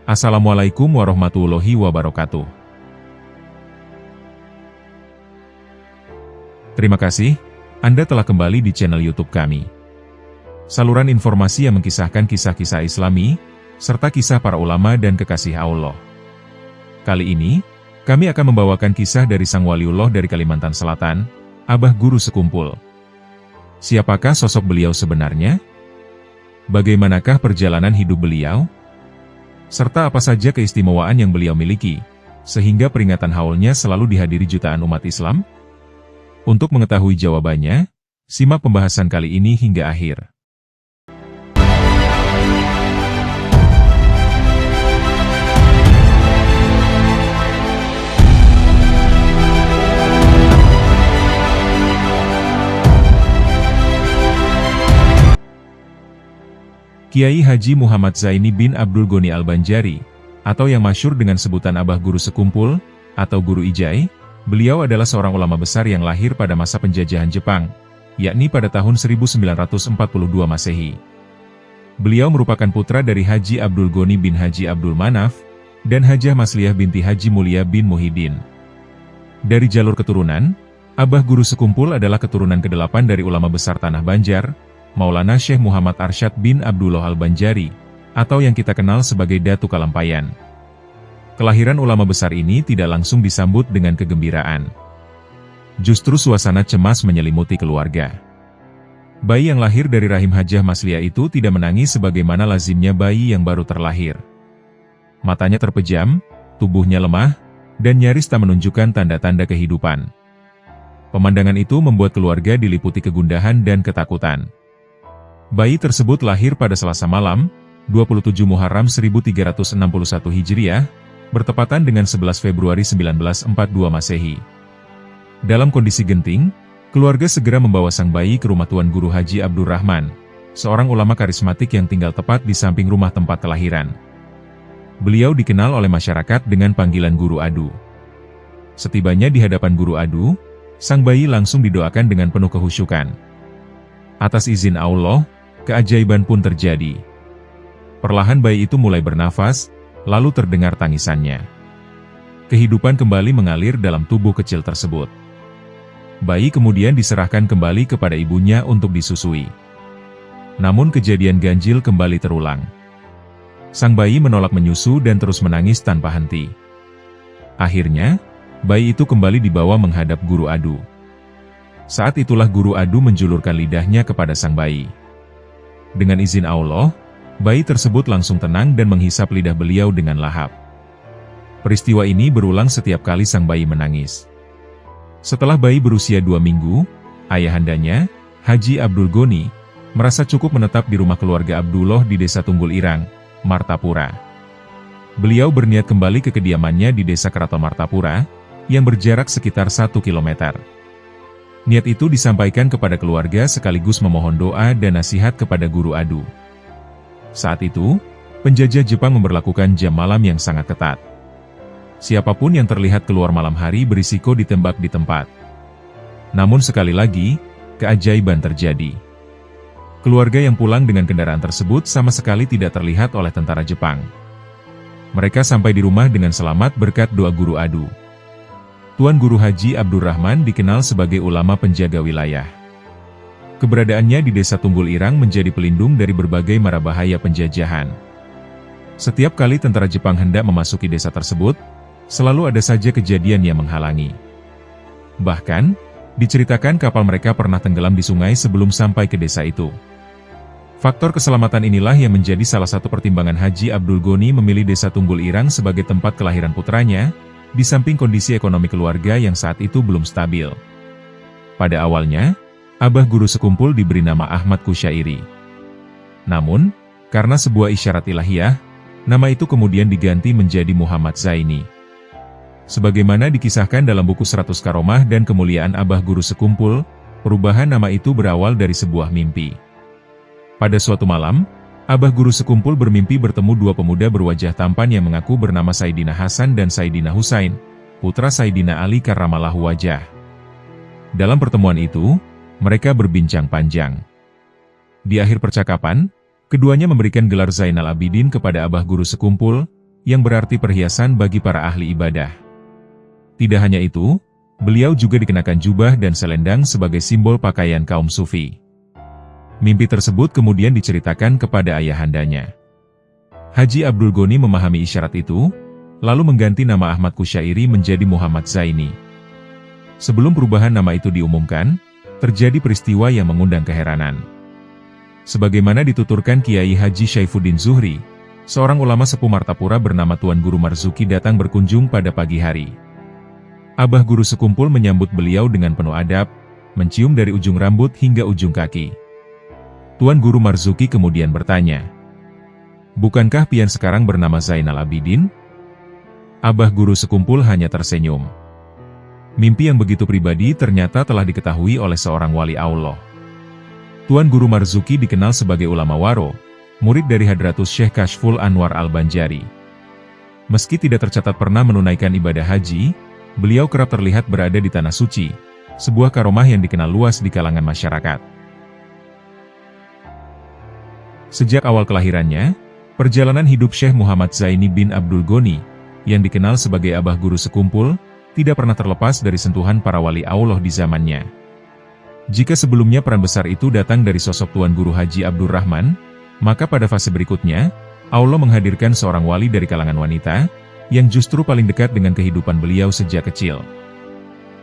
Assalamualaikum warahmatullahi wabarakatuh. Terima kasih, Anda telah kembali di channel YouTube kami. Saluran informasi yang mengkisahkan kisah-kisah Islami, serta kisah para ulama dan kekasih Allah. Kali ini, kami akan membawakan kisah dari Sang Waliullah dari Kalimantan Selatan, Abah Guru Sekumpul. Siapakah sosok beliau sebenarnya? Bagaimanakah perjalanan hidup beliau? Serta apa saja keistimewaan yang beliau miliki, sehingga peringatan haulnya selalu dihadiri jutaan umat Islam? Untuk mengetahui jawabannya, simak pembahasan kali ini hingga akhir. Kiai Haji Muhammad Zaini bin Abdul Ghani Al-Banjari, atau yang masyhur dengan sebutan Abah Guru Sekumpul, atau Guru Ijai, beliau adalah seorang ulama besar yang lahir pada masa penjajahan Jepang, yakni pada tahun 1942 Masehi. Beliau merupakan putra dari Haji Abdul Ghani bin Haji Abdul Manaf, dan Hajah Masliyah binti Haji Mulia bin Muhyiddin. Dari jalur keturunan, Abah Guru Sekumpul adalah keturunan ke-8 dari ulama besar Tanah Banjar, Maulana Syekh Muhammad Arsyad bin Abdullah Al-Banjari, atau yang kita kenal sebagai Datu Kalampayan. Kelahiran ulama besar ini tidak langsung disambut dengan kegembiraan. Justru suasana cemas menyelimuti keluarga. Bayi yang lahir dari rahim Hajah Masliyah itu tidak menangis sebagaimana lazimnya bayi yang baru terlahir. Matanya terpejam, tubuhnya lemah, dan nyaris tak menunjukkan tanda-tanda kehidupan. Pemandangan itu membuat keluarga diliputi kegundahan dan ketakutan. Bayi tersebut lahir pada Selasa malam, 27 Muharram 1361 Hijriah, bertepatan dengan 11 Februari 1942 Masehi. Dalam kondisi genting, keluarga segera membawa sang bayi ke rumah Tuan Guru Haji Abdur Rahman, seorang ulama karismatik yang tinggal tepat di samping rumah tempat kelahiran. Beliau dikenal oleh masyarakat dengan panggilan Guru Adu. Setibanya di hadapan Guru Adu, sang bayi langsung didoakan dengan penuh kehusyukan. Atas izin Allah, keajaiban pun terjadi. Perlahan bayi itu mulai bernafas, lalu terdengar tangisannya. Kehidupan kembali mengalir dalam tubuh kecil tersebut. Bayi kemudian diserahkan kembali kepada ibunya untuk disusui. Namun kejadian ganjil kembali terulang. Sang bayi menolak menyusu dan terus menangis tanpa henti. Akhirnya, bayi itu kembali dibawa menghadap Guru Adu. Saat itulah Guru Adu menjulurkan lidahnya kepada sang bayi. Dengan izin Allah, bayi tersebut langsung tenang dan menghisap lidah beliau dengan lahap. Peristiwa ini berulang setiap kali sang bayi menangis. Setelah bayi berusia 2 minggu, ayahandanya, Haji Abdul Ghani, merasa cukup menetap di rumah keluarga Abdullah di Desa Tunggul Irang, Martapura. Beliau berniat kembali ke kediamannya di Desa Keraton Martapura, yang berjarak sekitar 1 kilometer. Niat itu disampaikan kepada keluarga sekaligus memohon doa dan nasihat kepada Guru Adu. Saat itu, penjajah Jepang memberlakukan jam malam yang sangat ketat. Siapapun yang terlihat keluar malam hari berisiko ditembak di tempat. Namun sekali lagi, keajaiban terjadi. Keluarga yang pulang dengan kendaraan tersebut sama sekali tidak terlihat oleh tentara Jepang. Mereka sampai di rumah dengan selamat berkat doa Guru Adu. Tuan Guru Haji Abdur Rahman dikenal sebagai ulama penjaga wilayah. Keberadaannya di Desa Tunggul Irang menjadi pelindung dari berbagai mara bahaya penjajahan. Setiap kali tentara Jepang hendak memasuki desa tersebut, selalu ada saja kejadian yang menghalangi. Bahkan, diceritakan kapal mereka pernah tenggelam di sungai sebelum sampai ke desa itu. Faktor keselamatan inilah yang menjadi salah satu pertimbangan Haji Abdul Ghani memilih Desa Tunggul Irang sebagai tempat kelahiran putranya, di samping kondisi ekonomi keluarga yang saat itu belum stabil. Pada awalnya, Abah Guru Sekumpul diberi nama Ahmad Kusyairi. Namun, karena sebuah isyarat ilahiyah, nama itu kemudian diganti menjadi Muhammad Zaini. Sebagaimana dikisahkan dalam buku 100 Karomah dan Kemuliaan Abah Guru Sekumpul, perubahan nama itu berawal dari sebuah mimpi. Pada suatu malam, Abah Guru Sekumpul bermimpi bertemu dua pemuda berwajah tampan yang mengaku bernama Saidina Hasan dan Saidina Husain, putra Saidina Ali karramallahu wajah. Dalam pertemuan itu, mereka berbincang panjang. Di akhir percakapan, keduanya memberikan gelar Zainal Abidin kepada Abah Guru Sekumpul, yang berarti perhiasan bagi para ahli ibadah. Tidak hanya itu, beliau juga dikenakan jubah dan selendang sebagai simbol pakaian kaum sufi. Mimpi tersebut kemudian diceritakan kepada ayahandanya. Haji Abdul Ghani memahami isyarat itu, lalu mengganti nama Ahmad Kusyairi menjadi Muhammad Zaini. Sebelum perubahan nama itu diumumkan, terjadi peristiwa yang mengundang keheranan. Sebagaimana dituturkan Kiai Haji Syaifuddin Zuhri, seorang ulama sepuh Martapura bernama Tuan Guru Marzuki datang berkunjung pada pagi hari. Abah Guru sekumpul menyambut beliau dengan penuh adab, mencium dari ujung rambut hingga ujung kaki. Tuan Guru Marzuki kemudian bertanya, "Bukankah pian sekarang bernama Zainal Abidin?" Abah Guru sekumpul hanya tersenyum. Mimpi yang begitu pribadi ternyata telah diketahui oleh seorang wali Allah. Tuan Guru Marzuki dikenal sebagai ulama waro, murid dari Hadratus Syekh Kashful Anwar Al-Banjari. Meski tidak tercatat pernah menunaikan ibadah haji, beliau kerap terlihat berada di Tanah Suci, sebuah karomah yang dikenal luas di kalangan masyarakat. Sejak awal kelahirannya, perjalanan hidup Syekh Muhammad Zaini bin Abdul Ghani, yang dikenal sebagai Abah Guru sekumpul, tidak pernah terlepas dari sentuhan para wali Allah di zamannya. Jika sebelumnya peran besar itu datang dari sosok Tuan Guru Haji Abdur Rahman, maka pada fase berikutnya, Allah menghadirkan seorang wali dari kalangan wanita, yang justru paling dekat dengan kehidupan beliau sejak kecil.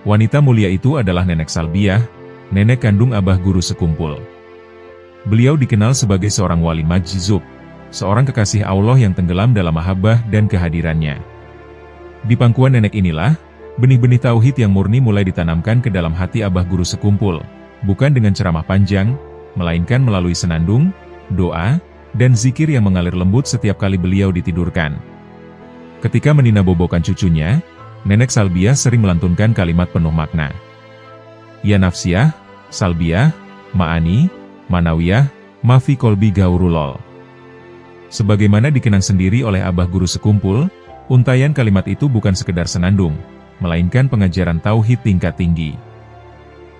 Wanita mulia itu adalah Nenek Salbiah, nenek kandung Abah Guru sekumpul. Beliau dikenal sebagai seorang wali majzub, seorang kekasih Allah yang tenggelam dalam mahabbah dan kehadirannya. Di pangkuan nenek inilah, benih-benih tauhid yang murni mulai ditanamkan ke dalam hati Abah Guru sekumpul, bukan dengan ceramah panjang, melainkan melalui senandung, doa, dan zikir yang mengalir lembut setiap kali beliau ditidurkan. Ketika meninabobokan cucunya, Nenek Salbiah sering melantunkan kalimat penuh makna. Ya nafsiyah, Salbiah, ma'ani, manawiyah, mafi kolbi gaurulol. Sebagaimana dikenang sendiri oleh Abah Guru sekumpul, untayan kalimat itu bukan sekedar senandung, melainkan pengajaran tauhid tingkat tinggi.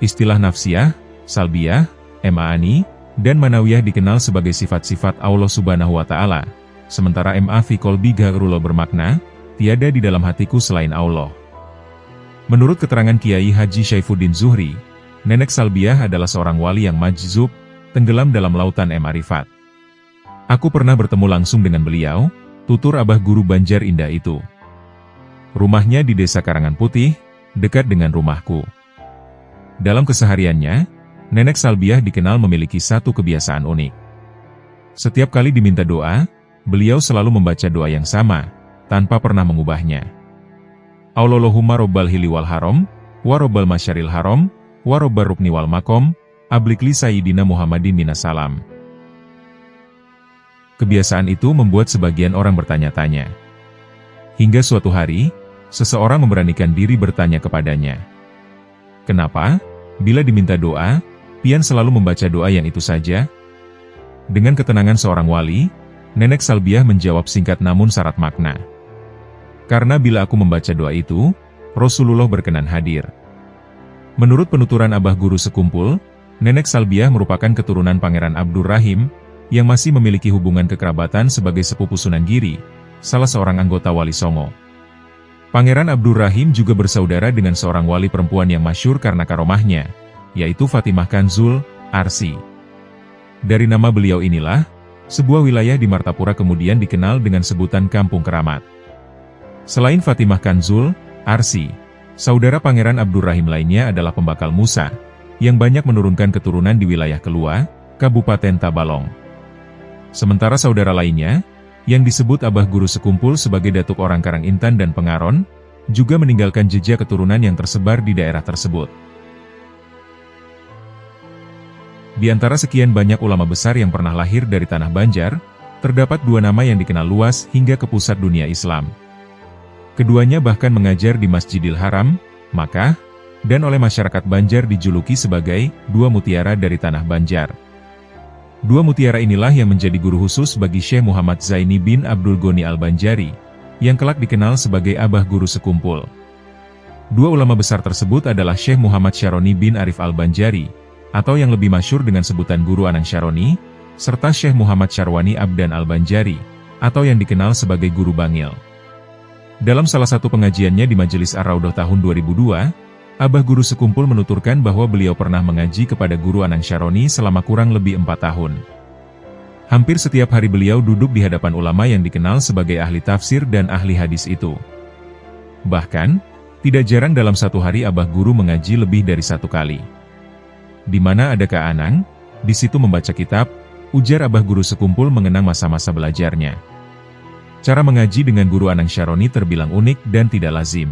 Istilah nafsiyah, salbiyah, ma'ani, dan manawiyah dikenal sebagai sifat-sifat Allah Subhanahu wa Ta'ala, sementara mafi kolbi gaurulol bermakna, tiada di dalam hatiku selain Allah. Menurut keterangan Kiai Haji Syaifuddin Zuhri, Nenek Salbiah adalah seorang wali yang majzub, tenggelam dalam lautan ma'rifat. Aku pernah bertemu langsung dengan beliau, tutur Abah Guru Banjar Indah itu. Rumahnya di Desa Karangan Putih, dekat dengan rumahku. Dalam kesehariannya, Nenek Salbiah dikenal memiliki satu kebiasaan unik. Setiap kali diminta doa, beliau selalu membaca doa yang sama, tanpa pernah mengubahnya. Allahumma robbal hili wal haram, wa robbal masyaril haram, wa robbar rukni wal makom, ablikli sayyidina Muhammadin minas salam. Kebiasaan itu membuat sebagian orang bertanya-tanya. Hingga suatu hari, seseorang memberanikan diri bertanya kepadanya. Kenapa, bila diminta doa, pian selalu membaca doa yang itu saja? Dengan ketenangan seorang wali, Nenek Salbiah menjawab singkat namun syarat makna. Karena bila aku membaca doa itu, Rasulullah berkenan hadir. Menurut penuturan Abah Guru sekumpul, Nenek Salbiah merupakan keturunan Pangeran Abdur Rahim, yang masih memiliki hubungan kekerabatan sebagai sepupu Sunan Giri, salah seorang anggota Wali Songo. Pangeran Abdur Rahim juga bersaudara dengan seorang wali perempuan yang masyhur karena karomahnya, yaitu Fatimah Kanzul, Arsi. Dari nama beliau inilah, sebuah wilayah di Martapura kemudian dikenal dengan sebutan Kampung Keramat. Selain Fatimah Kanzul, Arsi, saudara Pangeran Abdur Rahim lainnya adalah pembakal Musa, yang banyak menurunkan keturunan di wilayah Kelua, Kabupaten Tabalong. Sementara saudara lainnya, yang disebut Abah Guru sekumpul sebagai datuk orang Karang Intan dan Pengaron, juga meninggalkan jejak keturunan yang tersebar di daerah tersebut. Di antara sekian banyak ulama besar yang pernah lahir dari Tanah Banjar, terdapat dua nama yang dikenal luas hingga ke pusat dunia Islam. Keduanya bahkan mengajar di Masjidil Haram, Makkah, dan oleh masyarakat Banjar dijuluki sebagai dua mutiara dari Tanah Banjar. Dua mutiara inilah yang menjadi guru khusus bagi Syekh Muhammad Zaini bin Abdul Ghani Al-Banjari, yang kelak dikenal sebagai Abah Guru sekumpul. Dua ulama besar tersebut adalah Syekh Muhammad Syaroni bin Arif Al-Banjari, atau yang lebih masyhur dengan sebutan Guru Anang Syaroni, serta Syekh Muhammad Syarwani Abdan Al-Banjari, atau yang dikenal sebagai Guru Bangil. Dalam salah satu pengajiannya di Majelis Ar-Raudhah tahun 2002, Abah Guru Sekumpul menuturkan bahwa beliau pernah mengaji kepada Guru Anang Syaroni selama kurang lebih 4 tahun. Hampir setiap hari beliau duduk di hadapan ulama yang dikenal sebagai ahli tafsir dan ahli hadis itu. Bahkan, tidak jarang dalam satu hari Abah Guru mengaji lebih dari 1 kali. Di mana ada Kak Anang, di situ membaca kitab, ujar Abah Guru Sekumpul mengenang masa-masa belajarnya. Cara mengaji dengan Guru Anang Syaroni terbilang unik dan tidak lazim.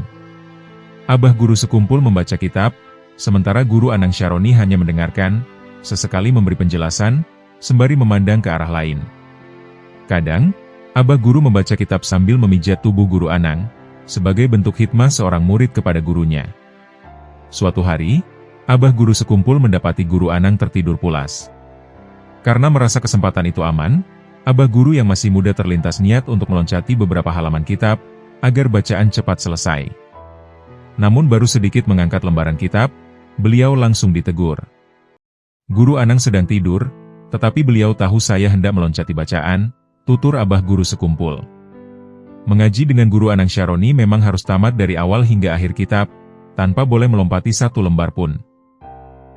Abah Guru Sekumpul membaca kitab, sementara Guru Anang Syaroni hanya mendengarkan, sesekali memberi penjelasan, sembari memandang ke arah lain. Kadang, Abah Guru membaca kitab sambil memijat tubuh Guru Anang, sebagai bentuk khidmah seorang murid kepada gurunya. Suatu hari, Abah Guru Sekumpul mendapati Guru Anang tertidur pulas. Karena merasa kesempatan itu aman, Abah Guru yang masih muda terlintas niat untuk meloncati beberapa halaman kitab, agar bacaan cepat selesai. Namun baru sedikit mengangkat lembaran kitab, beliau langsung ditegur. Guru Anang sedang tidur, tetapi beliau tahu saya hendak meloncati bacaan, tutur Abah Guru Sekumpul. Mengaji dengan Guru Anang Syaroni memang harus tamat dari awal hingga akhir kitab, tanpa boleh melompati 1 lembar pun.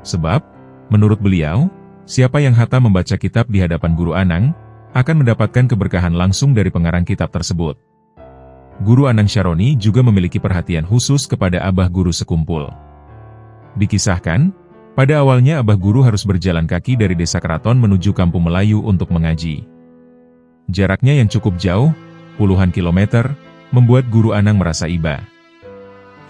Sebab, menurut beliau, siapa yang hatam membaca kitab di hadapan Guru Anang, akan mendapatkan keberkahan langsung dari pengarang kitab tersebut. Guru Anang Syaroni juga memiliki perhatian khusus kepada Abah Guru Sekumpul. Dikisahkan, pada awalnya Abah Guru harus berjalan kaki dari desa Keraton menuju Kampung Melayu untuk mengaji. Jaraknya yang cukup jauh, puluhan kilometer, membuat Guru Anang merasa iba.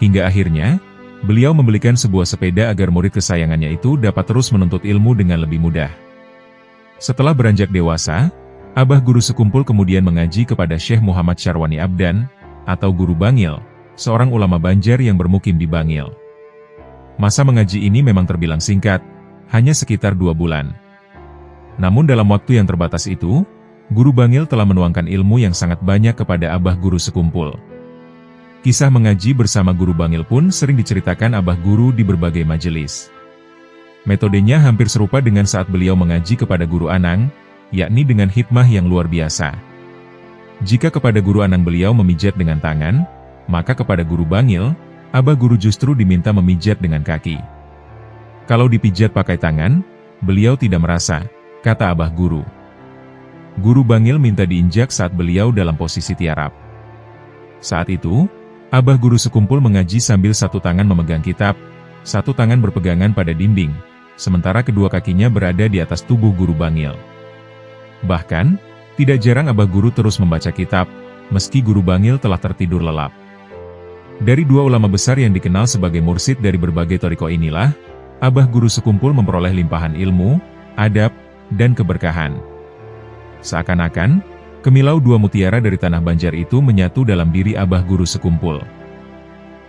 Hingga akhirnya, beliau membelikan sebuah sepeda agar murid kesayangannya itu dapat terus menuntut ilmu dengan lebih mudah. Setelah beranjak dewasa, Abah Guru Sekumpul kemudian mengaji kepada Syekh Muhammad Syarwani Abdan, atau Guru Bangil, seorang ulama Banjar yang bermukim di Bangil. Masa mengaji ini memang terbilang singkat, hanya sekitar 2 bulan. Namun dalam waktu yang terbatas itu, Guru Bangil telah menuangkan ilmu yang sangat banyak kepada Abah Guru Sekumpul. Kisah mengaji bersama Guru Bangil pun sering diceritakan Abah Guru di berbagai majelis. Metodenya hampir serupa dengan saat beliau mengaji kepada Guru Anang, yakni dengan hikmah yang luar biasa. Jika kepada Guru Anang beliau memijat dengan tangan, maka kepada Guru Bangil, Abah Guru justru diminta memijat dengan kaki. Kalau dipijat pakai tangan, beliau tidak merasa, kata Abah Guru. Guru Bangil minta diinjak saat beliau dalam posisi tiarap. Saat itu, Abah Guru Sekumpul mengaji sambil 1 tangan memegang kitab, 1 tangan berpegangan pada dinding, sementara kedua kakinya berada di atas tubuh Guru Bangil. Bahkan, tidak jarang Abah Guru terus membaca kitab, meski Guru Bangil telah tertidur lelap. Dari 2 ulama besar yang dikenal sebagai mursyid dari berbagai thariqah inilah, Abah Guru Sekumpul memperoleh limpahan ilmu, adab, dan keberkahan. Seakan-akan, kemilau 2 mutiara dari tanah Banjar itu menyatu dalam diri Abah Guru Sekumpul.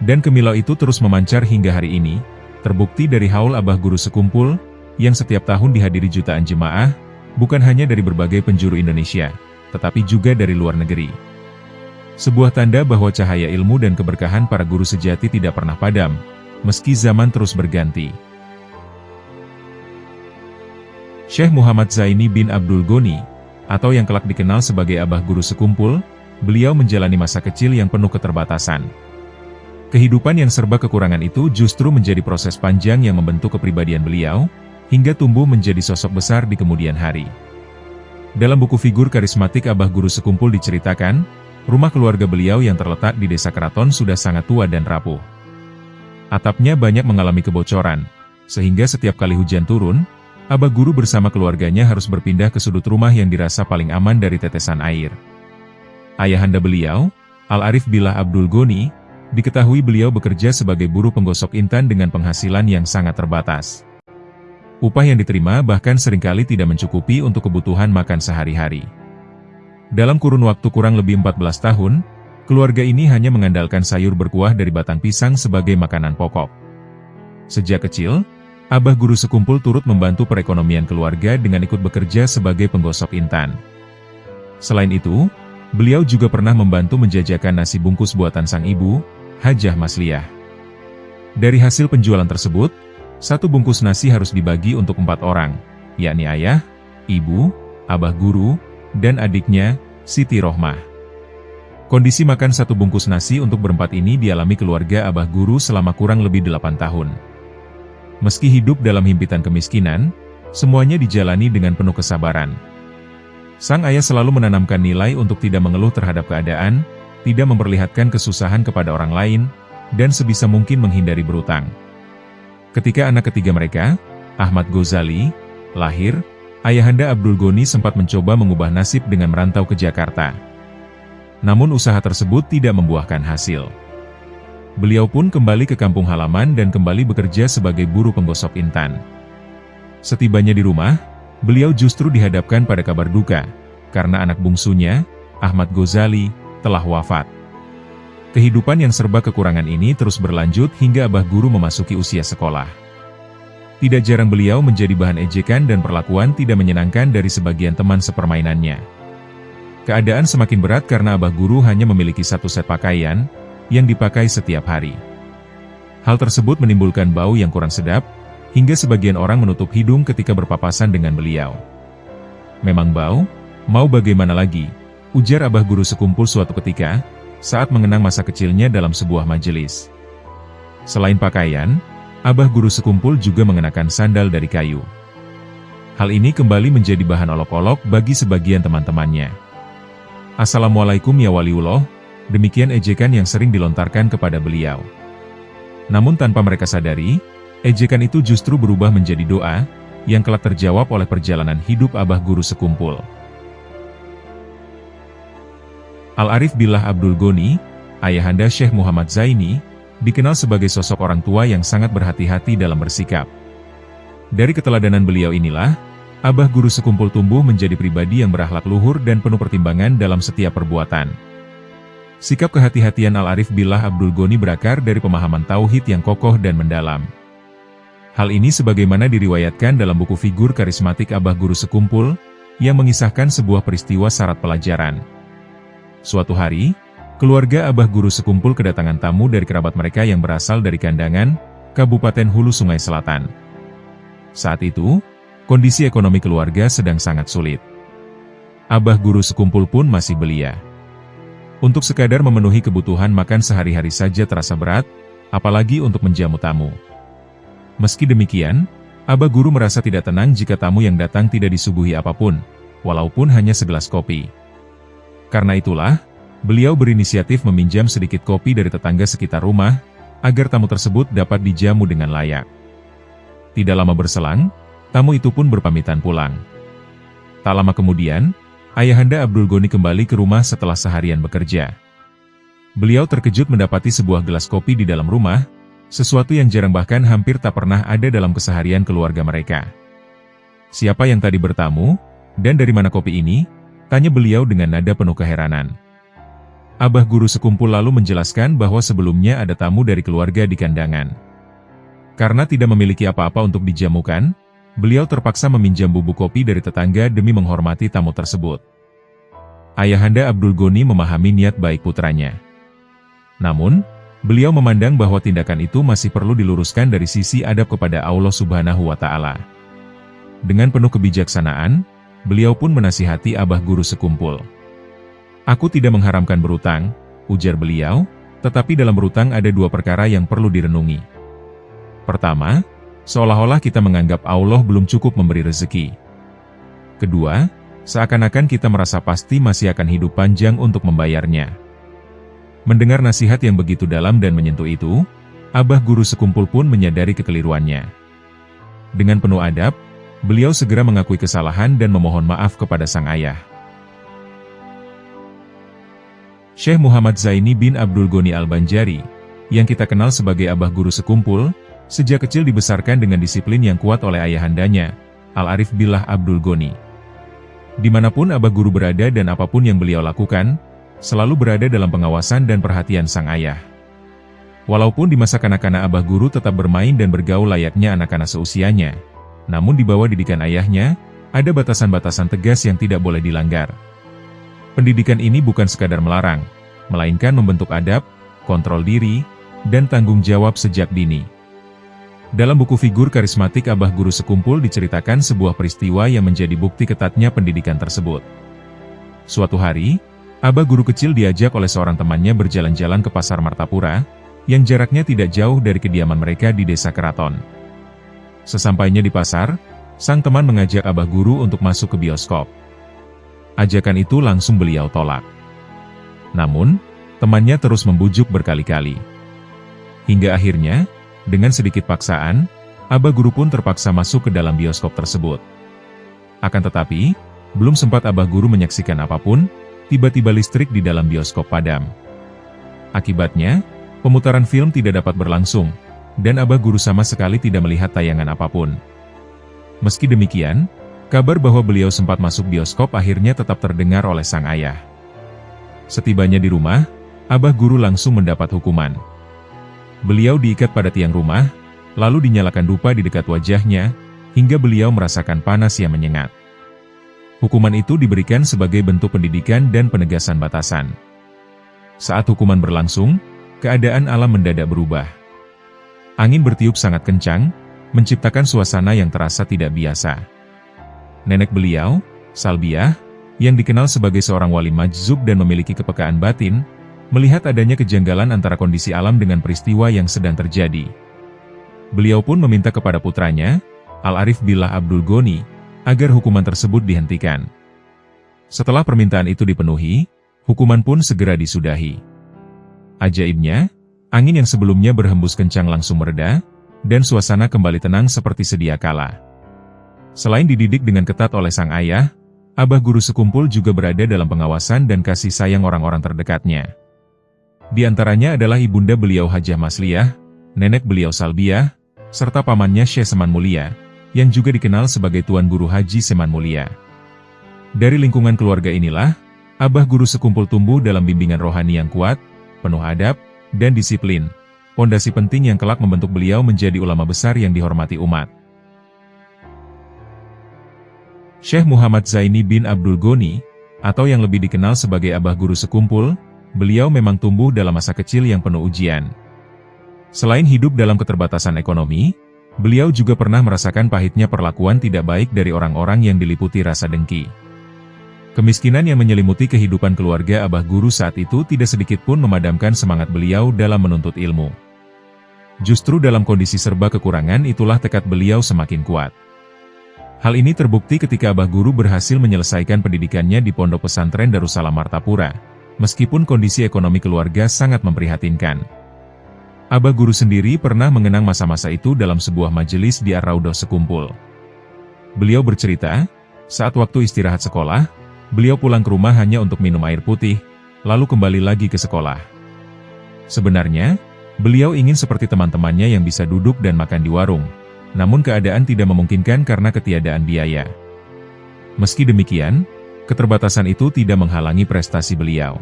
Dan kemilau itu terus memancar hingga hari ini, terbukti dari haul Abah Guru Sekumpul, yang setiap tahun dihadiri jutaan jemaah, bukan hanya dari berbagai penjuru Indonesia, tetapi juga dari luar negeri. Sebuah tanda bahwa cahaya ilmu dan keberkahan para guru sejati tidak pernah padam, meski zaman terus berganti. Syekh Muhammad Zaini bin Abdul Ghani, atau yang kelak dikenal sebagai Abah Guru Sekumpul, beliau menjalani masa kecil yang penuh keterbatasan. Kehidupan yang serba kekurangan itu justru menjadi proses panjang yang membentuk kepribadian beliau, hingga tumbuh menjadi sosok besar di kemudian hari. Dalam buku figur karismatik Abah Guru Sekumpul diceritakan, rumah keluarga beliau yang terletak di desa Keraton sudah sangat tua dan rapuh. Atapnya banyak mengalami kebocoran, sehingga setiap kali hujan turun, Abah Guru bersama keluarganya harus berpindah ke sudut rumah yang dirasa paling aman dari tetesan air. Ayahanda beliau, Al-Arif Billah Abdul Ghani, diketahui beliau bekerja sebagai buruh penggosok intan dengan penghasilan yang sangat terbatas. Upah yang diterima bahkan seringkali tidak mencukupi untuk kebutuhan makan sehari-hari. Dalam kurun waktu kurang lebih 14 tahun, keluarga ini hanya mengandalkan sayur berkuah dari batang pisang sebagai makanan pokok. Sejak kecil, Abah Guru Sekumpul turut membantu perekonomian keluarga dengan ikut bekerja sebagai penggosok intan. Selain itu, beliau juga pernah membantu menjajakan nasi bungkus buatan sang ibu, Hajah Masliyah. Dari hasil penjualan tersebut, 1 bungkus nasi harus dibagi untuk 4 orang, yakni ayah, ibu, Abah Guru, dan adiknya, Siti Rohmah. Kondisi makan satu bungkus nasi untuk berempat ini dialami keluarga Abah Guru selama kurang lebih 8 tahun. Meski hidup dalam himpitan kemiskinan, semuanya dijalani dengan penuh kesabaran. Sang ayah selalu menanamkan nilai untuk tidak mengeluh terhadap keadaan, tidak memperlihatkan kesusahan kepada orang lain, dan sebisa mungkin menghindari berutang. Ketika anak ketiga mereka, Ahmad Ghazali, lahir, Ayahanda Abdul Ghani sempat mencoba mengubah nasib dengan merantau ke Jakarta. Namun usaha tersebut tidak membuahkan hasil. Beliau pun kembali ke kampung halaman dan kembali bekerja sebagai buruh penggosok intan. Setibanya di rumah, beliau justru dihadapkan pada kabar duka, karena anak bungsunya, Ahmad Ghazali, telah wafat. Kehidupan yang serba kekurangan ini terus berlanjut hingga Abah Guru memasuki usia sekolah. Tidak jarang beliau menjadi bahan ejekan dan perlakuan tidak menyenangkan dari sebagian teman sepermainannya. Keadaan semakin berat karena Abah Guru hanya memiliki satu set pakaian, yang dipakai setiap hari. Hal tersebut menimbulkan bau yang kurang sedap, hingga sebagian orang menutup hidung ketika berpapasan dengan beliau. Memang bau, mau bagaimana lagi, ujar Abah Guru sekumpul suatu ketika, saat mengenang masa kecilnya dalam sebuah majelis. Selain pakaian, Abah Guru sekumpul juga mengenakan sandal dari kayu. Hal ini kembali menjadi bahan olok-olok bagi sebagian teman-temannya. Assalamualaikum ya waliullah, demikian ejekan yang sering dilontarkan kepada beliau. Namun tanpa mereka sadari, ejekan itu justru berubah menjadi doa, yang kelak terjawab oleh perjalanan hidup Abah Guru sekumpul. Al-Arif Billah Abdul Ghani, ayahanda Syekh Muhammad Zaini, dikenal sebagai sosok orang tua yang sangat berhati-hati dalam bersikap. Dari keteladanan beliau inilah, Abah Guru sekumpul tumbuh menjadi pribadi yang berakhlak luhur dan penuh pertimbangan dalam setiap perbuatan. Sikap kehati-hatian Al-Arif Billah Abdul Ghani berakar dari pemahaman tauhid yang kokoh dan mendalam. Hal ini sebagaimana diriwayatkan dalam buku Figur Karismatik Abah Guru Sekumpul, yang mengisahkan sebuah peristiwa syarat pelajaran. Suatu hari, keluarga Abah Guru Sekumpul kedatangan tamu dari kerabat mereka yang berasal dari Kandangan, Kabupaten Hulu Sungai Selatan. Saat itu, kondisi ekonomi keluarga sedang sangat sulit. Abah Guru Sekumpul pun masih belia. Untuk sekadar memenuhi kebutuhan makan sehari-hari saja terasa berat, apalagi untuk menjamu tamu. Meski demikian, Abah Guru merasa tidak tenang jika tamu yang datang tidak disuguhi apapun, walaupun hanya segelas kopi. Karena itulah, beliau berinisiatif meminjam sedikit kopi dari tetangga sekitar rumah, agar tamu tersebut dapat dijamu dengan layak. Tidak lama berselang, tamu itu pun berpamitan pulang. Tak lama kemudian, Ayahanda Abdul Ghani kembali ke rumah setelah seharian bekerja. Beliau terkejut mendapati sebuah gelas kopi di dalam rumah, sesuatu yang jarang bahkan hampir tak pernah ada dalam keseharian keluarga mereka. Siapa yang tadi bertamu, dan dari mana kopi ini? Tanya beliau dengan nada penuh keheranan. Abah Guru Sekumpul lalu menjelaskan bahwa sebelumnya ada tamu dari keluarga di Kandangan. Karena tidak memiliki apa-apa untuk dijamukan, beliau terpaksa meminjam bubuk kopi dari tetangga demi menghormati tamu tersebut. Ayahanda Abdul Ghani memahami niat baik putranya. Namun, beliau memandang bahwa tindakan itu masih perlu diluruskan dari sisi adab kepada Allah Subhanahu wa Ta'ala. Dengan penuh kebijaksanaan, beliau pun menasihati Abah Guru Sekumpul. Aku tidak mengharamkan berutang, ujar beliau, tetapi dalam berutang ada dua perkara yang perlu direnungi. Pertama, seolah-olah kita menganggap Allah belum cukup memberi rezeki. Kedua, seakan-akan kita merasa pasti masih akan hidup panjang untuk membayarnya. Mendengar nasihat yang begitu dalam dan menyentuh itu, Abah Guru Sekumpul pun menyadari kekeliruannya. Dengan penuh adab, beliau segera mengakui kesalahan dan memohon maaf kepada sang ayah. Syekh Muhammad Zaini bin Abdul Ghani Al-Banjari, yang kita kenal sebagai Abah Guru Sekumpul, sejak kecil dibesarkan dengan disiplin yang kuat oleh ayahandanya, Al-Arif Billah Abdul Ghani. Dimanapun Abah Guru berada dan apapun yang beliau lakukan, selalu berada dalam pengawasan dan perhatian sang ayah. Walaupun di masa kanak-kanak Abah Guru tetap bermain dan bergaul layaknya anak-anak seusianya, namun di bawah didikan ayahnya, ada batasan-batasan tegas yang tidak boleh dilanggar. Pendidikan ini bukan sekadar melarang, melainkan membentuk adab, kontrol diri, dan tanggung jawab sejak dini. Dalam buku Figur Karismatik Abah Guru Sekumpul diceritakan sebuah peristiwa yang menjadi bukti ketatnya pendidikan tersebut. Suatu hari, Abah guru kecil diajak oleh seorang temannya berjalan-jalan ke Pasar Martapura, yang jaraknya tidak jauh dari kediaman mereka di desa Keraton. Sesampainya di pasar, sang teman mengajak Abah guru untuk masuk ke bioskop. Ajakan itu langsung beliau tolak. Namun, temannya terus membujuk berkali-kali. Hingga akhirnya, dengan sedikit paksaan, Abah guru pun terpaksa masuk ke dalam bioskop tersebut. Akan tetapi, belum sempat Abah guru menyaksikan apapun, tiba-tiba listrik di dalam bioskop padam. Akibatnya, pemutaran film tidak dapat berlangsung, dan Abah guru sama sekali tidak melihat tayangan apapun. Meski demikian, kabar bahwa beliau sempat masuk bioskop akhirnya tetap terdengar oleh sang ayah. Setibanya di rumah, Abah guru langsung mendapat hukuman. Beliau diikat pada tiang rumah, lalu dinyalakan dupa di dekat wajahnya, hingga beliau merasakan panas yang menyengat. Hukuman itu diberikan sebagai bentuk pendidikan dan penegasan batasan. Saat hukuman berlangsung, keadaan alam mendadak berubah. Angin bertiup sangat kencang, menciptakan suasana yang terasa tidak biasa. Nenek beliau, Salbiah, yang dikenal sebagai seorang wali majzub dan memiliki kepekaan batin, melihat adanya kejanggalan antara kondisi alam dengan peristiwa yang sedang terjadi. Beliau pun meminta kepada putranya, Al-Arif Billah Abdul Ghani, agar hukuman tersebut dihentikan. Setelah permintaan itu dipenuhi, hukuman pun segera disudahi. Ajaibnya, angin yang sebelumnya berhembus kencang langsung mereda, dan suasana kembali tenang seperti sedia kala. Selain dididik dengan ketat oleh sang ayah, Abah guru sekumpul juga berada dalam pengawasan dan kasih sayang orang-orang terdekatnya. Di antaranya adalah ibunda beliau Hajah Masliyah, nenek beliau Salbiah, serta pamannya Syekh Seman Mulia, yang juga dikenal sebagai Tuan Guru Haji Seman Mulia. Dari lingkungan keluarga inilah, Abah guru sekumpul tumbuh dalam bimbingan rohani yang kuat, penuh adab, dan disiplin, pondasi penting yang kelak membentuk beliau menjadi ulama besar yang dihormati umat. Syekh Muhammad Zaini bin Abdul Ghani, atau yang lebih dikenal sebagai Abah guru sekumpul, beliau memang tumbuh dalam masa kecil yang penuh ujian. Selain hidup dalam keterbatasan ekonomi, beliau juga pernah merasakan pahitnya perlakuan tidak baik dari orang-orang yang diliputi rasa dengki. Kemiskinan yang menyelimuti kehidupan keluarga Abah guru saat itu tidak sedikit pun memadamkan semangat beliau dalam menuntut ilmu. Justru dalam kondisi serba kekurangan itulah tekad beliau semakin kuat. Hal ini terbukti ketika Abah guru berhasil menyelesaikan pendidikannya di Pondok Pesantren Darussalam Martapura, meskipun kondisi ekonomi keluarga sangat memprihatinkan. Abah guru sendiri pernah mengenang masa-masa itu dalam sebuah majelis di Ar-Raudhah Sekumpul. Beliau bercerita, saat waktu istirahat sekolah, beliau pulang ke rumah hanya untuk minum air putih, lalu kembali lagi ke sekolah. Sebenarnya, beliau ingin seperti teman-temannya yang bisa duduk dan makan di warung, namun keadaan tidak memungkinkan karena ketiadaan biaya. Meski demikian, keterbatasan itu tidak menghalangi prestasi beliau.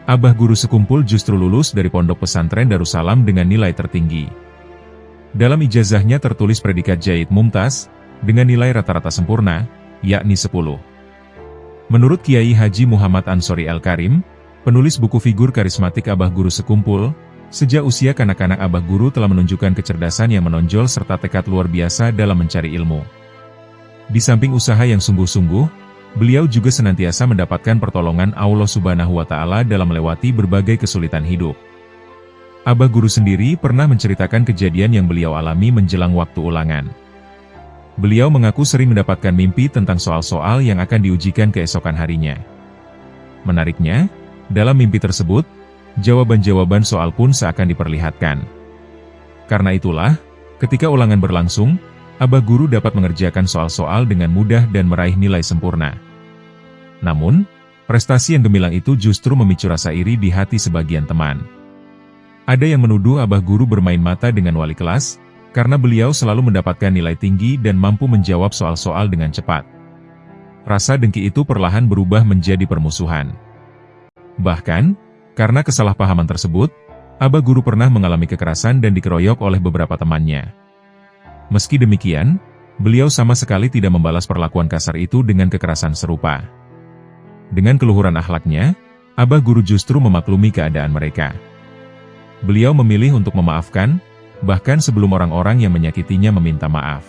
Abah guru sekumpul justru lulus dari Pondok Pesantren Darussalam dengan nilai tertinggi. Dalam ijazahnya tertulis predikat Jaid Mumtaz, dengan nilai rata-rata sempurna, yakni 10. Menurut Kiai Haji Muhammad Ansori Al-Karim, penulis buku figur karismatik Abah guru sekumpul, sejak usia kanak-kanak Abah guru telah menunjukkan kecerdasan yang menonjol serta tekad luar biasa dalam mencari ilmu. Di samping usaha yang sungguh-sungguh, beliau juga senantiasa mendapatkan pertolongan Allah Subhanahu wa Ta'ala dalam melewati berbagai kesulitan hidup. Abah guru sendiri pernah menceritakan kejadian yang beliau alami menjelang waktu ulangan. Beliau mengaku sering mendapatkan mimpi tentang soal-soal yang akan diujikan keesokan harinya. Menariknya, dalam mimpi tersebut, jawaban-jawaban soal pun seakan diperlihatkan. Karena itulah, ketika ulangan berlangsung, Abah guru dapat mengerjakan soal-soal dengan mudah dan meraih nilai sempurna. Namun, prestasi yang gemilang itu justru memicu rasa iri di hati sebagian teman. Ada yang menuduh Abah guru bermain mata dengan wali kelas, karena beliau selalu mendapatkan nilai tinggi dan mampu menjawab soal-soal dengan cepat. Rasa dengki itu perlahan berubah menjadi permusuhan. Bahkan, karena kesalahpahaman tersebut, Abah guru pernah mengalami kekerasan dan dikeroyok oleh beberapa temannya. Meski demikian, beliau sama sekali tidak membalas perlakuan kasar itu dengan kekerasan serupa. Dengan keluhuran akhlaknya, Abah guru justru memaklumi keadaan mereka. Beliau memilih untuk memaafkan, bahkan sebelum orang-orang yang menyakitinya meminta maaf.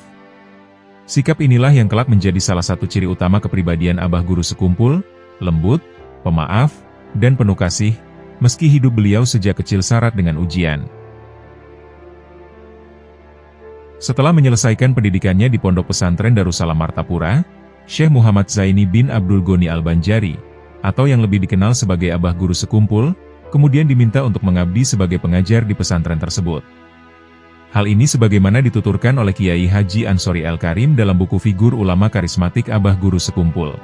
Sikap inilah yang kelak menjadi salah satu ciri utama kepribadian Abah guru sekumpul, lembut, pemaaf, dan penuh kasih, meski hidup beliau sejak kecil syarat dengan ujian. Setelah menyelesaikan pendidikannya di Pondok Pesantren Darussalam Martapura, Syekh Muhammad Zaini bin Abdul Ghani Al-Banjari, atau yang lebih dikenal sebagai Abah Guru Sekumpul, kemudian diminta untuk mengabdi sebagai pengajar di pesantren tersebut. Hal ini sebagaimana dituturkan oleh Kiai Haji Ansori Al-Karim dalam buku Figur Ulama Karismatik Abah Guru Sekumpul.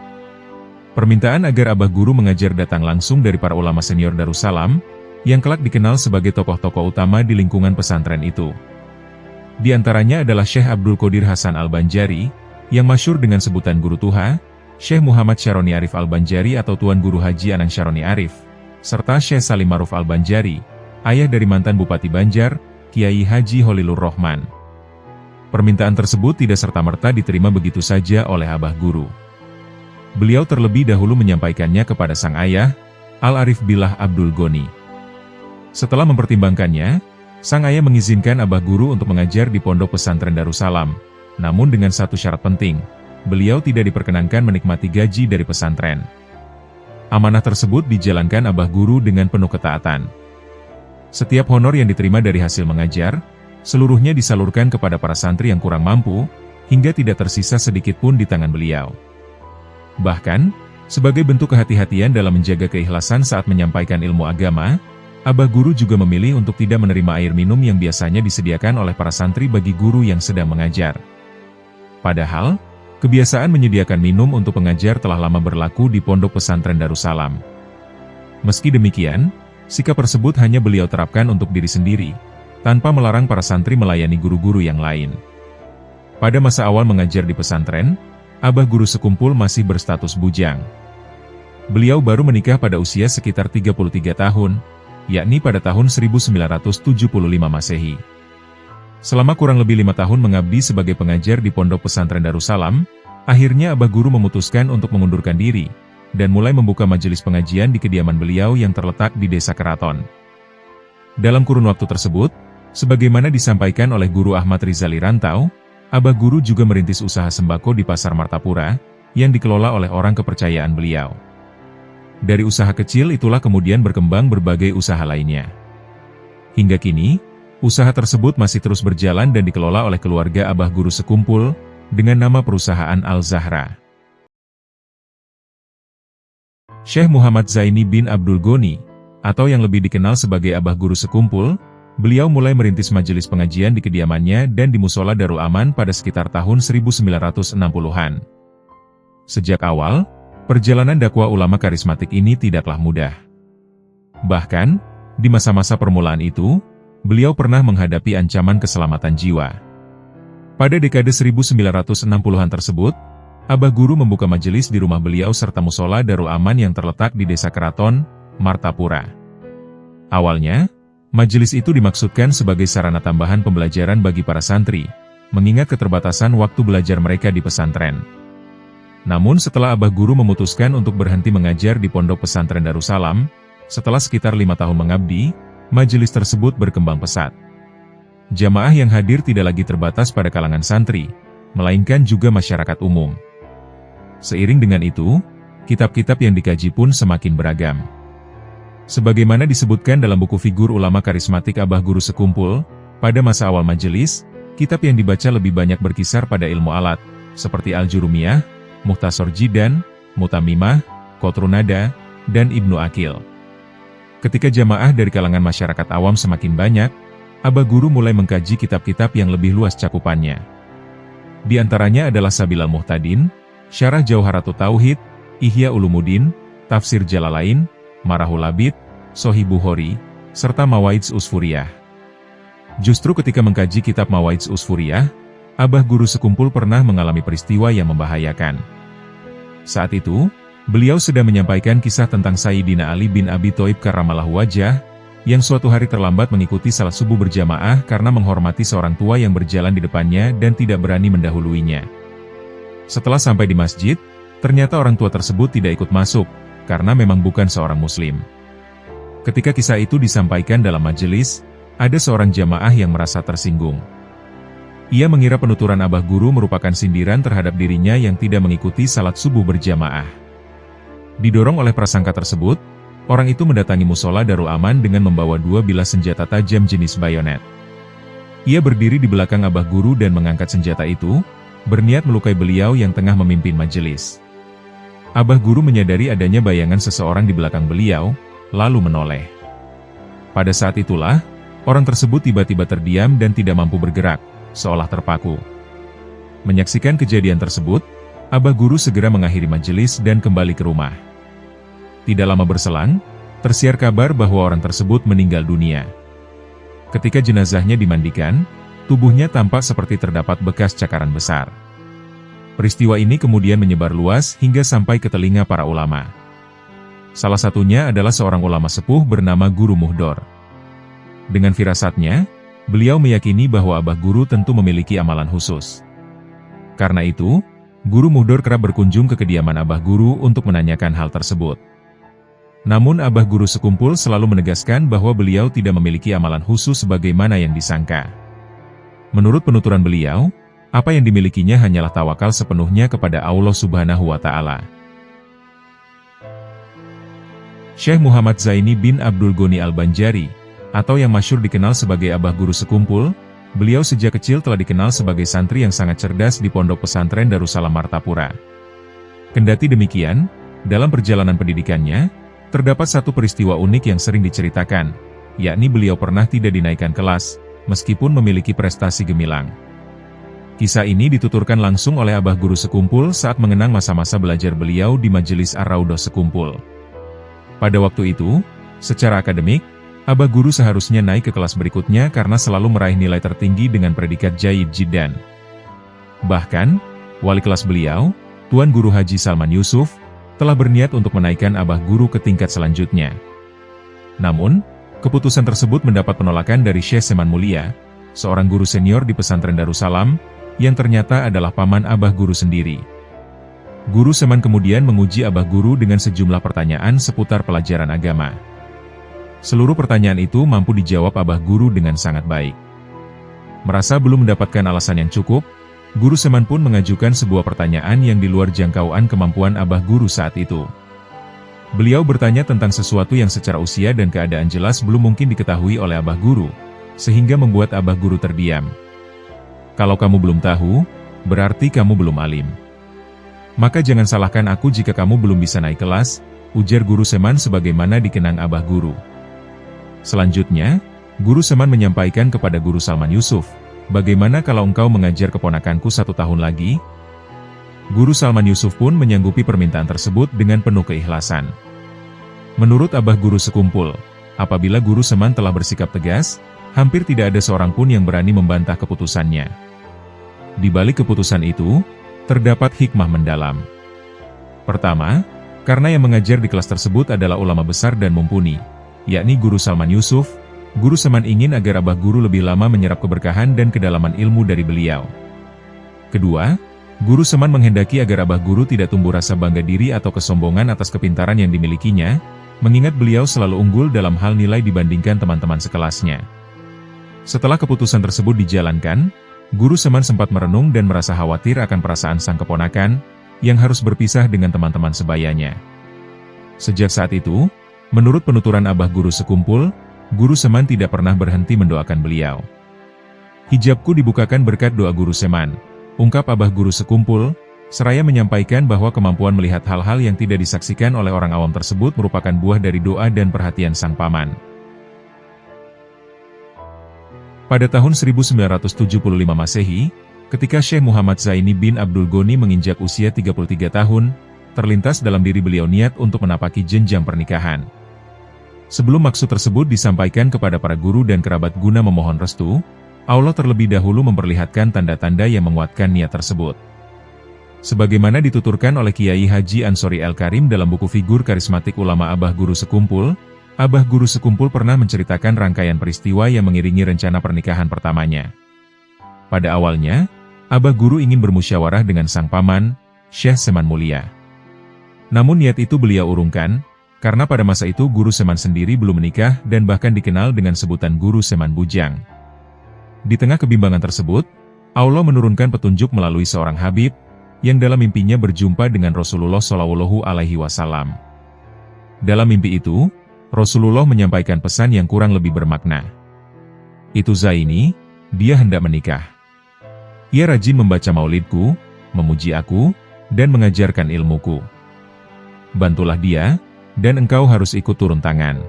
Permintaan agar Abah Guru mengajar datang langsung dari para ulama senior Darussalam, yang kelak dikenal sebagai tokoh-tokoh utama di lingkungan pesantren itu. Di antaranya adalah Syekh Abdul Qadir Hasan Al-Banjari, yang masyhur dengan sebutan Guru Tuha, Syekh Muhammad Syaroni Arif Al-Banjari atau Tuan Guru Haji Anang Syaroni Arif, serta Syekh Salim Maruf Al-Banjari, ayah dari mantan Bupati Banjar, Kiai Haji Holilur Rohman. Permintaan tersebut tidak serta-merta diterima begitu saja oleh Abah Guru. Beliau terlebih dahulu menyampaikannya kepada sang ayah, Al-Arif Billah Abdul Ghani. Setelah mempertimbangkannya, sang ayah mengizinkan Abah Guru untuk mengajar di Pondok Pesantren Darussalam, namun dengan satu syarat penting, beliau tidak diperkenankan menikmati gaji dari pesantren. Amanah tersebut dijalankan Abah Guru dengan penuh ketaatan. Setiap honor yang diterima dari hasil mengajar, seluruhnya disalurkan kepada para santri yang kurang mampu, hingga tidak tersisa sedikit pun di tangan beliau. Bahkan, sebagai bentuk kehati-hatian dalam menjaga keikhlasan saat menyampaikan ilmu agama, Abah Guru juga memilih untuk tidak menerima air minum yang biasanya disediakan oleh para santri bagi guru yang sedang mengajar. Padahal, kebiasaan menyediakan minum untuk pengajar telah lama berlaku di Pondok Pesantren Darussalam. Meski demikian, sikap tersebut hanya beliau terapkan untuk diri sendiri, tanpa melarang para santri melayani guru-guru yang lain. Pada masa awal mengajar di pesantren, Abah Guru Sekumpul masih berstatus bujang. Beliau baru menikah pada usia sekitar 33 tahun, yakni pada tahun 1975 Masehi. Selama kurang lebih 5 tahun mengabdi sebagai pengajar di Pondok Pesantren Darussalam, akhirnya Abah Guru memutuskan untuk mengundurkan diri, dan mulai membuka majelis pengajian di kediaman beliau yang terletak di Desa Keraton. Dalam kurun waktu tersebut, sebagaimana disampaikan oleh Guru Ahmad Rizali Rantau, Abah Guru juga merintis usaha sembako di Pasar Martapura, yang dikelola oleh orang kepercayaan beliau. Dari usaha kecil itulah kemudian berkembang berbagai usaha lainnya. Hingga kini, usaha tersebut masih terus berjalan dan dikelola oleh keluarga Abah Guru Sekumpul, dengan nama perusahaan Al-Zahra. Syekh Muhammad Zaini bin Abdul Ghani, atau yang lebih dikenal sebagai Abah Guru Sekumpul, beliau mulai merintis majelis pengajian di kediamannya dan di Musola Darul Aman pada sekitar tahun 1960-an. Sejak awal, perjalanan dakwah ulama karismatik ini tidaklah mudah. Bahkan, di masa-masa permulaan itu, beliau pernah menghadapi ancaman keselamatan jiwa. Pada dekade 1960-an tersebut, Abah Guru membuka majelis di rumah beliau serta Musola Darul Aman yang terletak di Desa Keraton, Martapura. Awalnya, majelis itu dimaksudkan sebagai sarana tambahan pembelajaran bagi para santri, mengingat keterbatasan waktu belajar mereka di pesantren. Namun setelah Abah Guru memutuskan untuk berhenti mengajar di Pondok Pesantren Darussalam, setelah sekitar 5 tahun mengabdi, majelis tersebut berkembang pesat. Jamaah yang hadir tidak lagi terbatas pada kalangan santri, melainkan juga masyarakat umum. Seiring dengan itu, kitab-kitab yang dikaji pun semakin beragam. Sebagaimana disebutkan dalam buku Figur Ulama Karismatik Abah Guru Sekumpul, pada masa awal majelis, kitab yang dibaca lebih banyak berkisar pada ilmu alat, seperti Al-Jurumiyah, Mukhtasar Jidan, Mutamimah, Qotrunada, dan Ibnu Aqil. Ketika jamaah dari kalangan masyarakat awam semakin banyak, Abah Guru mulai mengkaji kitab-kitab yang lebih luas cakupannya. Di antaranya adalah Sabilal Muhtadin, Syarah Jauharatut Tauhid, Ihya Ulumuddin, Tafsir Jalalain, Marahul Labid, Sohih Bukhari, serta Mawaidz Usfuriyah. Justru ketika mengkaji kitab Mawaidz Usfuriyah, Abah Guru Sekumpul pernah mengalami peristiwa yang membahayakan. Saat itu, beliau sedang menyampaikan kisah tentang Sayyidina Ali bin Abi Thalib karramallahu wajhah, yang suatu hari terlambat mengikuti salat subuh berjamaah karena menghormati seorang tua yang berjalan di depannya dan tidak berani mendahuluinya. Setelah sampai di masjid, ternyata orang tua tersebut tidak ikut masuk, karena memang bukan seorang muslim. Ketika kisah itu disampaikan dalam majelis, ada seorang jamaah yang merasa tersinggung. Ia mengira penuturan Abah Guru merupakan sindiran terhadap dirinya yang tidak mengikuti salat subuh berjamaah. Didorong oleh prasangka tersebut, orang itu mendatangi musola Darul Aman dengan membawa 2 bilah senjata tajam jenis bayonet. Ia berdiri di belakang Abah Guru dan mengangkat senjata itu, berniat melukai beliau yang tengah memimpin majelis. Abah Guru menyadari adanya bayangan seseorang di belakang beliau, lalu menoleh. Pada saat itulah, orang tersebut tiba-tiba terdiam dan tidak mampu bergerak, seolah terpaku. Menyaksikan kejadian tersebut, Abah Guru segera mengakhiri majelis dan kembali ke rumah. Tidak lama berselang, tersiar kabar bahwa orang tersebut meninggal dunia. Ketika jenazahnya dimandikan, tubuhnya tampak seperti terdapat bekas cakaran besar. Peristiwa ini kemudian menyebar luas hingga sampai ke telinga para ulama. Salah satunya adalah seorang ulama sepuh bernama Guru Muhdor. Dengan firasatnya, beliau meyakini bahwa Abah Guru tentu memiliki amalan khusus. Karena itu, Guru Muhdor kerap berkunjung ke kediaman Abah Guru untuk menanyakan hal tersebut. Namun Abah Guru Sekumpul selalu menegaskan bahwa beliau tidak memiliki amalan khusus sebagaimana yang disangka. Menurut penuturan beliau, apa yang dimilikinya hanyalah tawakal sepenuhnya kepada Allah Subhanahu wa Ta'ala. Syekh Muhammad Zaini bin Abdul Ghani Al-Banjari, atau yang masyhur dikenal sebagai Abah Guru Sekumpul, beliau sejak kecil telah dikenal sebagai santri yang sangat cerdas di Pondok Pesantren Darussalam Martapura. Kendati demikian, dalam perjalanan pendidikannya, terdapat satu peristiwa unik yang sering diceritakan, yakni beliau pernah tidak dinaikkan kelas, meskipun memiliki prestasi gemilang. Kisah ini dituturkan langsung oleh Abah Guru Sekumpul saat mengenang masa-masa belajar beliau di Majelis Ar-Raudhah Sekumpul. Pada waktu itu, secara akademik, Abah Guru seharusnya naik ke kelas berikutnya karena selalu meraih nilai tertinggi dengan predikat Jayyid Jiddan. Bahkan, wali kelas beliau, Tuan Guru Haji Salman Yusuf, telah berniat untuk menaikkan Abah Guru ke tingkat selanjutnya. Namun, keputusan tersebut mendapat penolakan dari Syekh Seman Mulia, seorang guru senior di pesantren Darussalam, yang ternyata adalah paman Abah Guru sendiri. Guru Seman kemudian menguji Abah Guru dengan sejumlah pertanyaan seputar pelajaran agama. Seluruh pertanyaan itu mampu dijawab Abah Guru dengan sangat baik. Merasa belum mendapatkan alasan yang cukup, Guru Seman pun mengajukan sebuah pertanyaan yang di luar jangkauan kemampuan Abah Guru saat itu. Beliau bertanya tentang sesuatu yang secara usia dan keadaan jelas belum mungkin diketahui oleh Abah Guru, sehingga membuat Abah Guru terdiam. Kalau kamu belum tahu, berarti kamu belum alim. Maka jangan salahkan aku jika kamu belum bisa naik kelas, ujar Guru Seman sebagaimana dikenang Abah Guru. Selanjutnya, Guru Seman menyampaikan kepada Guru Salman Yusuf, bagaimana kalau engkau mengajar keponakanku 1 tahun lagi? Guru Salman Yusuf pun menyanggupi permintaan tersebut dengan penuh keikhlasan. Menurut Abah Guru Sekumpul, apabila Guru Seman telah bersikap tegas, hampir tidak ada seorang pun yang berani membantah keputusannya. Di balik keputusan itu, terdapat hikmah mendalam. Pertama, karena yang mengajar di kelas tersebut adalah ulama besar dan mumpuni, yakni Guru Salman Yusuf, Guru Seman ingin agar Abah Guru lebih lama menyerap keberkahan dan kedalaman ilmu dari beliau. Kedua, Guru Seman menghendaki agar Abah Guru tidak tumbuh rasa bangga diri atau kesombongan atas kepintaran yang dimilikinya, mengingat beliau selalu unggul dalam hal nilai dibandingkan teman-teman sekelasnya. Setelah keputusan tersebut dijalankan, Guru Seman sempat merenung dan merasa khawatir akan perasaan sang keponakan, yang harus berpisah dengan teman-teman sebayanya. Sejak saat itu, menurut penuturan Abah Guru Sekumpul, Guru Seman tidak pernah berhenti mendoakan beliau. Hijabku dibukakan berkat doa Guru Seman, ungkap Abah Guru Sekumpul, seraya menyampaikan bahwa kemampuan melihat hal-hal yang tidak disaksikan oleh orang awam tersebut merupakan buah dari doa dan perhatian sang paman. Pada tahun 1975 Masehi, ketika Syekh Muhammad Zaini bin Abdul Ghani menginjak usia 33 tahun, terlintas dalam diri beliau niat untuk menapaki jenjang pernikahan. Sebelum maksud tersebut disampaikan kepada para guru dan kerabat guna memohon restu, Allah terlebih dahulu memperlihatkan tanda-tanda yang menguatkan niat tersebut. Sebagaimana dituturkan oleh Kiai Haji Ansori El-Karim dalam buku Figur Karismatik Ulama Abah Guru Sekumpul, Abah Guru Sekumpul pernah menceritakan rangkaian peristiwa yang mengiringi rencana pernikahan pertamanya. Pada awalnya, Abah Guru ingin bermusyawarah dengan sang paman, Syekh Seman Mulia. Namun niat itu beliau urungkan, karena pada masa itu Guru Seman sendiri belum menikah dan bahkan dikenal dengan sebutan Guru Seman Bujang. Di tengah kebimbangan tersebut, Allah menurunkan petunjuk melalui seorang Habib, yang dalam mimpinya berjumpa dengan Rasulullah SAW. Dalam mimpi itu, Rasulullah menyampaikan pesan yang kurang lebih bermakna. Itu Zaini, dia hendak menikah. Ia rajin membaca maulidku, memuji aku, dan mengajarkan ilmuku. Bantulah dia, dan engkau harus ikut turun tangan.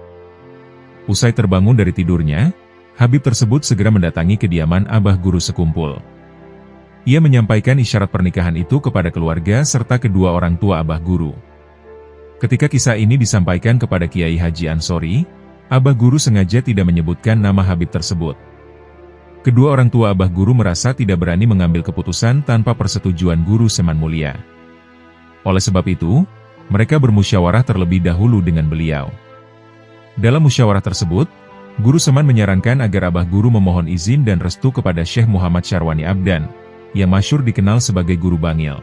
Usai terbangun dari tidurnya, Habib tersebut segera mendatangi kediaman abah guru sekumpul. Ia menyampaikan isyarat pernikahan itu kepada keluarga serta kedua orang tua abah guru. Ketika kisah ini disampaikan kepada Kiai Haji Ansori, abah guru sengaja tidak menyebutkan nama Habib tersebut. Kedua orang tua abah guru merasa tidak berani mengambil keputusan tanpa persetujuan Guru Seman Mulia. Oleh sebab itu, mereka bermusyawarah terlebih dahulu dengan beliau. Dalam musyawarah tersebut, Guru Seman menyarankan agar abah guru memohon izin dan restu kepada Syekh Muhammad Syarwani Abdan, yang masyhur dikenal sebagai Guru Bangil.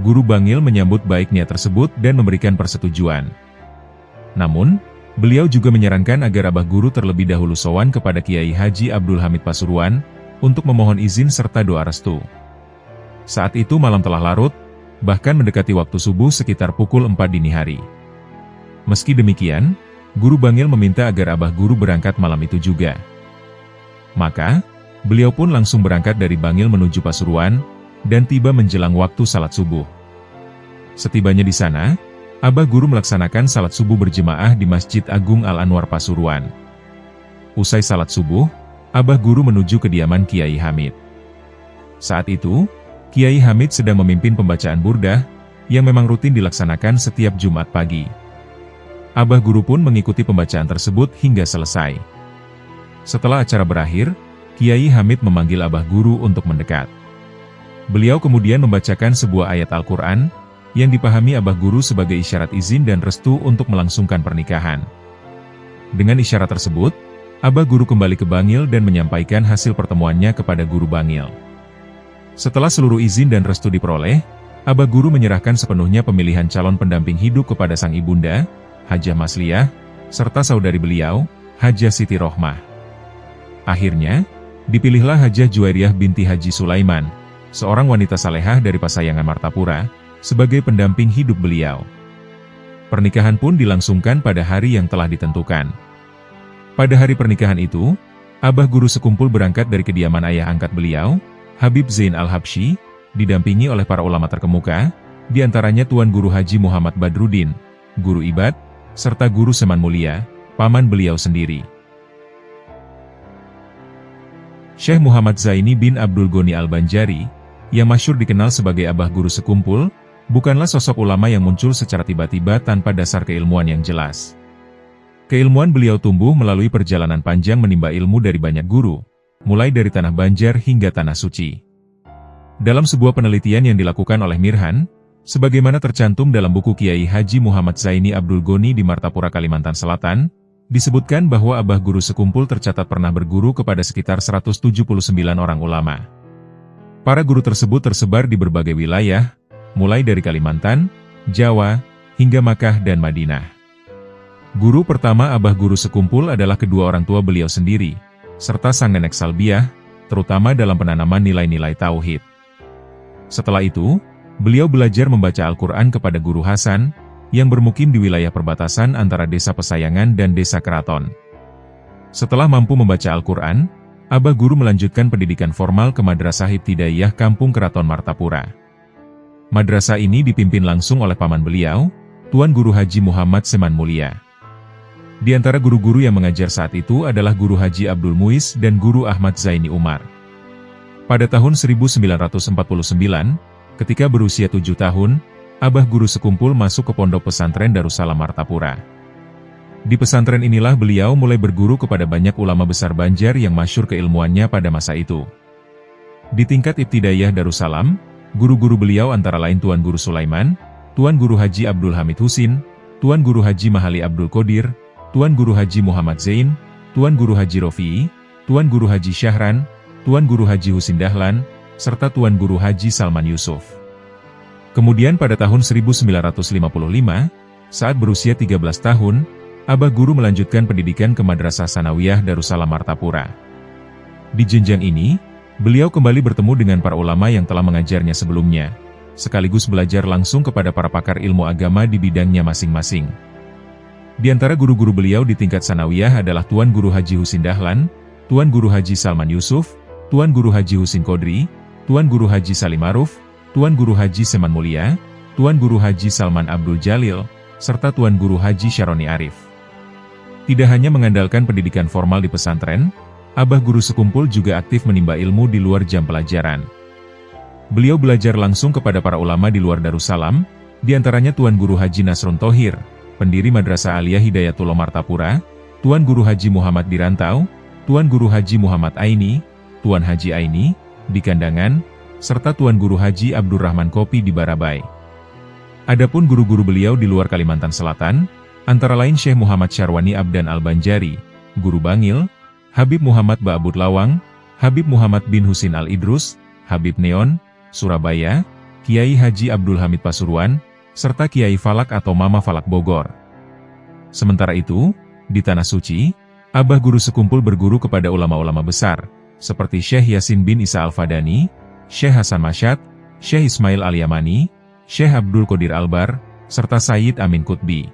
Guru Bangil menyambut baik niat tersebut dan memberikan persetujuan. Namun, beliau juga menyarankan agar abah guru terlebih dahulu sowan kepada Kiai Haji Abdul Hamid Pasuruan untuk memohon izin serta doa restu. Saat itu malam telah larut, bahkan mendekati waktu subuh sekitar pukul 4 dini hari. Meski demikian, Guru Bangil meminta agar abah guru berangkat malam itu juga. Maka, beliau pun langsung berangkat dari Bangil menuju Pasuruan, dan tiba menjelang waktu salat subuh. Setibanya di sana, abah guru melaksanakan salat subuh berjemaah di Masjid Agung Al-Anwar Pasuruan. Usai salat subuh, abah guru menuju kediaman Kiai Hamid. Saat itu, Kiai Hamid sedang memimpin pembacaan burdah, yang memang rutin dilaksanakan setiap Jumat pagi. Abah guru pun mengikuti pembacaan tersebut hingga selesai. Setelah acara berakhir, Kiai Hamid memanggil abah guru untuk mendekat. Beliau kemudian membacakan sebuah ayat Al-Quran, yang dipahami abah guru sebagai isyarat izin dan restu untuk melangsungkan pernikahan. Dengan isyarat tersebut, abah guru kembali ke Bangil dan menyampaikan hasil pertemuannya kepada Guru Bangil. Setelah seluruh izin dan restu diperoleh, abah guru menyerahkan sepenuhnya pemilihan calon pendamping hidup kepada sang ibunda, Hajah Masliyah, serta saudari beliau, Hajah Siti Rohmah. Akhirnya, dipilihlah Hajah Juwairiyah binti Haji Sulaiman, seorang wanita salehah dari Pasayangan Martapura, sebagai pendamping hidup beliau. Pernikahan pun dilangsungkan pada hari yang telah ditentukan. Pada hari pernikahan itu, abah guru sekumpul berangkat dari kediaman ayah angkat beliau, Habib Zain Al-Habsyi, didampingi oleh para ulama terkemuka, di antaranya Tuan Guru Haji Muhammad Badruddin, Guru Ibad, serta Guru Seman Mulia, paman beliau sendiri. Syekh Muhammad Zaini bin Abdul Ghani Al-Banjari, yang masyhur dikenal sebagai abah guru sekumpul, bukanlah sosok ulama yang muncul secara tiba-tiba tanpa dasar keilmuan yang jelas. Keilmuan beliau tumbuh melalui perjalanan panjang menimba ilmu dari banyak guru, mulai dari Tanah Banjar hingga Tanah Suci. Dalam sebuah penelitian yang dilakukan oleh Mirhan, sebagaimana tercantum dalam buku Kiai Haji Muhammad Zaini Abdul Ghani di Martapura, Kalimantan Selatan, disebutkan bahwa abah guru sekumpul tercatat pernah berguru kepada sekitar 179 orang ulama. Para guru tersebut tersebar di berbagai wilayah, mulai dari Kalimantan, Jawa, hingga Makkah dan Madinah. Guru pertama abah guru sekumpul adalah kedua orang tua beliau sendiri, serta sang nenek Salbiah, terutama dalam penanaman nilai-nilai tauhid. Setelah itu, beliau belajar membaca Al-Quran kepada Guru Hasan, yang bermukim di wilayah perbatasan antara Desa Pesayangan dan Desa Keraton. Setelah mampu membaca Al-Quran, abah guru melanjutkan pendidikan formal ke Madrasah Ibtidaiyah Kampung Keraton Martapura. Madrasah ini dipimpin langsung oleh paman beliau, Tuan Guru Haji Muhammad Seman Mulia. Di antara guru-guru yang mengajar saat itu adalah Guru Haji Abdul Muiz dan Guru Ahmad Zaini Umar. Pada tahun 1949, ketika berusia 7 tahun, abah guru sekumpul masuk ke pondok pesantren Darussalam Martapura. Di pesantren inilah beliau mulai berguru kepada banyak ulama besar Banjar yang masyhur keilmuannya pada masa itu. Di tingkat Ibtidaiyah Darussalam, guru-guru beliau antara lain Tuan Guru Sulaiman, Tuan Guru Haji Abdul Hamid Husin, Tuan Guru Haji Mahali Abdul Qadir, Tuan Guru Haji Muhammad Zain, Tuan Guru Haji Rofi'i, Tuan Guru Haji Syahran, Tuan Guru Haji Husin Dahlan, serta Tuan Guru Haji Salman Yusuf. Kemudian pada tahun 1955, saat berusia 13 tahun, abah guru melanjutkan pendidikan ke Madrasah Sanawiyah Darussalam Martapura. Di jenjang ini, beliau kembali bertemu dengan para ulama yang telah mengajarnya sebelumnya, sekaligus belajar langsung kepada para pakar ilmu agama di bidangnya masing-masing. Di antara guru-guru beliau di tingkat sanawiyah adalah Tuan Guru Haji Husin Dahlan, Tuan Guru Haji Salman Yusuf, Tuan Guru Haji Husin Qodri, Tuan Guru Haji Salim Aruf, Tuan Guru Haji Seman Mulia, Tuan Guru Haji Salman Abdul Jalil, serta Tuan Guru Haji Syaroni Arif. Tidak hanya mengandalkan pendidikan formal di pesantren, Abah Guru Sekumpul juga aktif menimba ilmu di luar jam pelajaran. Beliau belajar langsung kepada para ulama di luar Darussalam, di antaranya Tuan Guru Haji Nasrun Thohir, pendiri Madrasah Aliyah Hidayatullah Martapura, Tuan Guru Haji Muhammad di Rantau, Tuan Guru Haji Muhammad Aini, Tuan Haji Aini, di Kandangan, serta Tuan Guru Haji Abdurrahman Kopi di Barabai. Adapun guru-guru beliau di luar Kalimantan Selatan, antara lain Syekh Muhammad Syarwani Abdan Al-Banjari, Guru Bangil, Habib Muhammad Ba'abud Lawang, Habib Muhammad bin Husin Al-Idrus, Habib Neon, Surabaya, Kiai Haji Abdul Hamid Pasuruan, serta Kiai Falak atau Mama Falak Bogor. Sementara itu, di Tanah Suci, Abah Guru Sekumpul berguru kepada ulama-ulama besar, seperti Syekh Yasin bin Isa Al-Fadani, Syekh Hasan Masyad, Syekh Ismail Al-Yamani, Syekh Abdul Qadir Albar, serta Sayyid Amin Qutbi.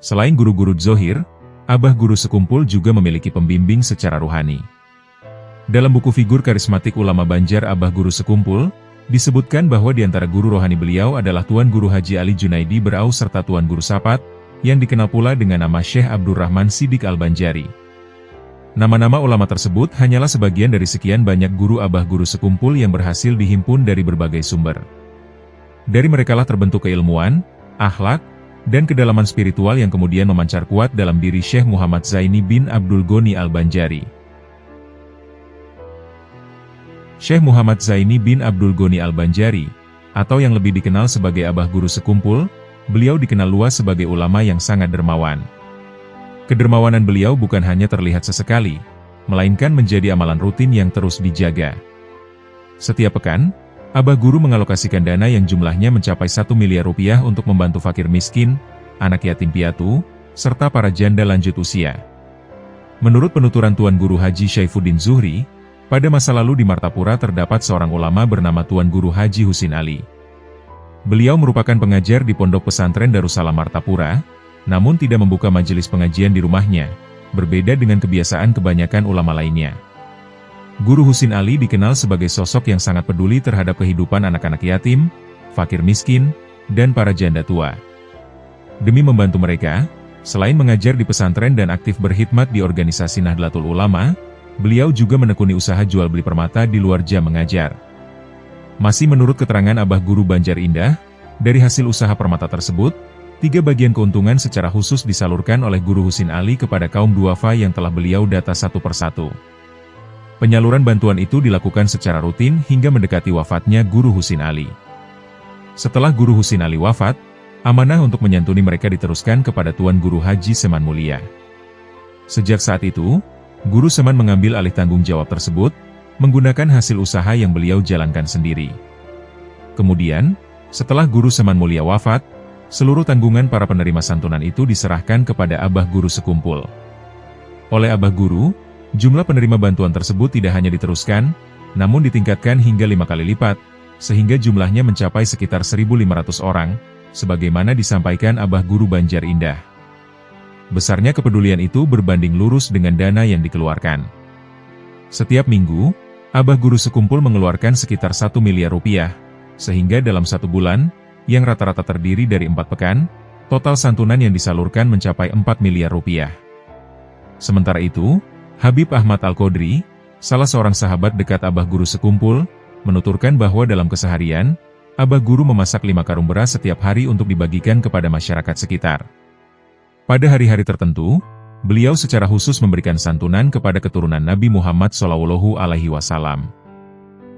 Selain guru-guru Zohir, Abah Guru Sekumpul juga memiliki pembimbing secara ruhani. Dalam buku figur karismatik ulama Banjar Abah Guru Sekumpul, disebutkan bahwa di antara guru rohani beliau adalah Tuan Guru Haji Ali Junaidi Berau serta Tuan Guru Sapat, yang dikenal pula dengan nama Syekh Abdurrahman Sidik Al-Banjari. Nama-nama ulama tersebut hanyalah sebagian dari sekian banyak guru Abah Guru Sekumpul yang berhasil dihimpun dari berbagai sumber. Dari merekalah terbentuk keilmuan, akhlak, dan kedalaman spiritual yang kemudian memancar kuat dalam diri Syekh Muhammad Zaini bin Abdul Ghani Al-Banjari. Syekh Muhammad Zaini bin Abdul Ghani Al-Banjari, atau yang lebih dikenal sebagai Abah Guru Sekumpul, beliau dikenal luas sebagai ulama yang sangat dermawan. Kedermawanan beliau bukan hanya terlihat sesekali, melainkan menjadi amalan rutin yang terus dijaga. Setiap pekan, Abah Guru mengalokasikan dana yang jumlahnya mencapai 1 miliar rupiah untuk membantu fakir miskin, anak yatim piatu, serta para janda lanjut usia. Menurut penuturan Tuan Guru Haji Syaifuddin Zuhri, pada masa lalu di Martapura terdapat seorang ulama bernama Tuan Guru Haji Husin Ali. Beliau merupakan pengajar di Pondok Pesantren Darussalam Martapura, namun tidak membuka majelis pengajian di rumahnya, berbeda dengan kebiasaan kebanyakan ulama lainnya. Guru Husin Ali dikenal sebagai sosok yang sangat peduli terhadap kehidupan anak-anak yatim, fakir miskin, dan para janda tua. Demi membantu mereka, selain mengajar di pesantren dan aktif berkhidmat di organisasi Nahdlatul Ulama, beliau juga menekuni usaha jual beli permata di luar jam mengajar. Masih menurut keterangan Abah Guru Banjar Indah, dari hasil usaha permata tersebut, 3 bagian keuntungan secara khusus disalurkan oleh Guru Husin Ali kepada kaum duafa yang telah beliau data satu persatu. Penyaluran bantuan itu dilakukan secara rutin hingga mendekati wafatnya Guru Husin Ali. Setelah Guru Husin Ali wafat, amanah untuk menyantuni mereka diteruskan kepada Tuan Guru Haji Seman Mulia. Sejak saat itu, Guru Seman mengambil alih tanggung jawab tersebut, menggunakan hasil usaha yang beliau jalankan sendiri. Kemudian, setelah Guru Seman Mulia wafat, seluruh tanggungan para penerima santunan itu diserahkan kepada Abah Guru Sekumpul. Oleh Abah Guru, jumlah penerima bantuan tersebut tidak hanya diteruskan, namun ditingkatkan hingga 5 kali lipat, sehingga jumlahnya mencapai sekitar 1.500 orang, sebagaimana disampaikan Abah Guru Banjar Indah. Besarnya kepedulian itu berbanding lurus dengan dana yang dikeluarkan. Setiap minggu, Abah Guru Sekumpul mengeluarkan sekitar 1 miliar rupiah, sehingga dalam 1 bulan, yang rata-rata terdiri dari 4 pekan, total santunan yang disalurkan mencapai 4 miliar rupiah. Sementara itu, Habib Ahmad Al-Qodri, salah seorang sahabat dekat Abah Guru Sekumpul, menuturkan bahwa dalam keseharian, Abah Guru memasak 5 karung beras setiap hari untuk dibagikan kepada masyarakat sekitar. Pada hari-hari tertentu, beliau secara khusus memberikan santunan kepada keturunan Nabi Muhammad SAW.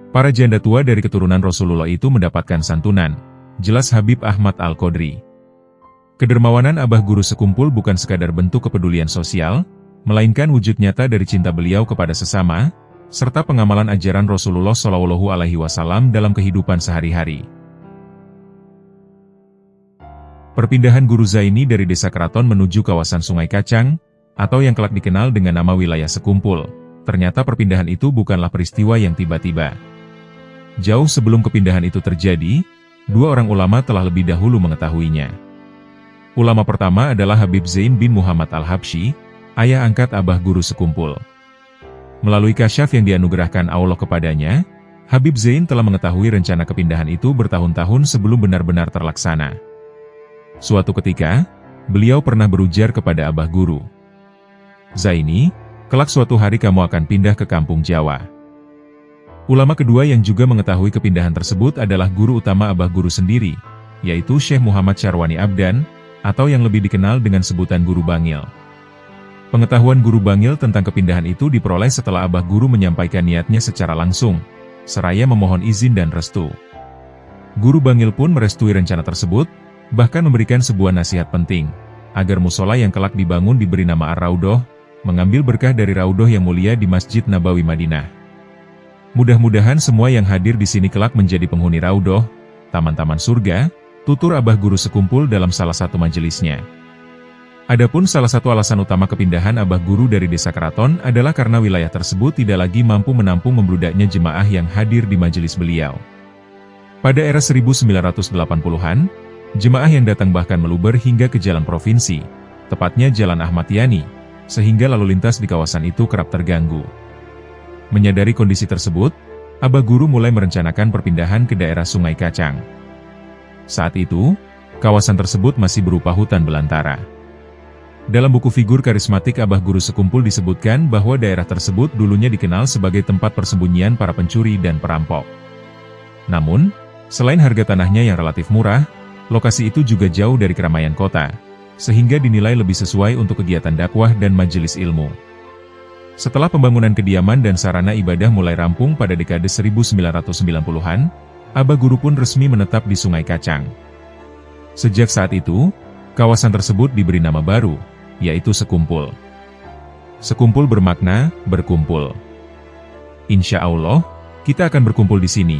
Para janda tua dari keturunan Rasulullah itu mendapatkan santunan, jelas Habib Ahmad Al-Qodri. Kedermawanan Abah Guru Sekumpul bukan sekadar bentuk kepedulian sosial, melainkan wujud nyata dari cinta beliau kepada sesama, serta pengamalan ajaran Rasulullah SAW dalam kehidupan sehari-hari. Perpindahan Guru Zaini dari Desa Keraton menuju kawasan Sungai Kacang, atau yang kelak dikenal dengan nama wilayah Sekumpul, ternyata perpindahan itu bukanlah peristiwa yang tiba-tiba. Jauh sebelum kepindahan itu terjadi, 2 orang ulama telah lebih dahulu mengetahuinya. Ulama pertama adalah Habib Zain bin Muhammad Al-Habsyi, ayah angkat Abah Guru Sekumpul. Melalui kasyaf yang dianugerahkan Allah kepadanya, Habib Zain telah mengetahui rencana kepindahan itu bertahun-tahun sebelum benar-benar terlaksana. Suatu ketika, beliau pernah berujar kepada Abah Guru, "Zaini, kelak suatu hari kamu akan pindah ke kampung Jawa." Ulama kedua yang juga mengetahui kepindahan tersebut adalah guru utama Abah Guru sendiri, yaitu Syekh Muhammad Syarwani Abdan, atau yang lebih dikenal dengan sebutan Guru Bangil. Pengetahuan Guru Bangil tentang kepindahan itu diperoleh setelah Abah Guru menyampaikan niatnya secara langsung, seraya memohon izin dan restu. Guru Bangil pun merestui rencana tersebut, bahkan memberikan sebuah nasihat penting, agar musola yang kelak dibangun diberi nama Ar-Raudhoh, mengambil berkah dari Raudhoh yang mulia di Masjid Nabawi Madinah. Mudah-mudahan semua yang hadir di sini kelak menjadi penghuni Raudhoh, taman-taman surga, tutur Abah Guru Sekumpul dalam salah satu majelisnya. Adapun salah satu alasan utama kepindahan Abah Guru dari Desa Keraton adalah karena wilayah tersebut tidak lagi mampu menampung membludaknya jemaah yang hadir di majelis beliau. Pada era 1980-an, jemaah yang datang bahkan meluber hingga ke jalan provinsi, tepatnya Jalan Ahmad Yani, sehingga lalu lintas di kawasan itu kerap terganggu. Menyadari kondisi tersebut, Abah Guru mulai merencanakan perpindahan ke daerah Sungai Kacang. Saat itu, kawasan tersebut masih berupa hutan belantara. Dalam buku figur karismatik Abah Guru Sekumpul disebutkan bahwa daerah tersebut dulunya dikenal sebagai tempat persembunyian para pencuri dan perampok. Namun, selain harga tanahnya yang relatif murah, lokasi itu juga jauh dari keramaian kota, sehingga dinilai lebih sesuai untuk kegiatan dakwah dan majelis ilmu. Setelah pembangunan kediaman dan sarana ibadah mulai rampung pada dekade 1990-an, Abah Guru pun resmi menetap di Sungai Kacang. Sejak saat itu, kawasan tersebut diberi nama baru, yaitu Sekumpul. Sekumpul bermakna berkumpul. Insya Allah, kita akan berkumpul di sini,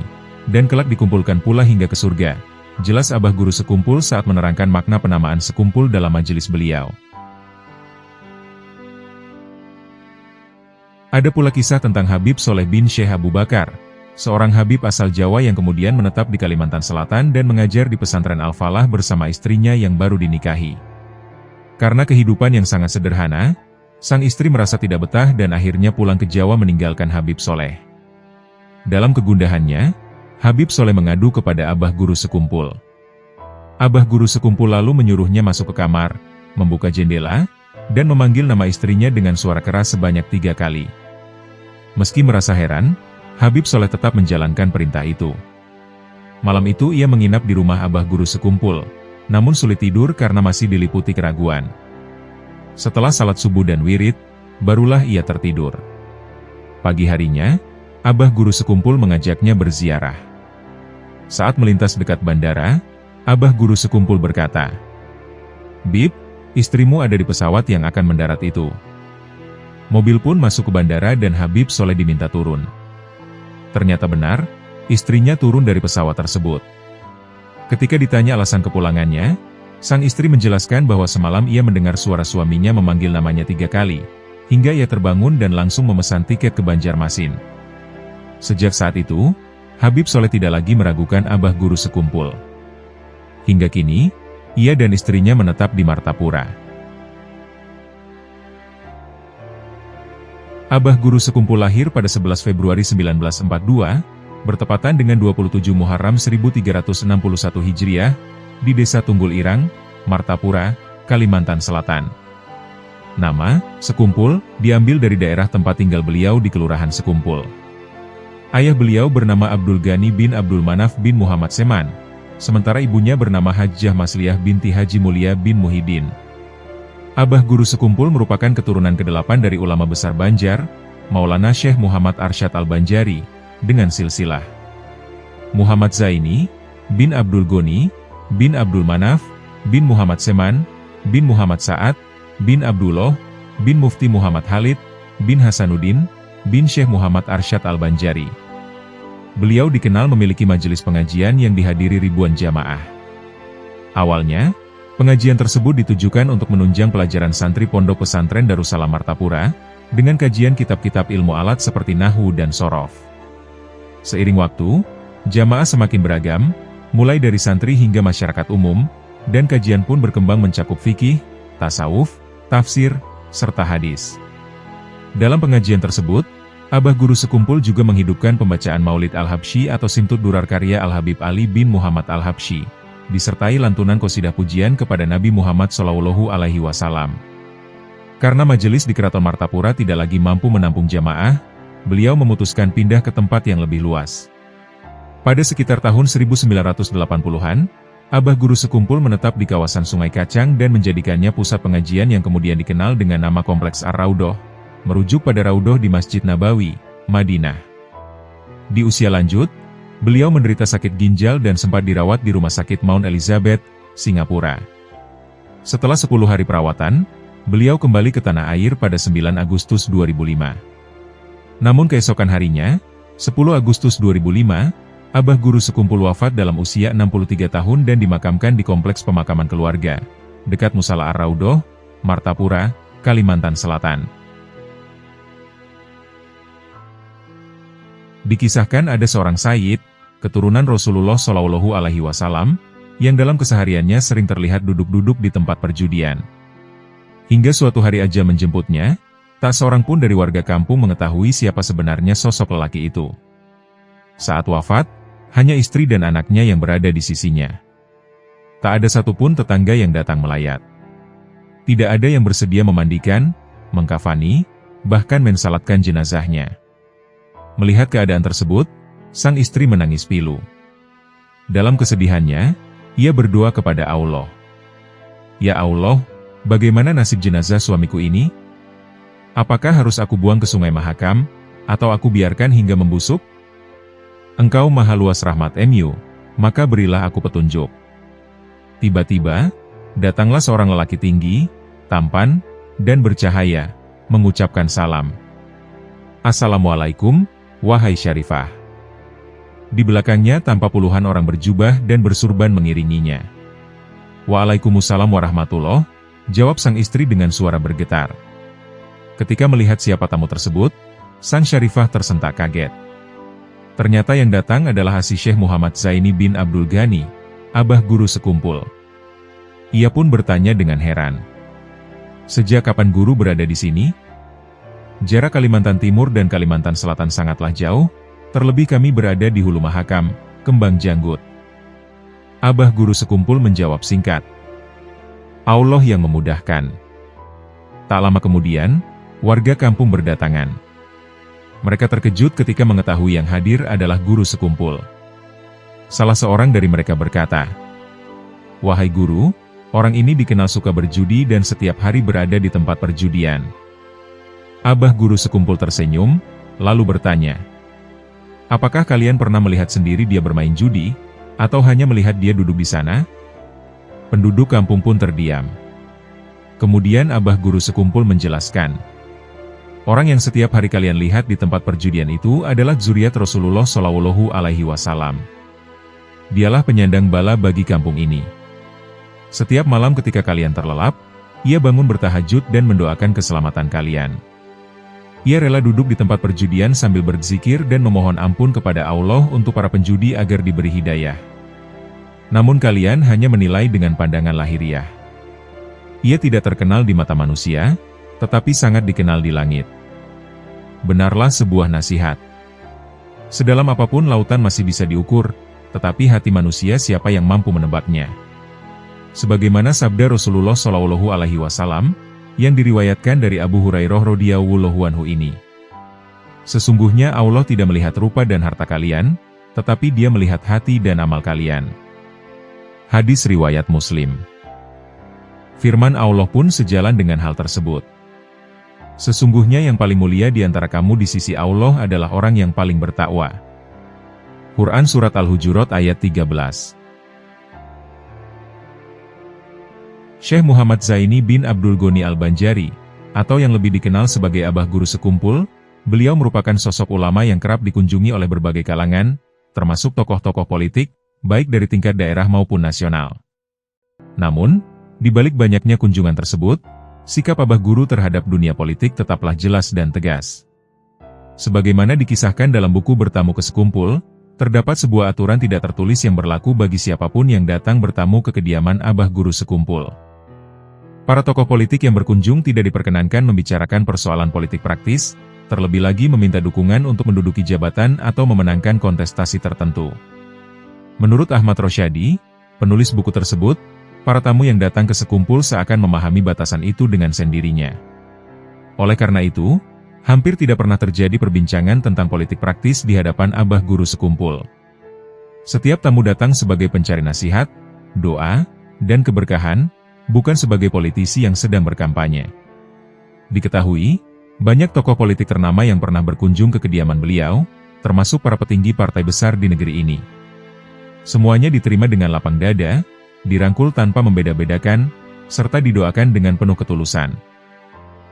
dan kelak dikumpulkan pula hingga ke surga, jelas Abah Guru Sekumpul saat menerangkan makna penamaan Sekumpul dalam majelis beliau. Ada pula kisah tentang Habib Soleh bin Syekh Abu Bakar, seorang Habib asal Jawa yang kemudian menetap di Kalimantan Selatan dan mengajar di pesantren Al-Falah bersama istrinya yang baru dinikahi. Karena kehidupan yang sangat sederhana, sang istri merasa tidak betah dan akhirnya pulang ke Jawa meninggalkan Habib Soleh. Dalam kegundahannya, Habib Soleh mengadu kepada Abah Guru Sekumpul. Abah Guru Sekumpul lalu menyuruhnya masuk ke kamar, membuka jendela, dan memanggil nama istrinya dengan suara keras sebanyak 3 kali. Meski merasa heran, Habib Soleh tetap menjalankan perintah itu. Malam itu ia menginap di rumah Abah Guru Sekumpul, namun sulit tidur karena masih diliputi keraguan. Setelah salat subuh dan wirid, barulah ia tertidur. Pagi harinya, Abah Guru Sekumpul mengajaknya berziarah. Saat melintas dekat bandara, Abah Guru Sekumpul berkata, "Bib, istrimu ada di pesawat yang akan mendarat itu." Mobil pun masuk ke bandara dan Habib Soleh diminta turun. Ternyata benar, istrinya turun dari pesawat tersebut. Ketika ditanya alasan kepulangannya, sang istri menjelaskan bahwa semalam ia mendengar suara suaminya memanggil namanya 3 kali, hingga ia terbangun dan langsung memesan tiket ke Banjarmasin. Sejak saat itu, Habib Soleh tidak lagi meragukan Abah Guru Sekumpul. Hingga kini, ia dan istrinya menetap di Martapura. Abah Guru Sekumpul lahir pada 11 Februari 1942, bertepatan dengan 27 Muharram 1361 Hijriah, di Desa Tunggul Irang, Martapura, Kalimantan Selatan. Nama, Sekumpul, diambil dari daerah tempat tinggal beliau di Kelurahan Sekumpul. Ayah beliau bernama Abdul Ghani bin Abdul Manaf bin Muhammad Seman, sementara ibunya bernama Hajjah Masliyah binti Haji Mulia bin Muhyiddin. Abah Guru Sekumpul merupakan keturunan ke-8 dari ulama besar Banjar, Maulana Syekh Muhammad Arsyad Al-Banjari, dengan silsilah Muhammad Zaini, bin Abdul Ghani, bin Abdul Manaf, bin Muhammad Seman, bin Muhammad Sa'ad, bin Abdullah, bin Mufti Muhammad Khalid, bin Hasanuddin, bin Syekh Muhammad Arsyad Al-Banjari. Beliau dikenal memiliki majelis pengajian yang dihadiri ribuan jamaah. Awalnya, pengajian tersebut ditujukan untuk menunjang pelajaran santri pondok pesantren Darussalam Martapura, dengan kajian kitab-kitab ilmu alat seperti Nahwu dan Shorof. Seiring waktu, jamaah semakin beragam, mulai dari santri hingga masyarakat umum, dan kajian pun berkembang mencakup fikih, tasawuf, tafsir, serta hadis. Dalam pengajian tersebut, Abah Guru Sekumpul juga menghidupkan pembacaan Maulid Al-Habsyi atau Simtud Durar karya Al-Habib Ali bin Muhammad Al-Habsyi, disertai lantunan qosidah pujian kepada Nabi Muhammad SAW. Karena majelis di Keraton Martapura tidak lagi mampu menampung jamaah, beliau memutuskan pindah ke tempat yang lebih luas. Pada sekitar tahun 1980-an, Abah Guru Sekumpul menetap di kawasan Sungai Kacang dan menjadikannya pusat pengajian yang kemudian dikenal dengan nama Kompleks Ar-Raudhoh, merujuk pada Raudhoh di Masjid Nabawi, Madinah. Di usia lanjut, beliau menderita sakit ginjal dan sempat dirawat di Rumah Sakit Mount Elizabeth, Singapura. Setelah 10 hari perawatan, beliau kembali ke tanah air pada 9 Agustus 2005. Namun keesokan harinya, 10 Agustus 2005, Abah Guru Sekumpul wafat dalam usia 63 tahun dan dimakamkan di Kompleks Pemakaman Keluarga, dekat Musala Ar-Raudhoh, Martapura, Kalimantan Selatan. Dikisahkan ada seorang sayyid, keturunan Rasulullah SAW, yang dalam kesehariannya sering terlihat duduk-duduk di tempat perjudian. Hingga suatu hari aja menjemputnya, tak seorang pun dari warga kampung mengetahui siapa sebenarnya sosok lelaki itu. Saat wafat, hanya istri dan anaknya yang berada di sisinya. Tak ada satupun tetangga yang datang melayat. Tidak ada yang bersedia memandikan, mengkafani, bahkan mensalatkan jenazahnya. Melihat keadaan tersebut, sang istri menangis pilu. Dalam kesedihannya, ia berdoa kepada Allah. Ya Allah, bagaimana nasib jenazah suamiku ini? Apakah harus aku buang ke Sungai Mahakam, atau aku biarkan hingga membusuk? Engkau maha luas rahmat MU, maka berilah aku petunjuk. Tiba-tiba, datanglah seorang lelaki tinggi, tampan, dan bercahaya, mengucapkan salam. Assalamualaikum, wahai Syarifah. Di belakangnya tampak puluhan orang berjubah dan bersurban mengiringinya. Waalaikumsalam warahmatullah, jawab sang istri dengan suara bergetar. Ketika melihat siapa tamu tersebut, sang Syarifah tersentak kaget. Ternyata yang datang adalah Asy Syekh Muhammad Zaini bin Abdul Ghani, Abah Guru Sekumpul. Ia pun bertanya dengan heran. Sejak kapan guru berada di sini? Jarak Kalimantan Timur dan Kalimantan Selatan sangatlah jauh, terlebih kami berada di Hulu Mahakam, Kembang Janggut. Abah Guru Sekumpul menjawab singkat. Allah yang memudahkan. Tak lama kemudian, warga kampung berdatangan. Mereka terkejut ketika mengetahui yang hadir adalah Guru Sekumpul. Salah seorang dari mereka berkata, "Wahai guru, orang ini dikenal suka berjudi dan setiap hari berada di tempat perjudian." Abah Guru Sekumpul tersenyum, lalu bertanya, "Apakah kalian pernah melihat sendiri dia bermain judi, atau hanya melihat dia duduk di sana?" Penduduk kampung pun terdiam. Kemudian Abah Guru Sekumpul menjelaskan, "Orang yang setiap hari kalian lihat di tempat perjudian itu adalah zuriat Rasulullah SAW. Dialah penyandang bala bagi kampung ini. Setiap malam ketika kalian terlelap, ia bangun bertahajud dan mendoakan keselamatan kalian. Ia rela duduk di tempat perjudian sambil berzikir dan memohon ampun kepada Allah untuk para penjudi agar diberi hidayah. Namun kalian hanya menilai dengan pandangan lahiriah. Ia tidak terkenal di mata manusia, tetapi sangat dikenal di langit. Benarlah sebuah nasihat. Sedalam apapun lautan masih bisa diukur, tetapi hati manusia siapa yang mampu menebaknya. Sebagaimana sabda Rasulullah SAW, yang diriwayatkan dari Abu Hurairah radhiyallahu anhu ini. Sesungguhnya Allah tidak melihat rupa dan harta kalian, tetapi Dia melihat hati dan amal kalian. Hadis riwayat Muslim. Firman Allah pun sejalan dengan hal tersebut. Sesungguhnya yang paling mulia di antara kamu di sisi Allah adalah orang yang paling bertakwa. Quran Surat Al-Hujurat ayat 13. Syekh Muhammad Zaini bin Abdul Ghani Al-Banjari, atau yang lebih dikenal sebagai Abah Guru Sekumpul, beliau merupakan sosok ulama yang kerap dikunjungi oleh berbagai kalangan, termasuk tokoh-tokoh politik, baik dari tingkat daerah maupun nasional. Namun, di balik banyaknya kunjungan tersebut, sikap Abah Guru terhadap dunia politik tetaplah jelas dan tegas. Sebagaimana dikisahkan dalam buku Bertamu ke Sekumpul, terdapat sebuah aturan tidak tertulis yang berlaku bagi siapapun yang datang bertamu ke kediaman Abah Guru Sekumpul. Para tokoh politik yang berkunjung tidak diperkenankan membicarakan persoalan politik praktis, terlebih lagi meminta dukungan untuk menduduki jabatan atau memenangkan kontestasi tertentu. Menurut Ahmad Rosyadi, penulis buku tersebut, para tamu yang datang ke Sekumpul seakan memahami batasan itu dengan sendirinya. Oleh karena itu, hampir tidak pernah terjadi perbincangan tentang politik praktis di hadapan Abah Guru Sekumpul. Setiap tamu datang sebagai pencari nasihat, doa, dan keberkahan, bukan sebagai politisi yang sedang berkampanye. Diketahui, banyak tokoh politik ternama yang pernah berkunjung ke kediaman beliau, termasuk para petinggi partai besar di negeri ini. Semuanya diterima dengan lapang dada, dirangkul tanpa membeda-bedakan, serta didoakan dengan penuh ketulusan.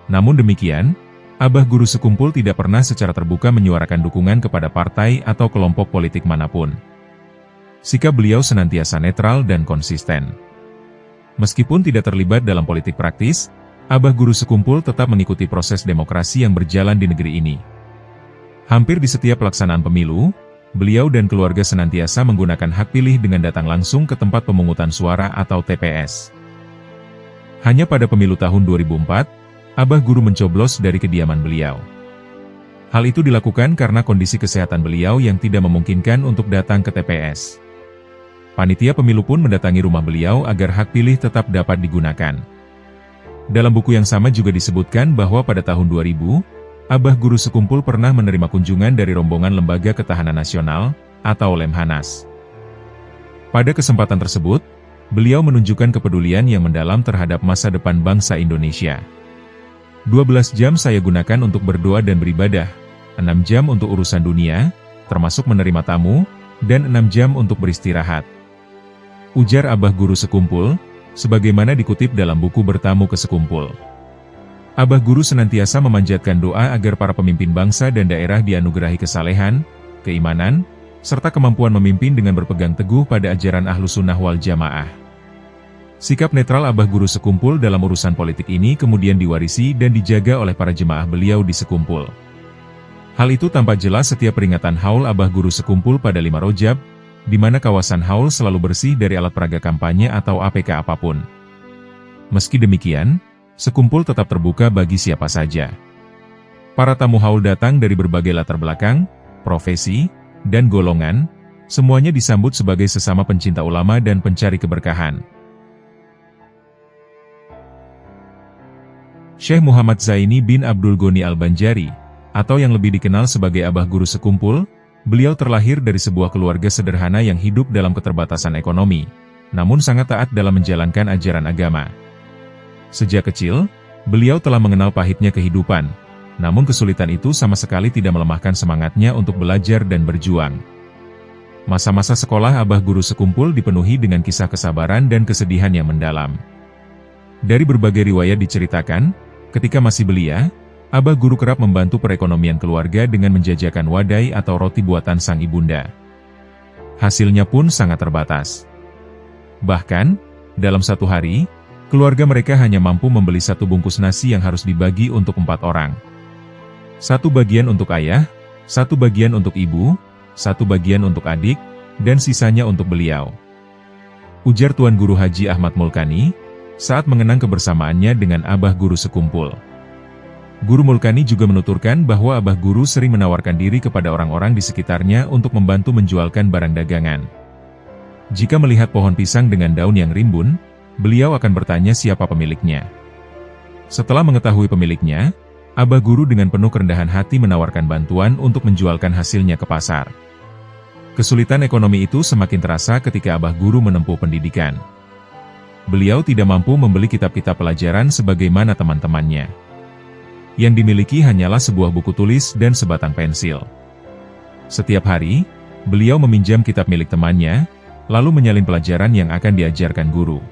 Namun demikian, Abah Guru Sekumpul tidak pernah secara terbuka menyuarakan dukungan kepada partai atau kelompok politik manapun. Sikap beliau senantiasa netral dan konsisten. Meskipun tidak terlibat dalam politik praktis, Abah Guru Sekumpul tetap mengikuti proses demokrasi yang berjalan di negeri ini. Hampir di setiap pelaksanaan pemilu, beliau dan keluarga senantiasa menggunakan hak pilih dengan datang langsung ke tempat pemungutan suara atau TPS. Hanya pada pemilu tahun 2004, Abah Guru mencoblos dari kediaman beliau. Hal itu dilakukan karena kondisi kesehatan beliau yang tidak memungkinkan untuk datang ke TPS. Panitia pemilu pun mendatangi rumah beliau agar hak pilih tetap dapat digunakan. Dalam buku yang sama juga disebutkan bahwa pada tahun 2000, Abah Guru Sekumpul pernah menerima kunjungan dari rombongan Lembaga Ketahanan Nasional, atau Lemhanas. Pada kesempatan tersebut, beliau menunjukkan kepedulian yang mendalam terhadap masa depan bangsa Indonesia. 12 jam saya gunakan untuk berdoa dan beribadah, 6 jam untuk urusan dunia, termasuk menerima tamu, dan 6 jam untuk beristirahat. Ujar Abah Guru Sekumpul, sebagaimana dikutip dalam buku Bertamu ke Sekumpul. Abah Guru senantiasa memanjatkan doa agar para pemimpin bangsa dan daerah dianugerahi kesalehan, keimanan, serta kemampuan memimpin dengan berpegang teguh pada ajaran Ahlus Sunnah wal Jamaah. Sikap netral Abah Guru Sekumpul dalam urusan politik ini kemudian diwarisi dan dijaga oleh para jemaah beliau di Sekumpul. Hal itu tampak jelas setiap peringatan Haul Abah Guru Sekumpul pada 5 Rojab, di mana kawasan Haul selalu bersih dari alat peraga kampanye atau APK apapun. Meski demikian, Sekumpul tetap terbuka bagi siapa saja. Para tamu haul datang dari berbagai latar belakang, profesi, dan golongan, semuanya disambut sebagai sesama pencinta ulama dan pencari keberkahan. Syekh Muhammad Zaini bin Abdul Ghani Al-Banjari, atau yang lebih dikenal sebagai Abah Guru Sekumpul, beliau terlahir dari sebuah keluarga sederhana yang hidup dalam keterbatasan ekonomi, namun sangat taat dalam menjalankan ajaran agama. Sejak kecil, beliau telah mengenal pahitnya kehidupan, namun kesulitan itu sama sekali tidak melemahkan semangatnya untuk belajar dan berjuang. Masa-masa sekolah Abah Guru Sekumpul dipenuhi dengan kisah kesabaran dan kesedihan yang mendalam. Dari berbagai riwayat diceritakan, ketika masih belia, Abah Guru kerap membantu perekonomian keluarga dengan menjajakan wadai atau roti buatan sang ibunda. Hasilnya pun sangat terbatas. Bahkan, dalam satu hari, keluarga mereka hanya mampu membeli 1 bungkus nasi yang harus dibagi untuk 4 orang. 1 bagian untuk ayah, 1 bagian untuk ibu, 1 bagian untuk adik, dan sisanya untuk beliau. Ujar Tuan Guru Haji Ahmad Mulkani, saat mengenang kebersamaannya dengan Abah Guru Sekumpul. Guru Mulkani juga menuturkan bahwa Abah Guru sering menawarkan diri kepada orang-orang di sekitarnya untuk membantu menjualkan barang dagangan. Jika melihat pohon pisang dengan daun yang rimbun, beliau akan bertanya siapa pemiliknya. Setelah mengetahui pemiliknya, Abah Guru dengan penuh kerendahan hati menawarkan bantuan untuk menjualkan hasilnya ke pasar. Kesulitan ekonomi itu semakin terasa ketika Abah Guru menempuh pendidikan. Beliau tidak mampu membeli kitab-kitab pelajaran sebagaimana teman-temannya. Yang dimiliki hanyalah sebuah buku tulis dan sebatang pensil. Setiap hari, beliau meminjam kitab milik temannya, lalu menyalin pelajaran yang akan diajarkan guru.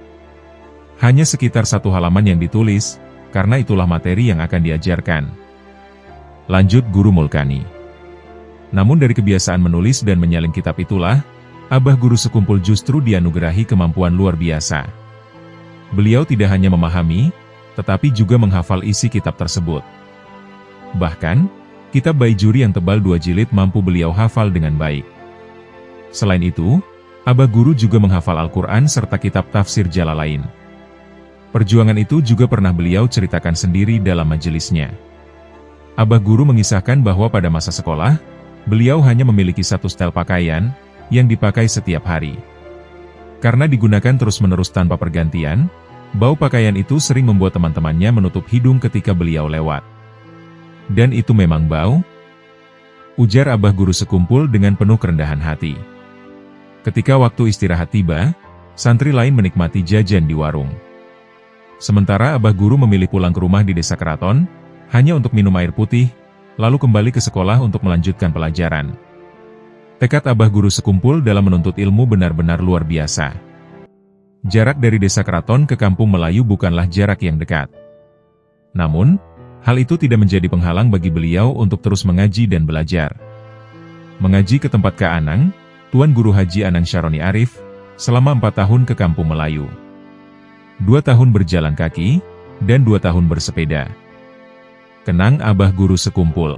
Hanya sekitar 1 halaman yang ditulis, karena itulah materi yang akan diajarkan. Lanjut Guru Mulkani. Namun dari kebiasaan menulis dan menyalin kitab itulah, Abah Guru Sekumpul justru dianugerahi kemampuan luar biasa. Beliau tidak hanya memahami, tetapi juga menghafal isi kitab tersebut. Bahkan, kitab Baijuri yang tebal 2 jilid mampu beliau hafal dengan baik. Selain itu, Abah Guru juga menghafal Al-Quran serta kitab tafsir Jalalain. Perjuangan itu juga pernah beliau ceritakan sendiri dalam majelisnya. Abah Guru mengisahkan bahwa pada masa sekolah, beliau hanya memiliki satu setel pakaian, yang dipakai setiap hari. Karena digunakan terus-menerus tanpa pergantian, bau pakaian itu sering membuat teman-temannya menutup hidung ketika beliau lewat. Dan itu memang bau? Ujar Abah Guru sekumpul dengan penuh kerendahan hati. Ketika waktu istirahat tiba, santri lain menikmati jajan di warung. Sementara Abah Guru memilih pulang ke rumah di desa keraton, hanya untuk minum air putih, lalu kembali ke sekolah untuk melanjutkan pelajaran. Tekad Abah Guru sekumpul dalam menuntut ilmu benar-benar luar biasa. Jarak dari desa keraton ke kampung Melayu bukanlah jarak yang dekat. Namun, hal itu tidak menjadi penghalang bagi beliau untuk terus mengaji dan belajar. Mengaji ke tempat Kak Anang, Tuan Guru Haji Anang Syaroni Arif, selama 4 tahun ke kampung Melayu. 2 tahun berjalan kaki, dan 2 tahun bersepeda. Kenang Abah Guru sekumpul.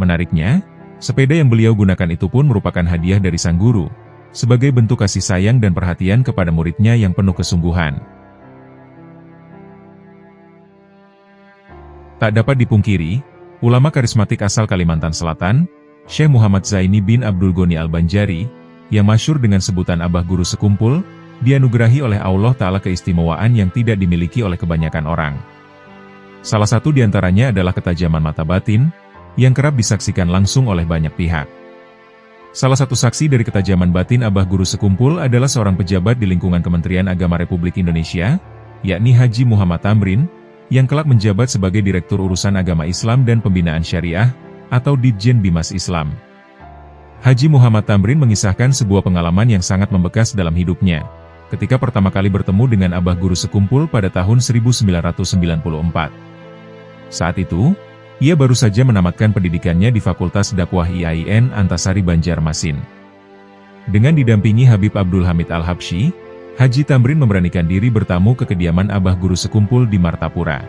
Menariknya, sepeda yang beliau gunakan itu pun merupakan hadiah dari sang guru, sebagai bentuk kasih sayang dan perhatian kepada muridnya yang penuh kesungguhan. Tak dapat dipungkiri, ulama karismatik asal Kalimantan Selatan, Syekh Muhammad Zaini bin Abdul Ghani Al-Banjari, yang masyhur dengan sebutan Abah Guru sekumpul, dianugerahi oleh Allah Ta'ala keistimewaan yang tidak dimiliki oleh kebanyakan orang. Salah satu diantaranya adalah ketajaman mata batin, yang kerap disaksikan langsung oleh banyak pihak. Salah satu saksi dari ketajaman batin Abah Guru sekumpul adalah seorang pejabat di lingkungan Kementerian Agama Republik Indonesia, yakni Haji Muhammad Tamrin, yang kelak menjabat sebagai Direktur Urusan Agama Islam dan Pembinaan Syariah, atau Ditjen Bimas Islam. Haji Muhammad Tamrin mengisahkan sebuah pengalaman yang sangat membekas dalam hidupnya, ketika pertama kali bertemu dengan Abah Guru sekumpul pada tahun 1994. Saat itu, ia baru saja menamatkan pendidikannya di Fakultas Dakwah IAIN Antasari Banjarmasin. Dengan didampingi Habib Abdul Hamid Al-Habsyi, Haji Tamrin memberanikan diri bertamu ke kediaman Abah Guru sekumpul di Martapura.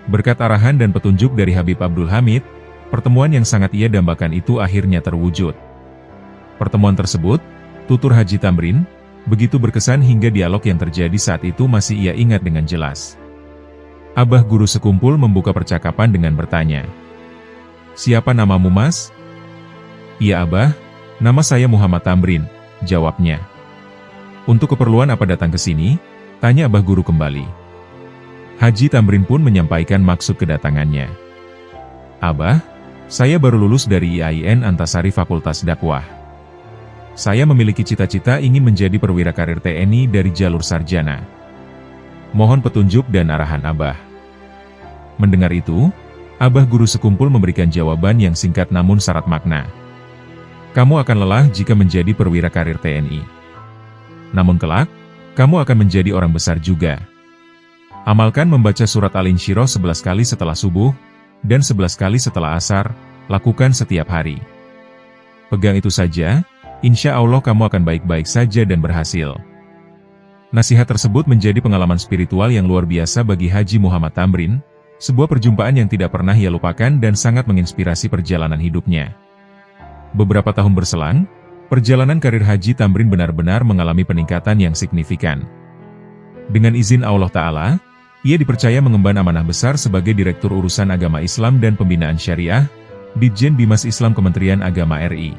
Berkat arahan dan petunjuk dari Habib Abdul Hamid, pertemuan yang sangat ia dambakan itu akhirnya terwujud. Pertemuan tersebut, tutur Haji Tamrin, begitu berkesan hingga dialog yang terjadi saat itu masih ia ingat dengan jelas. Abah Guru sekumpul membuka percakapan dengan bertanya, "Siapa namamu, Mas?" "Iya Abah, nama saya Muhammad Tamrin," jawabnya. "Untuk keperluan apa datang ke sini?" tanya Abah Guru kembali. Haji Tamrin pun menyampaikan maksud kedatangannya. "Abah, saya baru lulus dari IAIN Antasari Fakultas Dakwah. Saya memiliki cita-cita ingin menjadi perwira karir TNI dari jalur sarjana. Mohon petunjuk dan arahan Abah." Mendengar itu, Abah Guru sekumpul memberikan jawaban yang singkat namun syarat makna. "Kamu akan lelah jika menjadi perwira karir TNI. Namun kelak, kamu akan menjadi orang besar juga. Amalkan membaca surat Al-Insyirah 11 kali setelah subuh, dan 11 kali setelah asar, lakukan setiap hari. Pegang itu saja, insya Allah kamu akan baik-baik saja dan berhasil." Nasihat tersebut menjadi pengalaman spiritual yang luar biasa bagi Haji Muhammad Tamrin, sebuah perjumpaan yang tidak pernah ia lupakan dan sangat menginspirasi perjalanan hidupnya. Beberapa tahun berselang, perjalanan karir Haji Tamrin benar-benar mengalami peningkatan yang signifikan. Dengan izin Allah Ta'ala, ia dipercaya mengemban amanah besar sebagai Direktur Urusan Agama Islam dan Pembinaan Syariah, Ditjen Bimas Islam Kementerian Agama RI.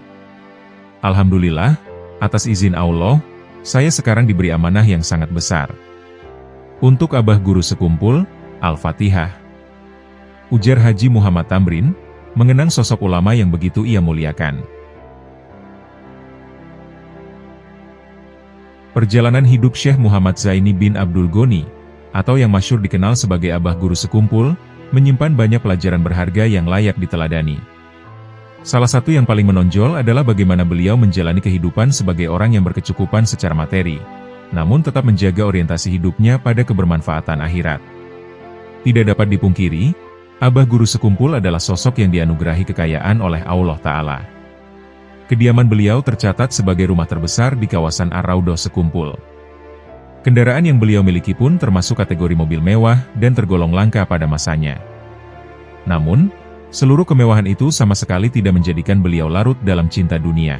Alhamdulillah, atas izin Allah, saya sekarang diberi amanah yang sangat besar. Untuk Abah Guru sekumpul, Al-Fatihah. Ujar Haji Muhammad Tamrin, mengenang sosok ulama yang begitu ia muliakan. Perjalanan hidup Syekh Muhammad Zaini bin Abdul Ghani, atau yang masyhur dikenal sebagai Abah Guru sekumpul, menyimpan banyak pelajaran berharga yang layak diteladani. Salah satu yang paling menonjol adalah bagaimana beliau menjalani kehidupan sebagai orang yang berkecukupan secara materi, namun tetap menjaga orientasi hidupnya pada kebermanfaatan akhirat. Tidak dapat dipungkiri, Abah Guru sekumpul adalah sosok yang dianugerahi kekayaan oleh Allah Ta'ala. Kediaman beliau tercatat sebagai rumah terbesar di kawasan Ar-Raudhah sekumpul. Kendaraan yang beliau miliki pun termasuk kategori mobil mewah dan tergolong langka pada masanya. Namun, seluruh kemewahan itu sama sekali tidak menjadikan beliau larut dalam cinta dunia.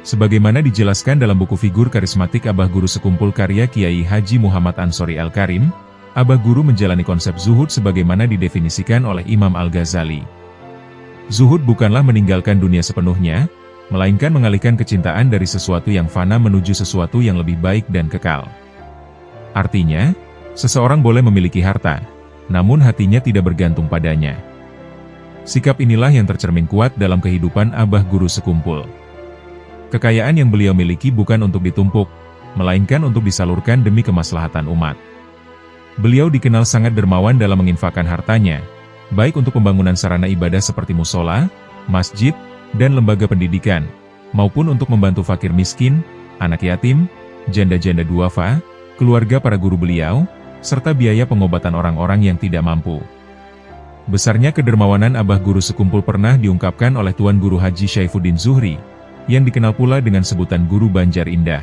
Sebagaimana dijelaskan dalam buku Figur Karismatik Abah Guru Sekumpul karya Kiai Haji Muhammad Ansori Al-Karim, Abah Guru menjalani konsep zuhud sebagaimana didefinisikan oleh Imam Al-Ghazali. Zuhud bukanlah meninggalkan dunia sepenuhnya, melainkan mengalihkan kecintaan dari sesuatu yang fana menuju sesuatu yang lebih baik dan kekal. Artinya, seseorang boleh memiliki harta, namun hatinya tidak bergantung padanya. Sikap inilah yang tercermin kuat dalam kehidupan Abah Guru Sekumpul. Kekayaan yang beliau miliki bukan untuk ditumpuk, melainkan untuk disalurkan demi kemaslahatan umat. Beliau dikenal sangat dermawan dalam menginfakkan hartanya, baik untuk pembangunan sarana ibadah seperti musola, masjid, dan lembaga pendidikan, maupun untuk membantu fakir miskin, anak yatim, janda-janda duafa, keluarga para guru beliau, serta biaya pengobatan orang-orang yang tidak mampu. Besarnya kedermawanan Abah Guru Sekumpul pernah diungkapkan oleh Tuan Guru Haji Syaifuddin Zuhri, yang dikenal pula dengan sebutan Guru Banjar Indah.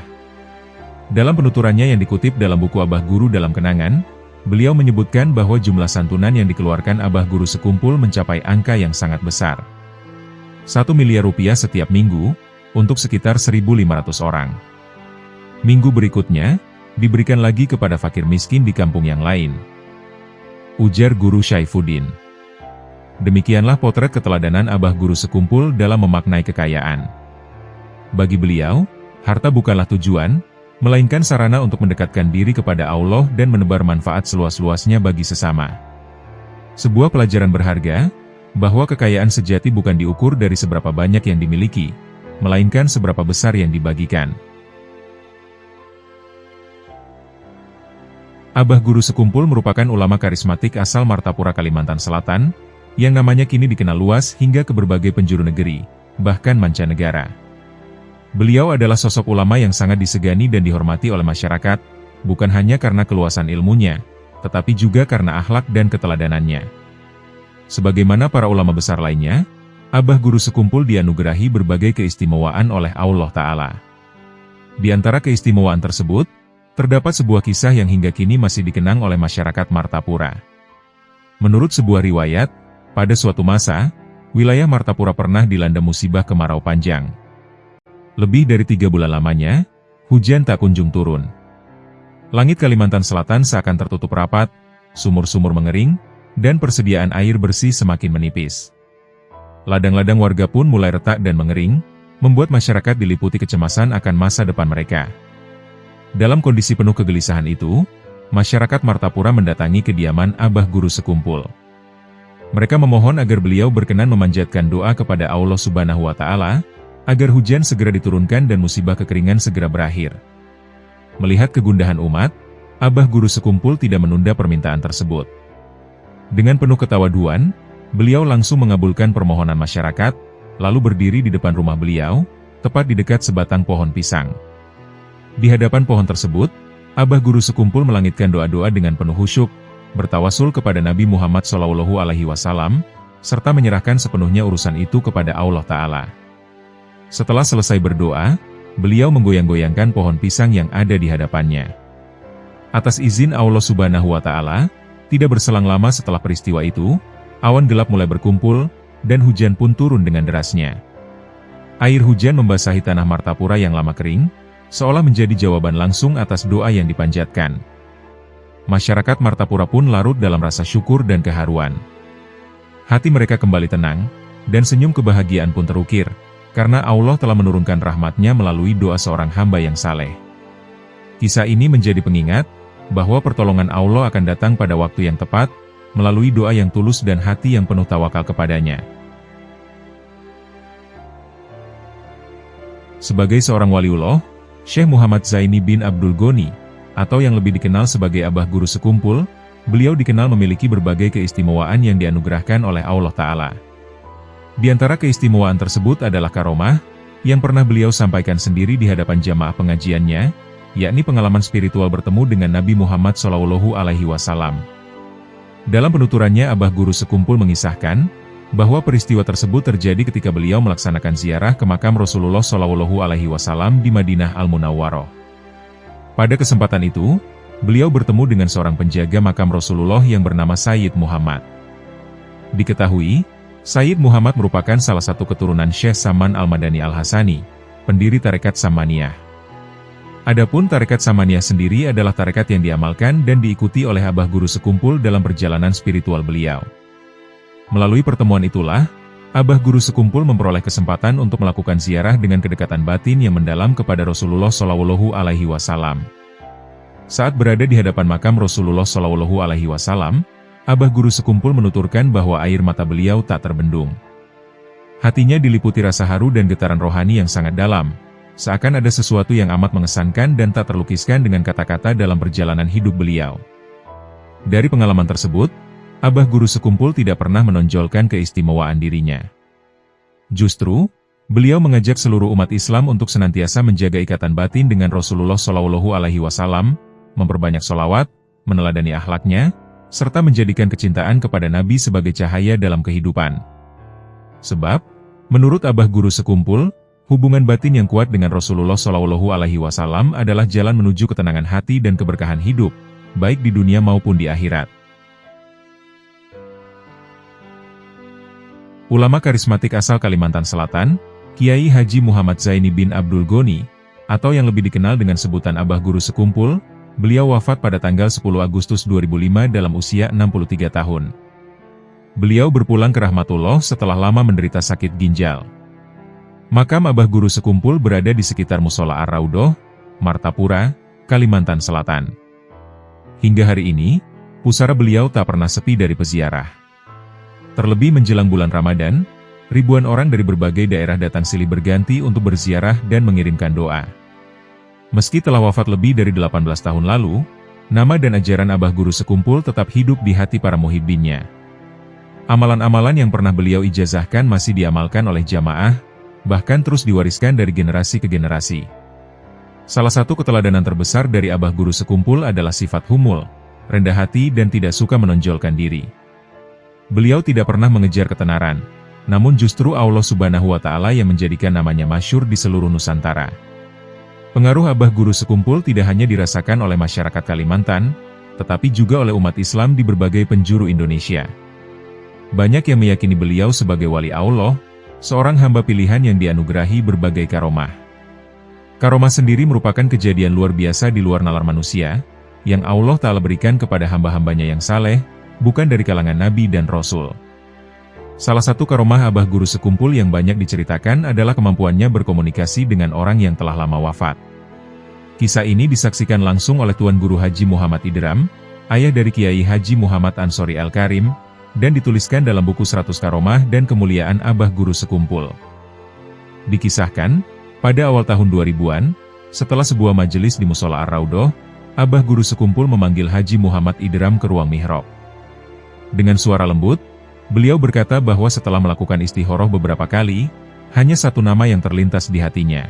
Dalam penuturannya yang dikutip dalam buku Abah Guru dalam Kenangan, beliau menyebutkan bahwa jumlah santunan yang dikeluarkan Abah Guru Sekumpul mencapai angka yang sangat besar. 1 miliar rupiah setiap minggu, untuk sekitar 1.500 orang. Minggu berikutnya, diberikan lagi kepada fakir miskin di kampung yang lain. Ujar Guru Syaifuddin. Demikianlah potret keteladanan Abah Guru Sekumpul dalam memaknai kekayaan. Bagi beliau, harta bukanlah tujuan, melainkan sarana untuk mendekatkan diri kepada Allah dan menebar manfaat seluas-luasnya bagi sesama. Sebuah pelajaran berharga, bahwa kekayaan sejati bukan diukur dari seberapa banyak yang dimiliki, melainkan seberapa besar yang dibagikan. Abah Guru Sekumpul merupakan ulama karismatik asal Martapura, Kalimantan Selatan, yang namanya kini dikenal luas hingga ke berbagai penjuru negeri, bahkan mancanegara. Beliau adalah sosok ulama yang sangat disegani dan dihormati oleh masyarakat, bukan hanya karena keluasan ilmunya, tetapi juga karena akhlak dan keteladanannya. Sebagaimana para ulama besar lainnya, Abah Guru Sekumpul dianugerahi berbagai keistimewaan oleh Allah Ta'ala. Di antara keistimewaan tersebut, terdapat sebuah kisah yang hingga kini masih dikenang oleh masyarakat Martapura. Menurut sebuah riwayat, pada suatu masa, wilayah Martapura pernah dilanda musibah kemarau panjang. Lebih dari 3 bulan lamanya, hujan tak kunjung turun. Langit Kalimantan Selatan seakan tertutup rapat, sumur-sumur mengering, dan persediaan air bersih semakin menipis. Ladang-ladang warga pun mulai retak dan mengering, membuat masyarakat diliputi kecemasan akan masa depan mereka. Dalam kondisi penuh kegelisahan itu, masyarakat Martapura mendatangi kediaman Abah Guru Sekumpul. Mereka memohon agar beliau berkenan memanjatkan doa kepada Allah Subhanahu wa Ta'ala, agar hujan segera diturunkan dan musibah kekeringan segera berakhir. Melihat kegundahan umat, Abah Guru Sekumpul tidak menunda permintaan tersebut. Dengan penuh ketawaduan, beliau langsung mengabulkan permohonan masyarakat, lalu berdiri di depan rumah beliau, tepat di dekat sebatang pohon pisang. Di hadapan pohon tersebut, Abah Guru Sekumpul melangitkan doa-doa dengan penuh khusyuk, bertawasul kepada Nabi Muhammad SAW, serta menyerahkan sepenuhnya urusan itu kepada Allah Ta'ala. Setelah selesai berdoa, beliau menggoyang-goyangkan pohon pisang yang ada di hadapannya. Atas izin Allah Subhanahu wa Ta'ala, tidak berselang lama setelah peristiwa itu, awan gelap mulai berkumpul, dan hujan pun turun dengan derasnya. Air hujan membasahi tanah Martapura yang lama kering, seolah menjadi jawaban langsung atas doa yang dipanjatkan. Masyarakat Martapura pun larut dalam rasa syukur dan keharuan. Hati mereka kembali tenang, dan senyum kebahagiaan pun terukir, karena Allah telah menurunkan rahmat-Nya melalui doa seorang hamba yang saleh. Kisah ini menjadi pengingat, bahwa pertolongan Allah akan datang pada waktu yang tepat, melalui doa yang tulus dan hati yang penuh tawakal kepadanya. Sebagai seorang waliullah, Syekh Muhammad Zaini bin Abdul Ghani, atau yang lebih dikenal sebagai Abah Guru Sekumpul, beliau dikenal memiliki berbagai keistimewaan yang dianugerahkan oleh Allah Ta'ala. Di antara keistimewaan tersebut adalah karomah, yang pernah beliau sampaikan sendiri di hadapan jamaah pengajiannya, yakni pengalaman spiritual bertemu dengan Nabi Muhammad SAW. Dalam penuturannya Abah Guru Sekumpul mengisahkan, bahwa peristiwa tersebut terjadi ketika beliau melaksanakan ziarah ke makam Rasulullah SAW di Madinah Al-Munawwaroh. Pada kesempatan itu, beliau bertemu dengan seorang penjaga makam Rasulullah yang bernama Sayyid Muhammad. Diketahui, Sayyid Muhammad merupakan salah satu keturunan Syekh Saman Al-Madani Al-Hasani, pendiri tarekat Samaniyah. Adapun tarekat Samaniyah sendiri adalah tarekat yang diamalkan dan diikuti oleh Abah Guru Sekumpul dalam perjalanan spiritual beliau. Melalui pertemuan itulah, Abah Guru Sekumpul memperoleh kesempatan untuk melakukan ziarah dengan kedekatan batin yang mendalam kepada Rasulullah Shallallahu Alaihi Wasallam. Saat berada di hadapan makam Rasulullah Shallallahu Alaihi Wasallam, Abah Guru Sekumpul menuturkan bahwa air mata beliau tak terbendung. Hatinya diliputi rasa haru dan getaran rohani yang sangat dalam, seakan ada sesuatu yang amat mengesankan dan tak terlukiskan dengan kata-kata dalam perjalanan hidup beliau. Dari pengalaman tersebut, Abah Guru Sekumpul tidak pernah menonjolkan keistimewaan dirinya. Justru, beliau mengajak seluruh umat Islam untuk senantiasa menjaga ikatan batin dengan Rasulullah Shallallahu Alaihi Wasallam, memperbanyak sholawat, meneladani akhlaknya, serta menjadikan kecintaan kepada Nabi sebagai cahaya dalam kehidupan. Sebab, menurut Abah Guru Sekumpul, hubungan batin yang kuat dengan Rasulullah Shallallahu Alaihi Wasallam adalah jalan menuju ketenangan hati dan keberkahan hidup, baik di dunia maupun di akhirat. Ulama karismatik asal Kalimantan Selatan, Kiai Haji Muhammad Zaini bin Abdul Goni, atau yang lebih dikenal dengan sebutan Abah Guru Sekumpul, beliau wafat pada tanggal 10 Agustus 2005 dalam usia 63 tahun. Beliau berpulang ke rahmatullah setelah lama menderita sakit ginjal. Makam Abah Guru Sekumpul berada di sekitar Musola Ar-Raudhoh, Martapura, Kalimantan Selatan. Hingga hari ini, pusara beliau tak pernah sepi dari peziarah. Terlebih menjelang bulan Ramadan, ribuan orang dari berbagai daerah datang silih berganti untuk berziarah dan mengirimkan doa. Meski telah wafat lebih dari 18 tahun lalu, nama dan ajaran Abah Guru Sekumpul tetap hidup di hati para muhibbinnya. Amalan-amalan yang pernah beliau ijazahkan masih diamalkan oleh jamaah, bahkan terus diwariskan dari generasi ke generasi. Salah satu keteladanan terbesar dari Abah Guru Sekumpul adalah sifat humul, rendah hati dan tidak suka menonjolkan diri. Beliau tidak pernah mengejar ketenaran, namun justru Allah Subhanahu wa Ta'ala yang menjadikan namanya masyhur di seluruh Nusantara. Pengaruh Abah Guru Sekumpul tidak hanya dirasakan oleh masyarakat Kalimantan, tetapi juga oleh umat Islam di berbagai penjuru Indonesia. Banyak yang meyakini beliau sebagai wali Allah, seorang hamba pilihan yang dianugerahi berbagai karomah. Karomah sendiri merupakan kejadian luar biasa di luar nalar manusia, yang Allah Ta'ala berikan kepada hamba-hambanya yang saleh, bukan dari kalangan Nabi dan Rasul. Salah satu karomah Abah Guru Sekumpul yang banyak diceritakan adalah kemampuannya berkomunikasi dengan orang yang telah lama wafat. Kisah ini disaksikan langsung oleh Tuan Guru Haji Muhammad Idram, ayah dari Kiai Haji Muhammad Ansori Al-Karim, dan dituliskan dalam buku 100 Karomah dan Kemuliaan Abah Guru Sekumpul. Dikisahkan, pada awal tahun 2000-an, setelah sebuah majelis di Musola Ar-Raudhoh, Abah Guru Sekumpul memanggil Haji Muhammad Idram ke ruang mihrab. Dengan suara lembut, beliau berkata bahwa setelah melakukan istikharah beberapa kali, hanya satu nama yang terlintas di hatinya.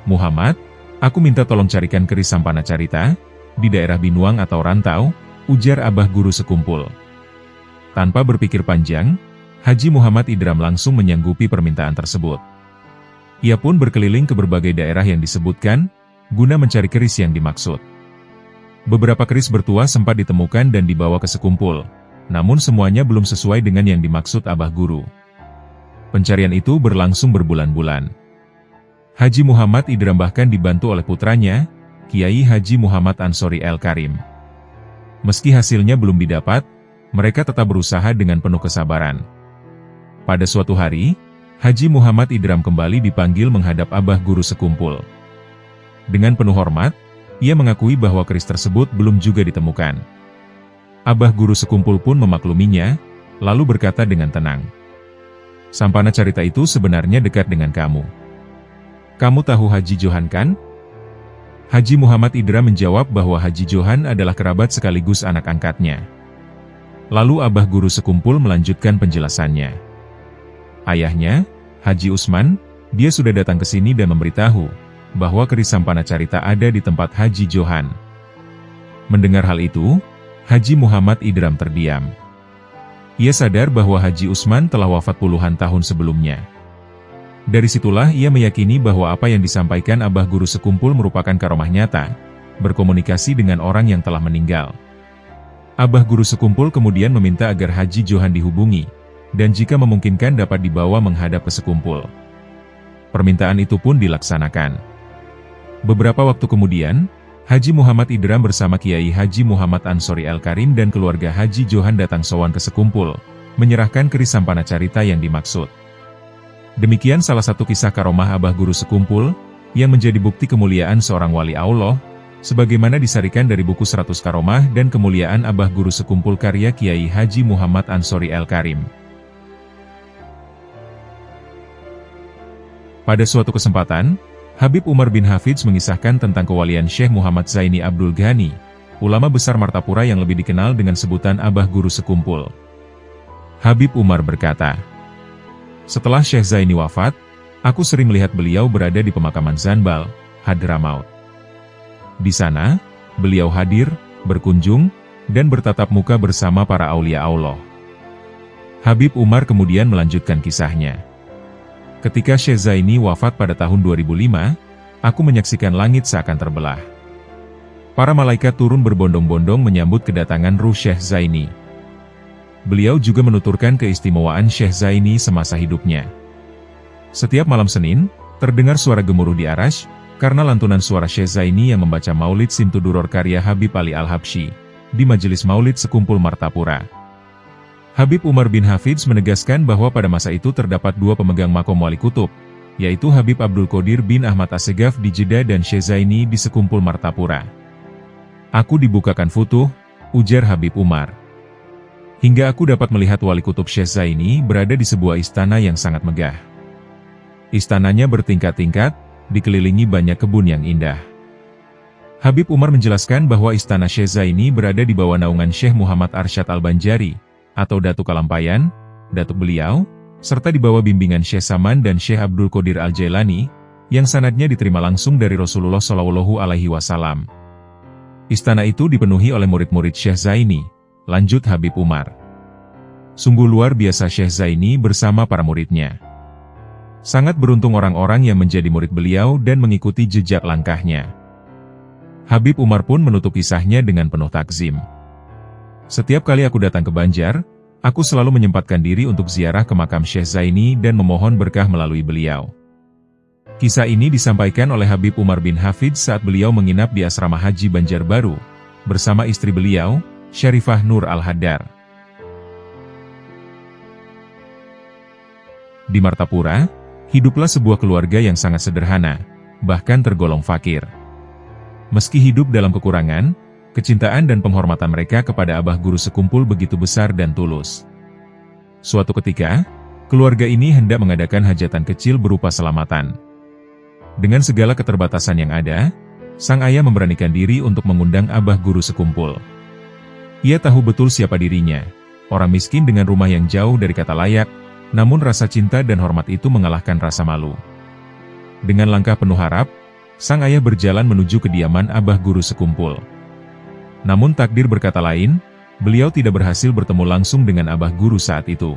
"Muhammad, aku minta tolong carikan keris Sampana Carita, di daerah Binuang atau Rantau," ujar Abah Guru Sekumpul. Tanpa berpikir panjang, Haji Muhammad Idram langsung menyanggupi permintaan tersebut. Ia pun berkeliling ke berbagai daerah yang disebutkan, guna mencari keris yang dimaksud. Beberapa keris bertuah sempat ditemukan dan dibawa ke Sekumpul, namun semuanya belum sesuai dengan yang dimaksud Abah Guru. Pencarian itu berlangsung berbulan-bulan. Haji Muhammad Idram bahkan dibantu oleh putranya, Kiai Haji Muhammad Ansori Al-Karim. Meski hasilnya belum didapat, mereka tetap berusaha dengan penuh kesabaran. Pada suatu hari, Haji Muhammad Idram kembali dipanggil menghadap Abah Guru Sekumpul. Dengan penuh hormat, ia mengakui bahwa keris tersebut belum juga ditemukan. Abah Guru Sekumpul pun memakluminya, lalu berkata dengan tenang, "Sampana Carita itu sebenarnya dekat dengan kamu. Kamu tahu Haji Johan kan?" Haji Muhammad Idram menjawab bahwa Haji Johan adalah kerabat sekaligus anak angkatnya. Lalu Abah Guru Sekumpul melanjutkan penjelasannya. Ayahnya, Haji Usman, dia sudah datang ke sini dan memberitahu bahwa keris Sampana Carita ada di tempat Haji Johan. Mendengar hal itu, Haji Muhammad Idram terdiam. Ia sadar bahwa Haji Usman telah wafat puluhan tahun sebelumnya. Dari situlah ia meyakini bahwa apa yang disampaikan Abah Guru Sekumpul merupakan karomah nyata, berkomunikasi dengan orang yang telah meninggal. Abah Guru Sekumpul kemudian meminta agar Haji Johan dihubungi, dan jika memungkinkan dapat dibawa menghadap ke Sekumpul. Permintaan itu pun dilaksanakan. Beberapa waktu kemudian, Haji Muhammad Idram bersama Kiai Haji Muhammad Ansori El-Karim dan keluarga Haji Johan datang sowan ke Sekumpul, menyerahkan keris sampana carita yang dimaksud. Demikian salah satu kisah karomah Abah Guru Sekumpul, yang menjadi bukti kemuliaan seorang wali Allah, sebagaimana disarikan dari buku 100 Karomah dan Kemuliaan Abah Guru Sekumpul karya Kiai Haji Muhammad Ansori El-Karim. Pada suatu kesempatan, Habib Umar bin Hafidz mengisahkan tentang kewalian Syekh Muhammad Zaini Abdul Ghani, ulama besar Martapura yang lebih dikenal dengan sebutan Abah Guru Sekumpul. Habib Umar berkata, "Setelah Syekh Zaini wafat, aku sering melihat beliau berada di pemakaman Zanbal, Hadramaut. Di sana, beliau hadir, berkunjung, dan bertatap muka bersama para aulia Allah." Habib Umar kemudian melanjutkan kisahnya. "Ketika Syekh Zaini wafat pada tahun 2005, aku menyaksikan langit seakan terbelah. Para malaikat turun berbondong-bondong menyambut kedatangan ruh Syekh Zaini. Beliau juga menuturkan keistimewaan Syekh Zaini semasa hidupnya. Setiap malam Senin, terdengar suara gemuruh di Arash, karena lantunan suara Syekh Zaini yang membaca Maulid Simtuduror karya Habib Ali Al-Habsyi, di Majelis Maulid Sekumpul Martapura." Habib Umar bin Hafidz menegaskan bahwa pada masa itu terdapat dua pemegang makom wali kutub, yaitu Habib Abdul Qadir bin Ahmad Assegaf di Jeddah dan Syekh Zaini di Sekumpul Martapura. "Aku dibukakan futuh," ujar Habib Umar. "Hingga aku dapat melihat wali kutub Syekh Zaini berada di sebuah istana yang sangat megah. Istananya bertingkat-tingkat, dikelilingi banyak kebun yang indah." Habib Umar menjelaskan bahwa istana Syekh Zaini berada di bawah naungan Syekh Muhammad Arsyad Al-Banjari, atau Datuk Kalampayan, datuk beliau, serta di bawah bimbingan Syekh Saman dan Syekh Abdul Qadir Al-Jailani, yang sanadnya diterima langsung dari Rasulullah Shallallahu Alaihi Wasallam. Istana itu dipenuhi oleh murid-murid Syekh Zaini, lanjut Habib Umar. "Sungguh luar biasa Syekh Zaini bersama para muridnya. Sangat beruntung orang-orang yang menjadi murid beliau dan mengikuti jejak langkahnya." Habib Umar pun menutup kisahnya dengan penuh takzim. "Setiap kali aku datang ke Banjar, aku selalu menyempatkan diri untuk ziarah ke makam Syekh Zaini dan memohon berkah melalui beliau." Kisah ini disampaikan oleh Habib Umar bin Hafidz saat beliau menginap di asrama Haji Banjarbaru, bersama istri beliau, Syarifah Nur Al-Haddar. Di Martapura, hiduplah sebuah keluarga yang sangat sederhana, bahkan tergolong fakir. Meski hidup dalam kekurangan, kecintaan dan penghormatan mereka kepada Abah Guru Sekumpul begitu besar dan tulus. Suatu ketika, keluarga ini hendak mengadakan hajatan kecil berupa selamatan. Dengan segala keterbatasan yang ada, sang ayah memberanikan diri untuk mengundang Abah Guru Sekumpul. Ia tahu betul siapa dirinya, orang miskin dengan rumah yang jauh dari kata layak, namun rasa cinta dan hormat itu mengalahkan rasa malu. Dengan langkah penuh harap, sang ayah berjalan menuju kediaman Abah Guru Sekumpul. Namun takdir berkata lain, beliau tidak berhasil bertemu langsung dengan Abah Guru saat itu.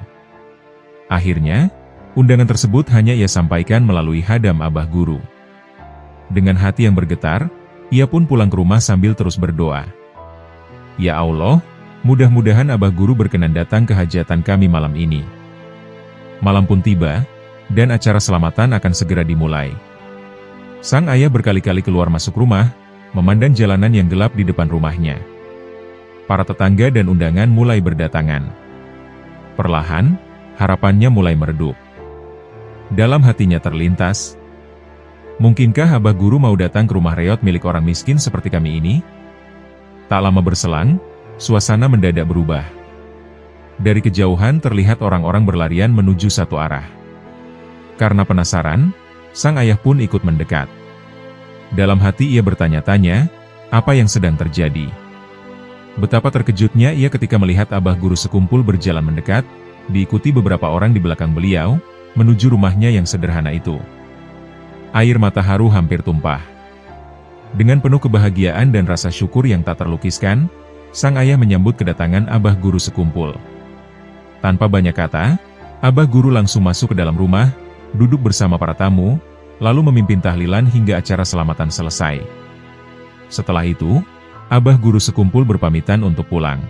Akhirnya, undangan tersebut hanya ia sampaikan melalui hadam Abah Guru. Dengan hati yang bergetar, ia pun pulang ke rumah sambil terus berdoa. "Ya Allah, mudah-mudahan Abah Guru berkenan datang ke hajatan kami malam ini." Malam pun tiba, dan acara selamatan akan segera dimulai. Sang ayah berkali-kali keluar masuk rumah, memandang jalanan yang gelap di depan rumahnya. Para tetangga dan undangan mulai berdatangan. Perlahan, harapannya mulai meredup. Dalam hatinya terlintas, mungkinkah Abah Guru mau datang ke rumah reot milik orang miskin seperti kami ini? Tak lama berselang, suasana mendadak berubah. Dari kejauhan terlihat orang-orang berlarian menuju satu arah. Karena penasaran, sang ayah pun ikut mendekat. Dalam hati ia bertanya-tanya, apa yang sedang terjadi? Betapa terkejutnya ia ketika melihat Abah Guru Sekumpul berjalan mendekat, diikuti beberapa orang di belakang beliau, menuju rumahnya yang sederhana itu. Air mata haru hampir tumpah. Dengan penuh kebahagiaan dan rasa syukur yang tak terlukiskan, sang ayah menyambut kedatangan Abah Guru Sekumpul. Tanpa banyak kata, Abah Guru langsung masuk ke dalam rumah, duduk bersama para tamu, lalu memimpin tahlilan hingga acara selamatan selesai. Setelah itu, Abah Guru Sekumpul berpamitan untuk pulang.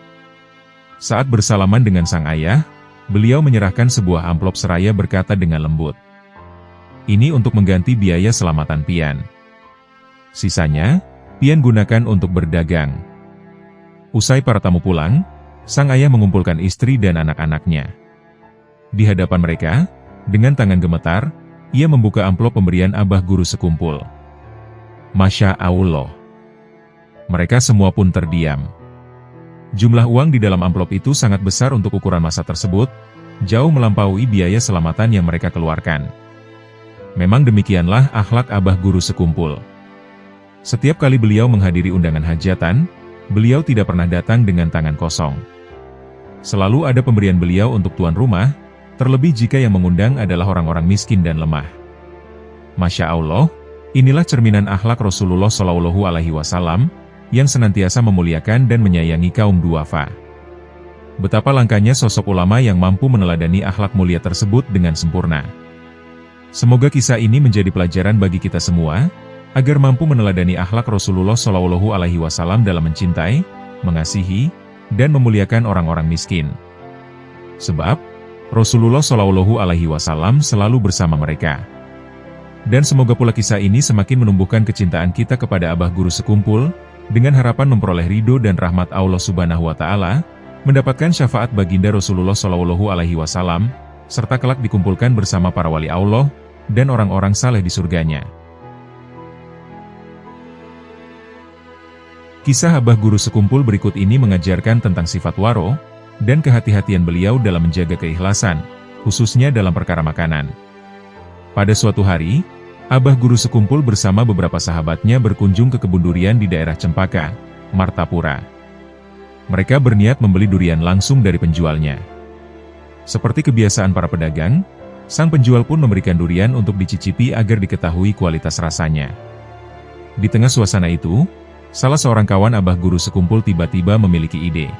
Saat bersalaman dengan sang ayah, beliau menyerahkan sebuah amplop seraya berkata dengan lembut, Ini untuk mengganti biaya selamatan pian. Sisanya, pian gunakan untuk berdagang. Usai para tamu pulang, sang ayah mengumpulkan istri dan anak-anaknya. Di hadapan mereka, dengan tangan gemetar, ia membuka amplop pemberian abah guru sekumpul. Masya Allah. Mereka semua pun terdiam. Jumlah uang di dalam amplop itu sangat besar untuk ukuran masa tersebut, jauh melampaui biaya selamatan yang mereka keluarkan. Memang demikianlah akhlak abah guru sekumpul. Setiap kali beliau menghadiri undangan hajatan, beliau tidak pernah datang dengan tangan kosong. Selalu ada pemberian beliau untuk tuan rumah, terlebih jika yang mengundang adalah orang-orang miskin dan lemah. Masya Allah, inilah cerminan akhlak Rasulullah SAW, yang senantiasa memuliakan dan menyayangi kaum duafa. Betapa langkanya sosok ulama yang mampu meneladani akhlak mulia tersebut dengan sempurna. Semoga kisah ini menjadi pelajaran bagi kita semua, agar mampu meneladani akhlak Rasulullah SAW dalam mencintai, mengasihi, dan memuliakan orang-orang miskin. Sebab, Rasulullah SAW selalu bersama mereka. Dan semoga pula kisah ini semakin menumbuhkan kecintaan kita kepada abah guru sekumpul, dengan harapan memperoleh ridho dan rahmat Allah Subhanahu wa Ta'ala, mendapatkan syafaat baginda Rasulullah SAW, serta kelak dikumpulkan bersama para wali Allah dan orang-orang saleh di surganya. Kisah abah guru sekumpul berikut ini mengajarkan tentang sifat waro dan kehati-hatian beliau dalam menjaga keikhlasan, khususnya dalam perkara makanan. Pada suatu hari, abah guru sekumpul bersama beberapa sahabatnya berkunjung ke kebun durian di daerah Cempaka, Martapura. Mereka berniat membeli durian langsung dari penjualnya. Seperti kebiasaan para pedagang, sang penjual pun memberikan durian untuk dicicipi agar diketahui kualitas rasanya. Di tengah suasana itu, salah seorang kawan abah guru sekumpul tiba-tiba memiliki ide.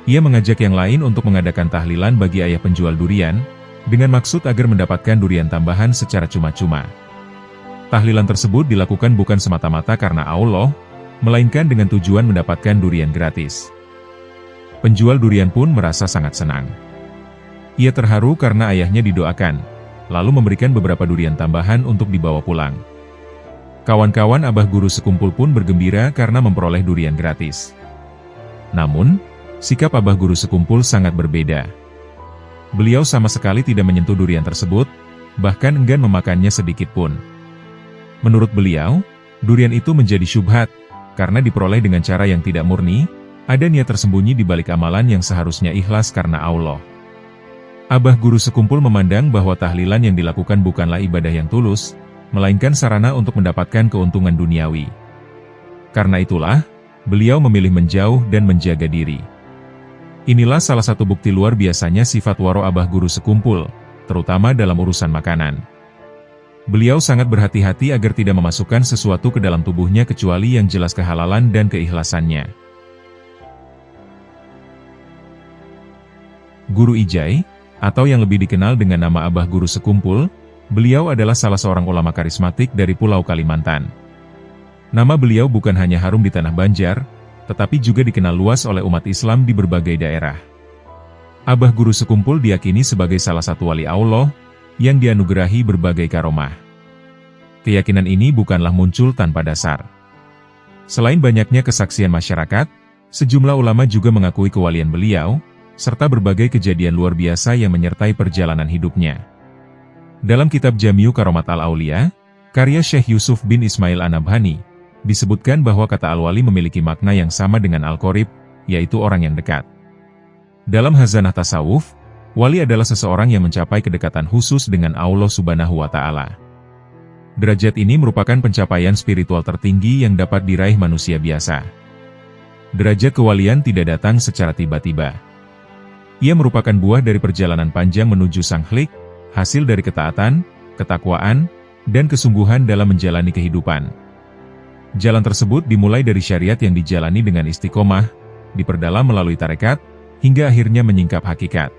Ia mengajak yang lain untuk mengadakan tahlilan bagi ayah penjual durian, dengan maksud agar mendapatkan durian tambahan secara cuma-cuma. Tahlilan tersebut dilakukan bukan semata-mata karena Allah, melainkan dengan tujuan mendapatkan durian gratis. Penjual durian pun merasa sangat senang. Ia terharu karena ayahnya didoakan, lalu memberikan beberapa durian tambahan untuk dibawa pulang. Kawan-kawan abah guru sekumpul pun bergembira karena memperoleh durian gratis. Namun, sikap abah guru sekumpul sangat berbeda. Beliau sama sekali tidak menyentuh durian tersebut, bahkan enggan memakannya sedikit pun. Menurut beliau, durian itu menjadi syubhat, karena diperoleh dengan cara yang tidak murni, ada niat tersembunyi di balik amalan yang seharusnya ikhlas karena Allah. Abah guru sekumpul memandang bahwa tahlilan yang dilakukan bukanlah ibadah yang tulus, melainkan sarana untuk mendapatkan keuntungan duniawi. Karena itulah, beliau memilih menjauh dan menjaga diri. Inilah salah satu bukti luar biasanya sifat waro abah guru sekumpul, terutama dalam urusan makanan. Beliau sangat berhati-hati agar tidak memasukkan sesuatu ke dalam tubuhnya kecuali yang jelas kehalalan dan keikhlasannya. Guru Ijai, atau yang lebih dikenal dengan nama abah guru sekumpul, beliau adalah salah seorang ulama karismatik dari Pulau Kalimantan. Nama beliau bukan hanya harum di tanah Banjar, tetapi juga dikenal luas oleh umat Islam di berbagai daerah. Abah guru sekumpul diyakini sebagai salah satu wali Allah, yang dianugerahi berbagai karomah. Keyakinan ini bukanlah muncul tanpa dasar. Selain banyaknya kesaksian masyarakat, sejumlah ulama juga mengakui kewalian beliau, serta berbagai kejadian luar biasa yang menyertai perjalanan hidupnya. Dalam kitab Jami'u Karomat Al-Aulia, karya Syekh Yusuf bin Ismail An-Nabhani, disebutkan bahwa kata Al-Wali memiliki makna yang sama dengan Al-Qorib, yaitu orang yang dekat. Dalam Hazanah Tasawuf, wali adalah seseorang yang mencapai kedekatan khusus dengan Allah Subhanahu wa Ta'ala. Derajat ini merupakan pencapaian spiritual tertinggi yang dapat diraih manusia biasa. Derajat kewalian tidak datang secara tiba-tiba. Ia merupakan buah dari perjalanan panjang menuju Sang Khalik, hasil dari ketaatan, ketakwaan, dan kesungguhan dalam menjalani kehidupan. Jalan tersebut dimulai dari syariat yang dijalani dengan istiqomah, diperdalam melalui tarekat, hingga akhirnya menyingkap hakikat.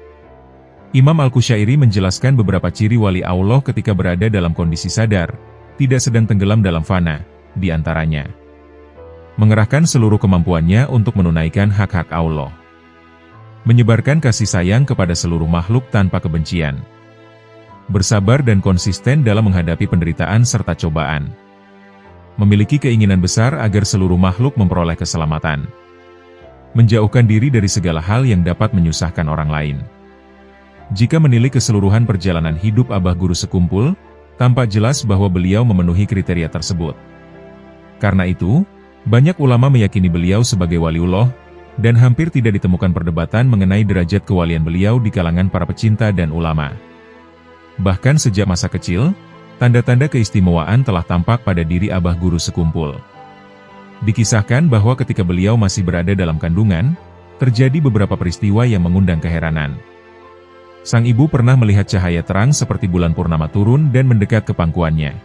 Imam Al-Qusyairi menjelaskan beberapa ciri wali Allah ketika berada dalam kondisi sadar, tidak sedang tenggelam dalam fana, di antaranya mengerahkan seluruh kemampuannya untuk menunaikan hak-hak Allah, menyebarkan kasih sayang kepada seluruh makhluk tanpa kebencian, bersabar dan konsisten dalam menghadapi penderitaan serta cobaan. Memiliki keinginan besar agar seluruh makhluk memperoleh keselamatan. Menjauhkan diri dari segala hal yang dapat menyusahkan orang lain. Jika menilik keseluruhan perjalanan hidup Abah Guru Sekumpul, tampak jelas bahwa beliau memenuhi kriteria tersebut. Karena itu, banyak ulama meyakini beliau sebagai waliullah, dan hampir tidak ditemukan perdebatan mengenai derajat kewalian beliau di kalangan para pecinta dan ulama. Bahkan sejak masa kecil, tanda-tanda keistimewaan telah tampak pada diri Abah Guru Sekumpul. Dikisahkan bahwa ketika beliau masih berada dalam kandungan, terjadi beberapa peristiwa yang mengundang keheranan. Sang ibu pernah melihat cahaya terang seperti bulan purnama turun dan mendekat ke pangkuannya.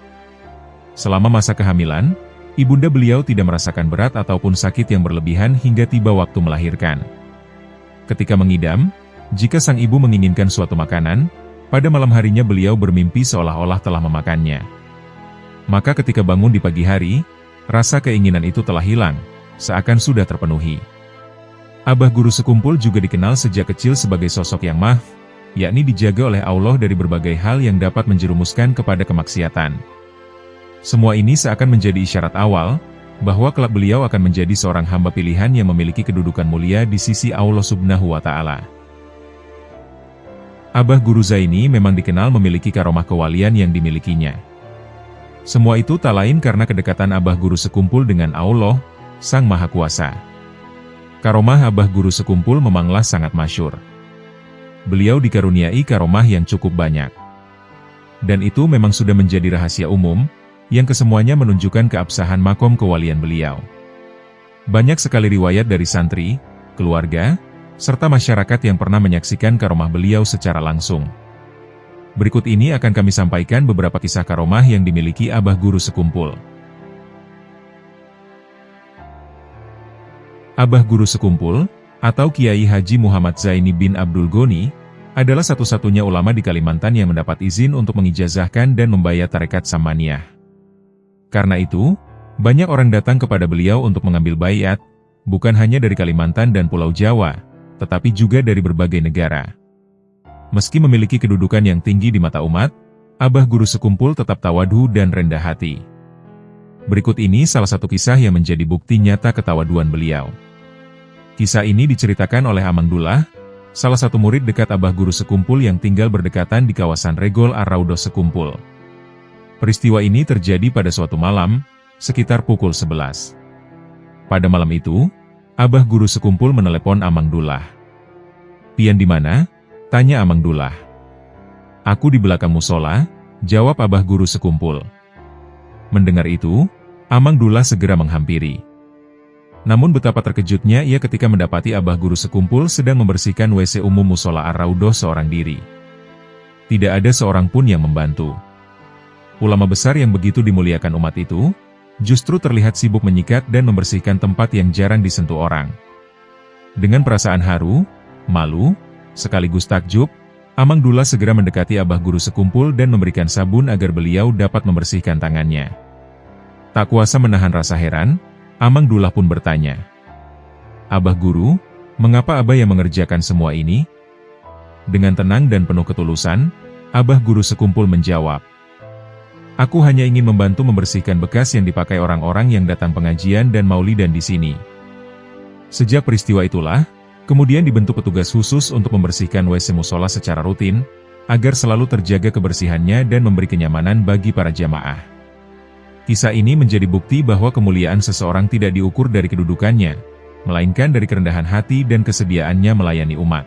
Selama masa kehamilan, ibunda beliau tidak merasakan berat ataupun sakit yang berlebihan hingga tiba waktu melahirkan. Ketika mengidam, jika sang ibu menginginkan suatu makanan, pada malam harinya beliau bermimpi seolah-olah telah memakannya. Maka ketika bangun di pagi hari, rasa keinginan itu telah hilang, seakan sudah terpenuhi. Abah Guru Sekumpul juga dikenal sejak kecil sebagai sosok yang mahf, yakni dijaga oleh Allah dari berbagai hal yang dapat menjerumuskan kepada kemaksiatan. Semua ini seakan menjadi isyarat awal, bahwa kelak beliau akan menjadi seorang hamba pilihan yang memiliki kedudukan mulia di sisi Allah Subhanahu wa Ta'ala. Abah Guru Zaini memang dikenal memiliki karomah kewalian yang dimilikinya. Semua itu tak lain karena kedekatan Abah Guru Sekumpul dengan Allah, Sang Maha Kuasa. Karomah Abah Guru Sekumpul memanglah sangat masyhur. Beliau dikaruniai karomah yang cukup banyak. Dan itu memang sudah menjadi rahasia umum, yang kesemuanya menunjukkan keabsahan makom kewalian beliau. Banyak sekali riwayat dari santri, keluarga, serta masyarakat yang pernah menyaksikan karomah beliau secara langsung. Berikut ini akan kami sampaikan beberapa kisah karomah yang dimiliki Abah Guru Sekumpul. Abah Guru Sekumpul, atau Kiai Haji Muhammad Zaini bin Abdul Goni, adalah satu-satunya ulama di Kalimantan yang mendapat izin untuk mengijazahkan dan membayar tarekat Samaniyah. Karena itu, banyak orang datang kepada beliau untuk mengambil baiat, bukan hanya dari Kalimantan dan Pulau Jawa, tetapi juga dari berbagai negara. Meski memiliki kedudukan yang tinggi di mata umat, Abah Guru Sekumpul tetap tawadhu dan rendah hati. Berikut ini salah satu kisah yang menjadi bukti nyata ketawaduan beliau. Kisah ini diceritakan oleh Amang Dullah, salah satu murid dekat Abah Guru Sekumpul yang tinggal berdekatan di kawasan Regol Ar-Raudhah Sekumpul. Peristiwa ini terjadi pada suatu malam, sekitar pukul 11. Pada malam itu, Abah Guru Sekumpul menelepon Amang Dullah. "Pian di mana?" tanya Amang Dullah. "Aku di belakang musola," jawab Abah Guru Sekumpul. Mendengar itu, Amang Dullah segera menghampiri. Namun betapa terkejutnya ia ketika mendapati Abah Guru Sekumpul sedang membersihkan WC umum musola Ar-Raudhah seorang diri. Tidak ada seorang pun yang membantu. Ulama besar yang begitu dimuliakan umat itu, justru terlihat sibuk menyikat dan membersihkan tempat yang jarang disentuh orang. Dengan perasaan haru, malu, sekaligus takjub, Amang Dullah segera mendekati Abah Guru Sekumpul dan memberikan sabun agar beliau dapat membersihkan tangannya. Tak kuasa menahan rasa heran, Amang Dullah pun bertanya, "Abah Guru, mengapa Abah yang mengerjakan semua ini?" Dengan tenang dan penuh ketulusan, Abah Guru Sekumpul menjawab, "Aku hanya ingin membantu membersihkan bekas yang dipakai orang-orang yang datang pengajian dan maulidan di sini." Sejak peristiwa itulah, kemudian dibentuk petugas khusus untuk membersihkan WC musola secara rutin, agar selalu terjaga kebersihannya dan memberi kenyamanan bagi para jamaah. Kisah ini menjadi bukti bahwa kemuliaan seseorang tidak diukur dari kedudukannya, melainkan dari kerendahan hati dan kesediaannya melayani umat.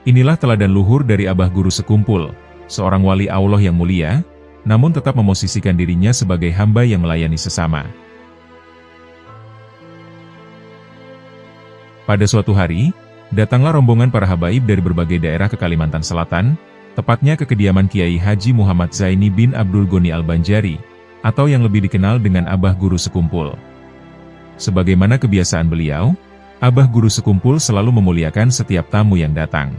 Inilah teladan luhur dari Abah Guru Sekumpul, seorang wali Allah yang mulia, namun tetap memosisikan dirinya sebagai hamba yang melayani sesama. Pada suatu hari, datanglah rombongan para habaib dari berbagai daerah ke Kalimantan Selatan, tepatnya ke kediaman Kiai Haji Muhammad Zaini bin Abdul Goni Al-Banjari, atau yang lebih dikenal dengan Abah Guru Sekumpul. Sebagaimana kebiasaan beliau, Abah Guru Sekumpul selalu memuliakan setiap tamu yang datang.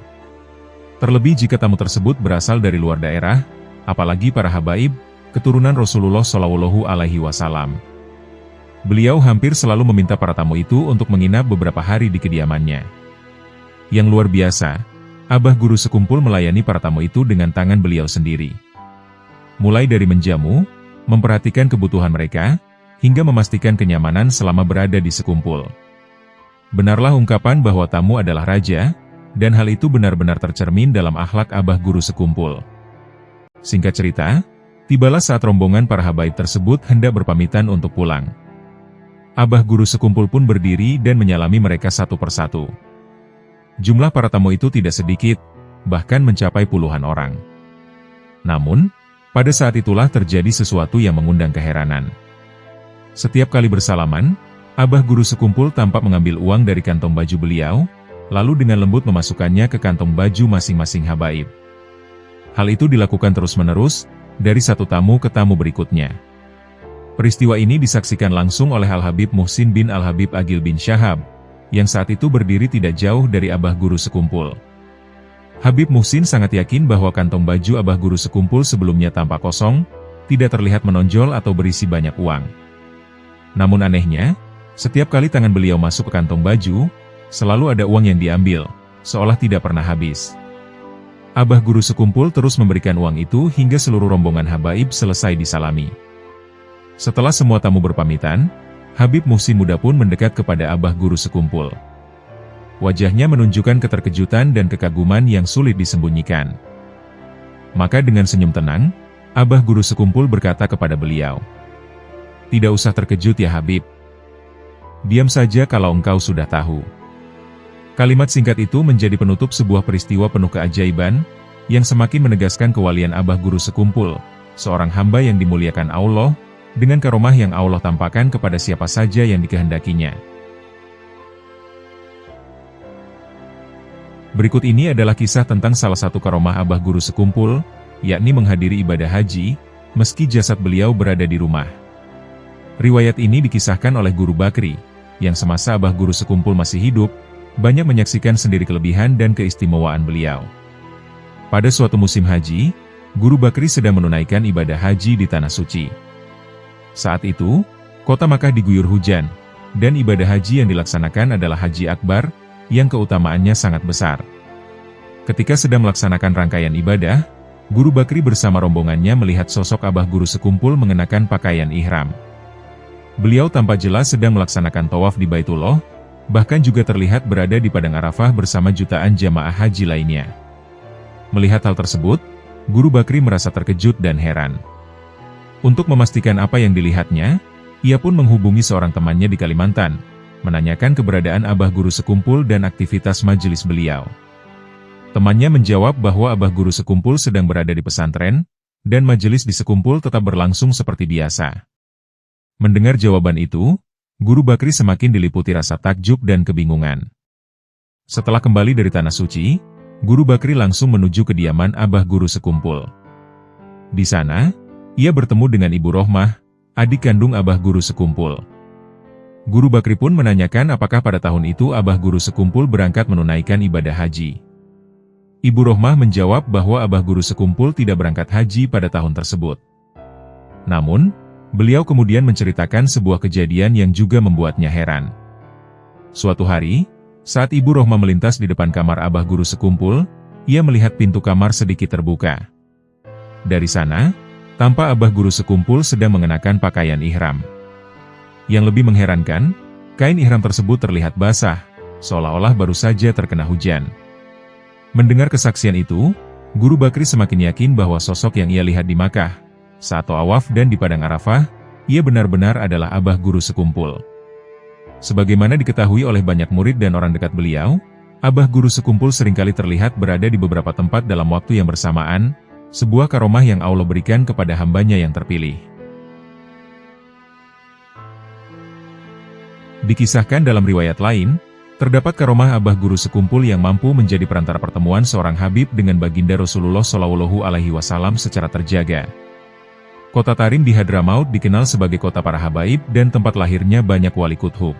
Terlebih jika tamu tersebut berasal dari luar daerah, apalagi para habaib, keturunan Rasulullah Shallallahu Alaihi Wasallam. Beliau hampir selalu meminta para tamu itu untuk menginap beberapa hari di kediamannya. Yang luar biasa, Abah Guru Sekumpul melayani para tamu itu dengan tangan beliau sendiri. Mulai dari menjamu, memperhatikan kebutuhan mereka, hingga memastikan kenyamanan selama berada di sekumpul. Benarlah ungkapan bahwa tamu adalah raja, dan hal itu benar-benar tercermin dalam akhlak Abah Guru Sekumpul. Singkat cerita, tibalah saat rombongan para habaib tersebut hendak berpamitan untuk pulang. Abah Guru Sekumpul pun berdiri dan menyalami mereka satu persatu. Jumlah para tamu itu tidak sedikit, bahkan mencapai puluhan orang. Namun, pada saat itulah terjadi sesuatu yang mengundang keheranan. Setiap kali bersalaman, Abah Guru Sekumpul tampak mengambil uang dari kantong baju beliau, lalu dengan lembut memasukkannya ke kantong baju masing-masing habaib. Hal itu dilakukan terus-menerus, dari satu tamu ke tamu berikutnya. Peristiwa ini disaksikan langsung oleh Al-Habib Muhsin bin Al-Habib Agil bin Syahab, yang saat itu berdiri tidak jauh dari Abah Guru Sekumpul. Habib Muhsin sangat yakin bahwa kantong baju Abah Guru Sekumpul sebelumnya tampak kosong, tidak terlihat menonjol atau berisi banyak uang. Namun anehnya, setiap kali tangan beliau masuk ke kantong baju, selalu ada uang yang diambil, seolah tidak pernah habis. Abah Guru Sekumpul terus memberikan uang itu hingga seluruh rombongan habaib selesai disalami. Setelah semua tamu berpamitan, Habib Muhsin muda pun mendekat kepada Abah Guru Sekumpul. Wajahnya menunjukkan keterkejutan dan kekaguman yang sulit disembunyikan. Maka dengan senyum tenang, Abah Guru Sekumpul berkata kepada beliau, "Tidak usah terkejut ya Habib. Diam saja kalau engkau sudah tahu." Kalimat singkat itu menjadi penutup sebuah peristiwa penuh keajaiban, yang semakin menegaskan kewalian Abah Guru Sekumpul, seorang hamba yang dimuliakan Allah, dengan karomah yang Allah tampakkan kepada siapa saja yang dikehendakinya. Berikut ini adalah kisah tentang salah satu karomah Abah Guru Sekumpul, yakni menghadiri ibadah haji, meski jasad beliau berada di rumah. Riwayat ini dikisahkan oleh Guru Bakri, yang semasa Abah Guru Sekumpul masih hidup, banyak menyaksikan sendiri kelebihan dan keistimewaan beliau. Pada suatu musim haji, Guru Bakri sedang menunaikan ibadah haji di Tanah Suci. Saat itu, kota Makkah diguyur hujan, dan ibadah haji yang dilaksanakan adalah Haji Akbar, yang keutamaannya sangat besar. Ketika sedang melaksanakan rangkaian ibadah, Guru Bakri bersama rombongannya melihat sosok Abah Guru Sekumpul mengenakan pakaian ihram. Beliau tampak jelas sedang melaksanakan tawaf di Baitullah, bahkan juga terlihat berada di Padang Arafah bersama jutaan jamaah haji lainnya. Melihat hal tersebut, Guru Bakri merasa terkejut dan heran. Untuk memastikan apa yang dilihatnya, ia pun menghubungi seorang temannya di Kalimantan, menanyakan keberadaan Abah Guru Sekumpul dan aktivitas majelis beliau. Temannya menjawab bahwa Abah Guru Sekumpul sedang berada di pesantren, dan majelis di Sekumpul tetap berlangsung seperti biasa. Mendengar jawaban itu, Guru Bakri semakin diliputi rasa takjub dan kebingungan. Setelah kembali dari Tanah Suci, Guru Bakri langsung menuju kediaman Abah Guru Sekumpul. Di sana, ia bertemu dengan Ibu Rohmah, adik kandung Abah Guru Sekumpul. Guru Bakri pun menanyakan apakah pada tahun itu Abah Guru Sekumpul berangkat menunaikan ibadah haji. Ibu Rohmah menjawab bahwa Abah Guru Sekumpul tidak berangkat haji pada tahun tersebut. Namun, beliau kemudian menceritakan sebuah kejadian yang juga membuatnya heran. Suatu hari, saat Ibu Rohmah melintas di depan kamar Abah Guru Sekumpul, ia melihat pintu kamar sedikit terbuka. Dari sana, tampak Abah Guru Sekumpul sedang mengenakan pakaian ihram. Yang lebih mengherankan, kain ihram tersebut terlihat basah, seolah-olah baru saja terkena hujan. Mendengar kesaksian itu, Guru Bakri semakin yakin bahwa sosok yang ia lihat di Makkah, saat tawaf dan di Padang Arafah, ia benar-benar adalah Abah Guru Sekumpul. Sebagaimana diketahui oleh banyak murid dan orang dekat beliau, Abah Guru Sekumpul seringkali terlihat berada di beberapa tempat dalam waktu yang bersamaan, sebuah karomah yang Allah berikan kepada hambanya yang terpilih. Dikisahkan dalam riwayat lain, terdapat karomah Abah Guru Sekumpul yang mampu menjadi perantara pertemuan seorang Habib dengan baginda Rasulullah SAW secara terjaga. Kota Tarim di Hadramaut dikenal sebagai kota para habaib dan tempat lahirnya banyak wali kuthub.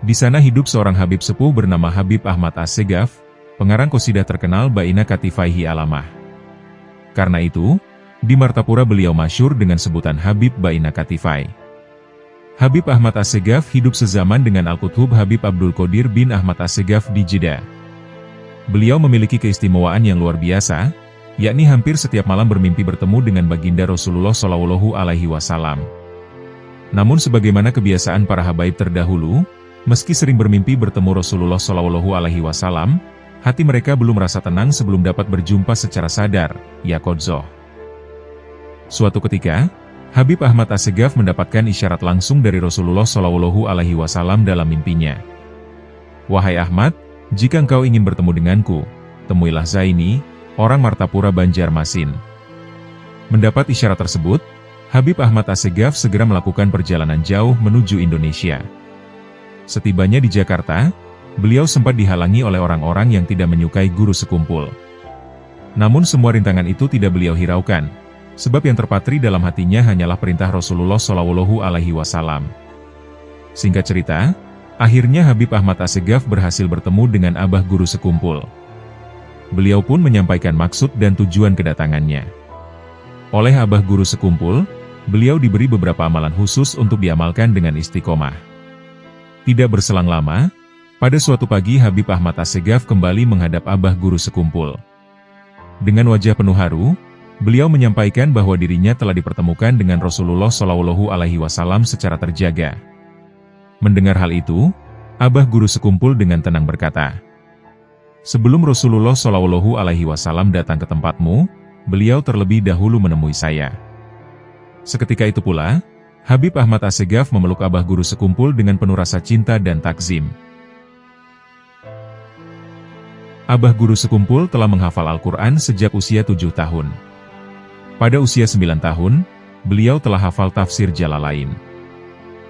Di sana hidup seorang Habib sepuh bernama Habib Ahmad As-Segaf, pengarang qasidah terkenal Baina Katifaihi Alamah. Karena itu, di Martapura beliau masyhur dengan sebutan Habib Baina Katifai. Habib Ahmad As-Segaf hidup sezaman dengan Al-Qutub Habib Abdul Qadir bin Ahmad As-Segaf di Jeddah. Beliau memiliki keistimewaan yang luar biasa, yakni hampir setiap malam bermimpi bertemu dengan baginda Rasulullah Shallallahu Alaihi Wasallam. Namun sebagaimana kebiasaan para habaib terdahulu, meski sering bermimpi bertemu Rasulullah Shallallahu Alaihi Wasallam, hati mereka belum merasa tenang sebelum dapat berjumpa secara sadar, yaqodzah. Suatu ketika, Habib Ahmad Assegaf mendapatkan isyarat langsung dari Rasulullah Shallallahu Alaihi Wasallam dalam mimpinya. Wahai Ahmad, jika engkau ingin bertemu denganku, temuilah Zaini, orang Martapura Banjarmasin. Mendapat isyarat tersebut, Habib Ahmad Assegaf segera melakukan perjalanan jauh menuju Indonesia. Setibanya di Jakarta, beliau sempat dihalangi oleh orang-orang yang tidak menyukai guru sekumpul. Namun semua rintangan itu tidak beliau hiraukan, sebab yang terpatri dalam hatinya hanyalah perintah Rasulullah Shallallahu Alaihi Wasallam. Singkat cerita, akhirnya Habib Ahmad Assegaf berhasil bertemu dengan Abah Guru Sekumpul. Beliau pun menyampaikan maksud dan tujuan kedatangannya. Oleh Abah Guru Sekumpul, beliau diberi beberapa amalan khusus untuk diamalkan dengan istiqomah. Tidak berselang lama, pada suatu pagi Habib Ahmad Assegaf kembali menghadap Abah Guru Sekumpul. Dengan wajah penuh haru, beliau menyampaikan bahwa dirinya telah dipertemukan dengan Rasulullah Shallallahu Alaihi Wasallam secara terjaga. Mendengar hal itu, Abah Guru Sekumpul dengan tenang berkata, "Sebelum Rasulullah Shallallahu Alaihi Wasallam datang ke tempatmu, beliau terlebih dahulu menemui saya." Seketika itu pula, Habib Ahmad Assegaf memeluk Abah Guru Sekumpul dengan penuh rasa cinta dan takzim. Abah Guru Sekumpul telah menghafal Al-Quran sejak usia 7 tahun. Pada usia 9 tahun, beliau telah hafal tafsir Jalalain.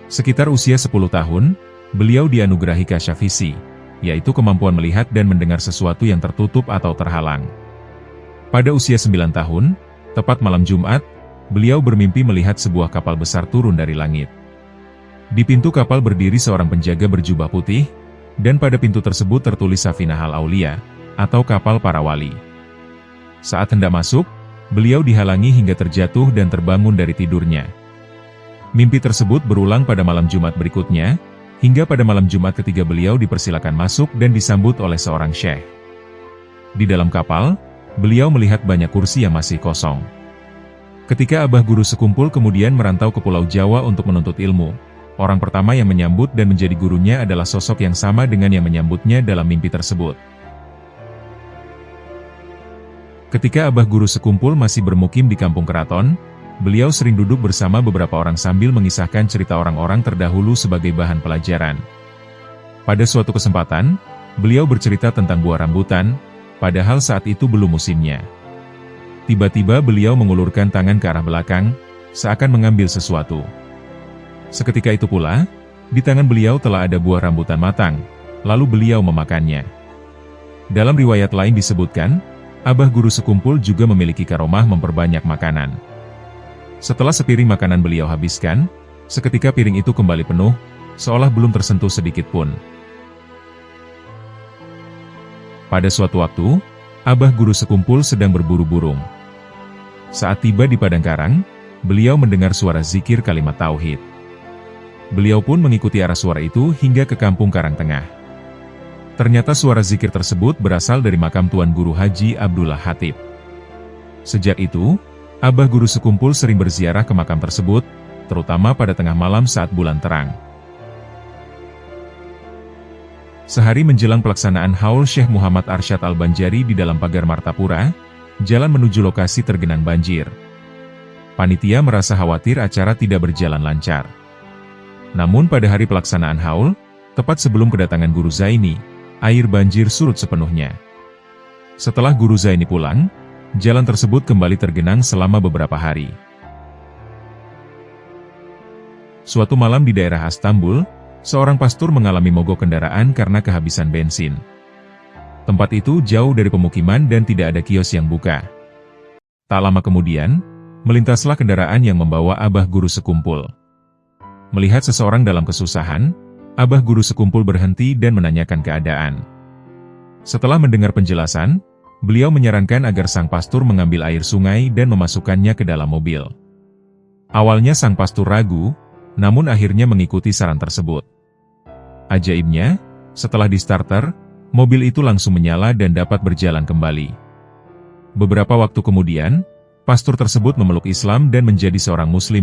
Sekitar usia 10 tahun, beliau dianugerahi kasyafisi, yaitu kemampuan melihat dan mendengar sesuatu yang tertutup atau terhalang. Pada usia 9 tahun, tepat malam Jumat, beliau bermimpi melihat sebuah kapal besar turun dari langit. Di pintu kapal berdiri seorang penjaga berjubah putih, dan pada pintu tersebut tertulis Safinahal Aulia, atau kapal para wali. Saat hendak masuk, beliau dihalangi hingga terjatuh dan terbangun dari tidurnya. Mimpi tersebut berulang pada malam Jumat berikutnya, hingga pada malam Jumat ketiga beliau dipersilakan masuk dan disambut oleh seorang syekh. Di dalam kapal, beliau melihat banyak kursi yang masih kosong. Ketika Abah Guru Sekumpul kemudian merantau ke Pulau Jawa untuk menuntut ilmu, orang pertama yang menyambut dan menjadi gurunya adalah sosok yang sama dengan yang menyambutnya dalam mimpi tersebut. Ketika Abah Guru Sekumpul masih bermukim di kampung keraton, beliau sering duduk bersama beberapa orang sambil mengisahkan cerita orang-orang terdahulu sebagai bahan pelajaran. Pada suatu kesempatan, beliau bercerita tentang buah rambutan, padahal saat itu belum musimnya. Tiba-tiba beliau mengulurkan tangan ke arah belakang, seakan mengambil sesuatu. Seketika itu pula, di tangan beliau telah ada buah rambutan matang, lalu beliau memakannya. Dalam riwayat lain disebutkan, Abah Guru Sekumpul juga memiliki karomah memperbanyak makanan. Setelah sepiring makanan beliau habiskan, seketika piring itu kembali penuh, seolah belum tersentuh sedikit pun. Pada suatu waktu, Abah Guru Sekumpul sedang berburu burung. Saat tiba di padang karang, beliau mendengar suara zikir kalimat tauhid. Beliau pun mengikuti arah suara itu hingga ke kampung Karangtengah. Ternyata suara zikir tersebut berasal dari makam Tuan Guru Haji Abdullah Hatib. Sejak itu, Abah Guru Sekumpul sering berziarah ke makam tersebut, terutama pada tengah malam saat bulan terang. Sehari menjelang pelaksanaan haul Syekh Muhammad Arsyad Al-Banjari di dalam pagar Martapura, jalan menuju lokasi tergenang banjir. Panitia merasa khawatir acara tidak berjalan lancar. Namun pada hari pelaksanaan haul, tepat sebelum kedatangan Guru Zaini, air banjir surut sepenuhnya. Setelah Guru Zaini pulang, jalan tersebut kembali tergenang selama beberapa hari. Suatu malam di daerah Istanbul, seorang pastur mengalami mogok kendaraan karena kehabisan bensin. Tempat itu jauh dari pemukiman dan tidak ada kios yang buka. Tak lama kemudian, melintaslah kendaraan yang membawa Abah Guru Sekumpul. Melihat seseorang dalam kesusahan, Abah Guru Sekumpul berhenti dan menanyakan keadaan. Setelah mendengar penjelasan, beliau menyarankan agar sang pastur mengambil air sungai dan memasukkannya ke dalam mobil. Awalnya sang pastur ragu, namun akhirnya mengikuti saran tersebut. Ajaibnya, setelah di starter, mobil itu langsung menyala dan dapat berjalan kembali. Beberapa waktu kemudian, pastor tersebut memeluk Islam dan menjadi seorang Muslim